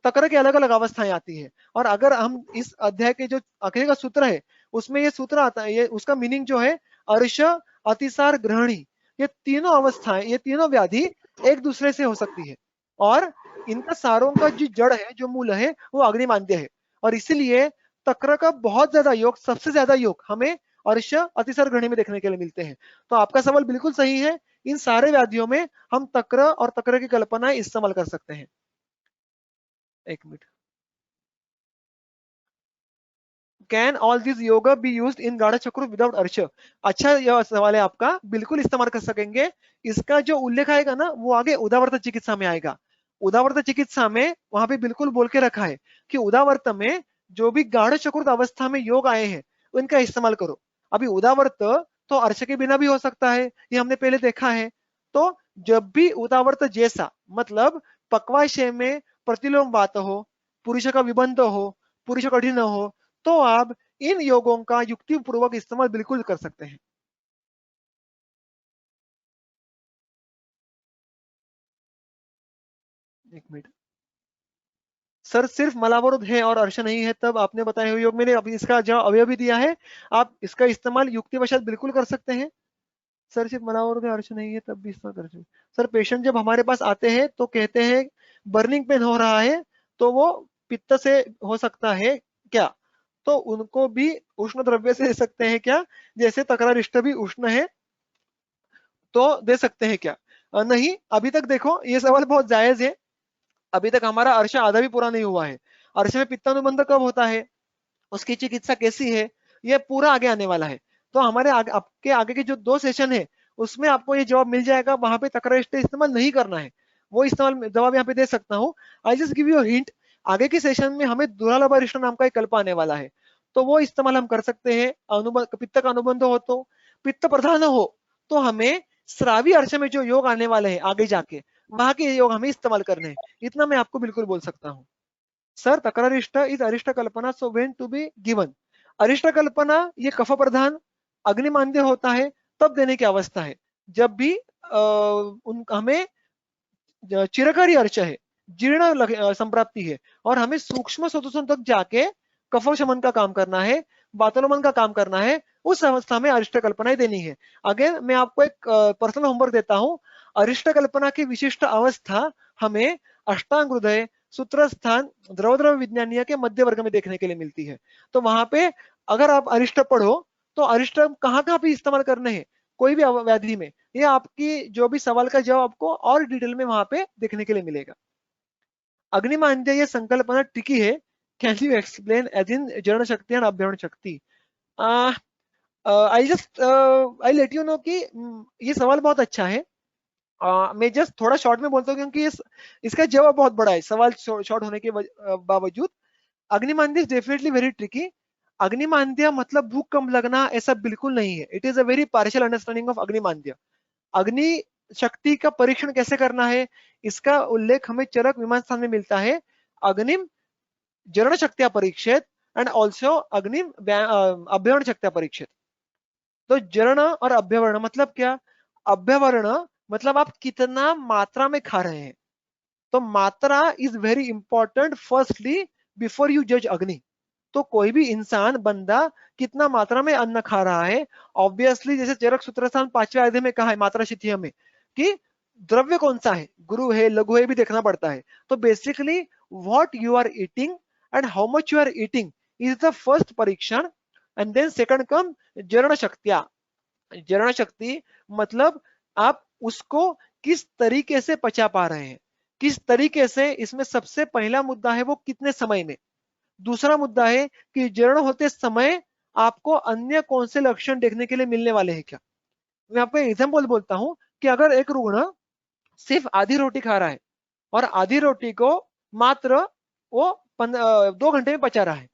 तक्र की अलग अलग अवस्थाएं आती है, और अगर हम इस अध्याय के जो आखिरी का सूत्र है उसमें ये सूत्र आता है, ये उसका मीनिंग जो है अर्श अतिसार ग्रहणी, ये तीनों अवस्थाएं, ये तीनों व्याधि एक दूसरे से हो सकती है, और इनका सारों का जो जड़ है, जो मूल है, वो अग्निमांद्य है। और इसीलिए तक्र का बहुत ज्यादा योग, सबसे ज्यादा योग हमें अर्श अतिसार ग्रहणी में देखने के लिए मिलते हैं। तो आपका सवाल बिल्कुल सही है, इन सारे व्याधियों में हम तक्र और तक्र की कल्पना इस्तेमाल कर सकते हैं। एक minute, can all this yoga be used in गाढ़ा चक्र विदाउट अर्श? अच्छा यह सवाल है आपका, बिल्कुल इस्तेमाल कर सकेंगे। इसका जो उल्लेख आएगा ना वो आगे उदावर्त चिकित्सा में आएगा। उदावर्त चिकित्सा में वहां पे बिल्कुल बोल के रखा है कि उदावर्त में जो भी गाढ़ चक्रुत अवस्था में योग आए हैं उनका इस्तेमाल करो। अभी उदावर्त तो अर्श के बिना भी हो सकता है, ये हमने पहले देखा है। तो जब भी उदावर्त जैसा, मतलब पक्वाशय में प्रतिलोम वात हो, पुरुष का विबंध हो, पुरुष कठिन हो, तो आप इन योगों का युक्ति पूर्वक इस्तेमाल बिल्कुल कर सकते हैं। एक मिनट सर, सिर्फ मलावरोध है और अर्श नहीं है तब आपने बताए हुए योग, मैंने अभी इसका जवाब अवयव भी दिया है, आप इसका इस्तेमाल युक्तिवशात बिल्कुल कर सकते हैं। सर सिर्फ मलावरोध है अर्श नहीं है तब भी इस्तेमाल कर सकते हैं। सर पेशेंट जब हमारे पास आते हैं तो कहते हैं बर्निंग पेन हो रहा है, तो वो पित्त से हो सकता है क्या? तो उनको भी उष्ण द्रव्य से दे सकते हैं क्या? जैसे तकरारिष्ट भी उष्ण है तो दे सकते हैं क्या? नहीं, अभी तक देखो ये सवाल बहुत जायज है। अभी तक हमारा अर्श आधा भी पूरा नहीं हुआ है। अर्श में पित्तानुबंध कब होता है, उसकी चिकित्सा कैसी है, ये पूरा आगे आने वाला है। तो हमारे आपके आगे के जो 2 सेशन है उसमें आपको ये जवाब मिल जाएगा। वहां पे तकरारिष्ट इस्तेमाल नहीं करना है, वो इस्तेमाल जवाब यहाँ पे दे सकता हूँ। I just give you hint, आगे के सेशन में हमें दुरालभारिष्ट नाम का एक कल्प आने वाला है। तो वो इस्तेमाल हम कर सकते हैं। अनुबंध, पित्त का अनुबंध हो तो, पित्त प्रधान हो तो हमें श्रावी अर्श में जो योग आने वाले हैं आगे जाके, वहां के योग हमें इस्तेमाल करने हैं। इतना मैं आपको बिल्कुल बोल सकता हूँ। Sir takrarishta is arishta kalpana, so when to be given. अरिष्ट कल्पना ये कफ प्रधान अग्निमांद्य होता है, तब देने की अवस्था है जब भी हमें चिरकारी अर्च है, जीर्ण संप्राप्ति है, और हमें सूक्ष्म सदस्यों तक जाके कफ शमन का काम करना है, वातोलमन का काम करना है, उस अवस्था में अरिष्ट कल्पनाएं देनी है। अगेन मैं आपको एक पर्सनल होमवर्क देता हूं। अरिष्ट कल्पना की विशिष्ट अवस्था हमें अष्टांग हृदय, सूत्रस्थान, द्रव विज्ञानीय के मध्य वर्ग में देखने के लिए मिलती है। तो वहां पे अगर आप अरिष्ट पढ़ो तो अरिष्ट कहाँ कहाँ पे इस्तेमाल करने हैं कोई भी व्याधि में, ये आपकी जो भी सवाल का जवाब आपको और डिटेल में वहां पे देखने के लिए मिलेगा। अग्निमांद्य ये संकल्पना ट्रिकी है। Can you explain as in jarana shakti and abhyarana shakti? I just I let you know कि ये सवाल बहुत अच्छा है। मैं जस्ट थोड़ा शॉर्ट में बोलता हूँ क्योंकि इसका जवाब बहुत बड़ा है सवाल शॉर्ट होने के बावजूद। Agnimandya is definitely very tricky. अग्निमांद्य मतलब भूख कम लगना ऐसा बिल्कुल नहीं है। It is a very partial understanding of agnimandya. अग्नि शक्ति का परीक्षण कैसे करना है इसका उल्लेख हमें चरक विमान स्थान में मिलता है। अग्निम जरण शक्तिया परीक्षित एंड ऑल्सो अग्निम अभ्यवरण शक्तिया परीक्षित। तो जरण और अभ्यवरण मतलब क्या? अभ्यवरण मतलब आप कितना मात्रा में खा रहे हैं। तो मात्रा is very important firstly before you जज अग्नि। तो कोई भी इंसान बंदा कितना मात्रा में अन्न खा रहा है, ऑब्वियसली जैसे चरक सूत्रस्थान 5वें अध्याय में कहा है मात्रा शिथिया में कि द्रव्य कौन सा है, गुरु है लघु है भी देखना पड़ता है। तो basically what you are eating and how much you are eating is the first parikshan. And then second कम जरण शक्तिया। जरण शक्ति मतलब आप उसको किस तरीके से पचा पा रहे हैं, किस तरीके से। इसमें सबसे पहला मुद्दा है वो कितने समय में। दूसरा मुद्दा है कि जीर्ण होते समय आपको अन्य कौन से लक्षण देखने के लिए मिलने वाले हैं क्या। मैं आपको एग्जांपल बोलता हूं कि अगर एक रुग्ण सिर्फ आधी रोटी खा रहा है और आधी रोटी को मात्र वो 2 घंटे में पचा रहा है,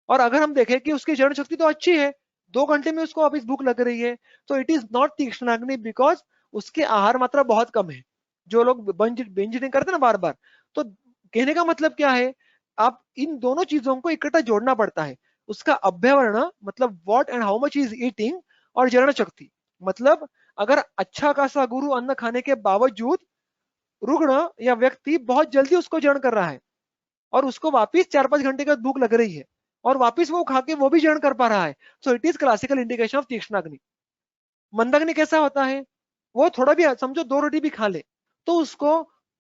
और अगर हम देखें कि उसकी जरण शक्ति तो अच्छी है, 2 घंटे में उसको वापिस भूख लग रही है, तो इट इज नॉट तीक्ष्णाग्नि बिकॉज उसकी आहार मात्रा बहुत कम है। जो लोग बिंज नहीं करते ना बार बार। तो कहने का मतलब क्या है, आप इन दोनों चीजों को इकट्ठा जोड़ना पड़ता है। उसका अभ्यवरण मतलब what and how much is eating, और जरण शक्ति मतलब अगर अच्छा खासा गुरु अन्न खाने के बावजूद रुग्ण या व्यक्ति बहुत जल्दी उसको जरण कर रहा है और उसको वापिस 4-5 घंटे का भूख लग रही है और वापिस वो खा के वो भी जरण कर पा रहा है, so it is classical indication of tikshnagni. मंदाग्नि कैसा होता है? वो थोड़ा भी समझो 2 रोटी भी खा ले तो उसको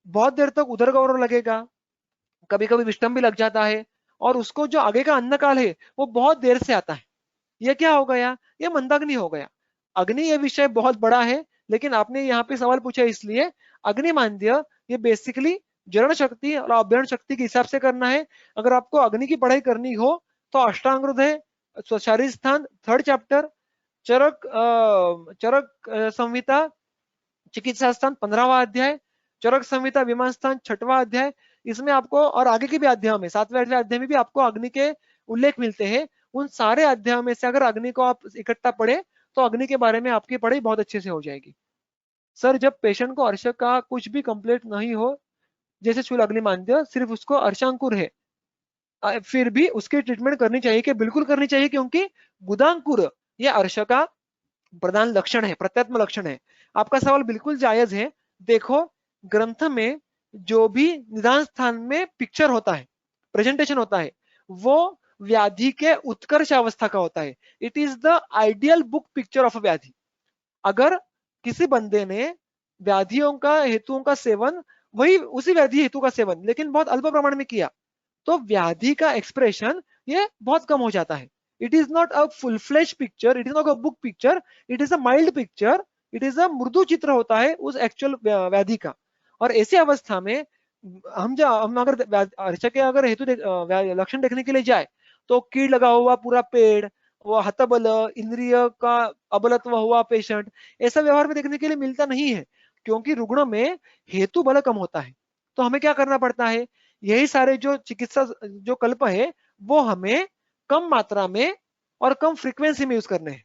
बहुत देर तक उदर गौरव लगेगा, कभी कभी विष्टम भी लग जाता है, और उसको जो आगे का अन्न काल है वो बहुत देर से आता है। ये क्या हो गया? ये मंदाग्नि हो गया। अग्नि ये विषय बहुत बड़ा है, लेकिन आपने यहाँ पे सवाल पूछा इसलिए अग्निमांद्य ये बेसिकली जरण शक्ति और अभ्यरण शक्ति के हिसाब से करना है। अगर आपको अग्नि की पढ़ाई करनी हो तो अष्टांग हृदय, शारीर स्थान 3rd चैप्टर, चरक संहिता चिकित्सा स्थान 15वां अध्याय, चरक संहिता विमान स्थान 6वां अध्याय, इसमें आपको और आगे के भी अध्यायों में 7वें अध्याय में भी आपको अग्नि के उल्लेख मिलते हैं। उन सारे अध्यायों में से अगर अग्नि को आप इकट्ठा पढ़े तो अग्नि के बारे में आपकी पढ़ाई बहुत अच्छे से हो जाएगी। सर जब पेशेंट को अर्श का कुछ भी कंप्लीट नहीं हो, जैसे शूल अग्निमांद्य सिर्फ उसको अर्शांकुर है, फिर भी उसकी ट्रीटमेंट करनी चाहिए कि बिल्कुल करनी चाहिए, क्योंकि गुदांकुर ये अर्श का प्रधान लक्षण है, प्रत्यात्म लक्षण है। आपका सवाल बिल्कुल जायज है। देखो ग्रंथ में जो भी निदान स्थान में पिक्चर होता है, प्रेजेंटेशन होता है, वो व्याधि के उत्कर्ष अवस्था का होता है। It is the ideal book picture of व्याधि। अगर किसी बंदे ने व्याधियों का हेतुओं का सेवन, वही उसी व्याधि हेतु का सेवन लेकिन बहुत अल्प प्रमाण में किया, तो व्याधि का एक्सप्रेशन ये बहुत कम हो जाता है। It is not a full flesh picture, it is not a book picture, it is a mild picture, it is a mridu chitra होता है उस एक्चुअल व्याधि का। और ऐसी अवस्था में हम अगर अर्च के अगर हेतु लक्षण देखने के लिए जाए तो कीड़ लगा हुआ पूरा पेड़, वो हतबल इंद्रिय का अबलत्व हुआ पेशेंट, ऐसा व्यवहार में देखने के लिए मिलता नहीं है, क्योंकि रुग्ण में हेतु बल कम होता है। तो हमें क्या करना पड़ता है, यही सारे जो चिकित्सा जो कल्प है वो हमें कम मात्रा में और कम फ्रीक्वेंसी में यूज करने हैं।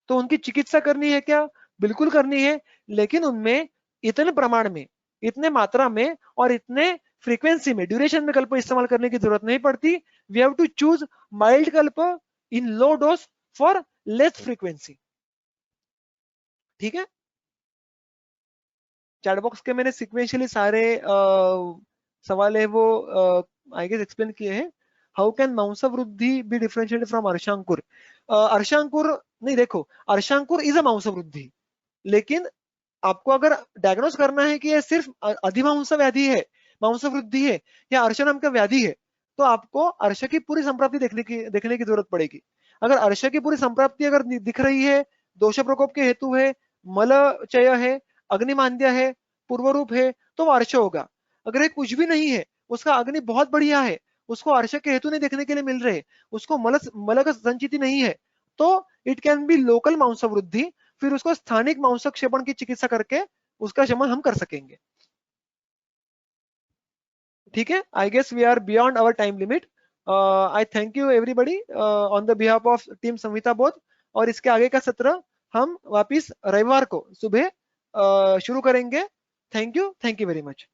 तो उनकी चिकित्सा करनी है क्या? बिल्कुल करनी है, लेकिन उनमें इतने प्रमाण में, इतने मात्रा में और इतने फ्रीक्वेंसी में, ड्यूरेशन में कल्प इस्तेमाल करने की जरूरत नहीं पड़ती। We have to choose mild kalpa in low dose for less frequency. ठीक है, चैट बॉक्स के मैंने सिक्वेंशियली सारे सवाल है वो आई गेस एक्सप्लेन किए हैं। हाउ कैन मांस वृद्धि बी डिफरेंशिएटेड फ्रॉम अर्शांकुर? अर्शांकुर नहीं, देखो अर्शांकुर इज अ मांस वृद्धि, लेकिन आपको अगर डायग्नोस करना है कि ये सिर्फ अधिमांस व्याधि है, मांस वृद्धि है या अर्श नाम का व्याधि है, तो आपको अर्श की पूरी संप्राप्ति देखने की जरूरत पड़ेगी। अगर अर्श की पूरी संप्राप्ति अगर दिख रही है, दोष प्रकोप के हेतु है, मलचय है, अग्निमांद्य है, पूर्वरूप है, तो वो अर्श होगा। अगर ये कुछ भी नहीं है, उसका अग्नि बहुत बढ़िया है, उसको अर्श के हेतु नहीं देखने के लिए मिल रहे, उसको मल का संचिति नहीं है, तो इट कैन बी लोकल मांस वृद्धि। फिर उसको स्थानिक मांस क्षेपण की चिकित्सा करके उसका शमन हम कर सकेंगे। ठीक है, I guess we are beyond our time limit. I thank you everybody on the behalf of team Samhita Bodh. और इसके आगे का सत्र हम वापिस रविवार को सुबह शुरू करेंगे। Thank you very much.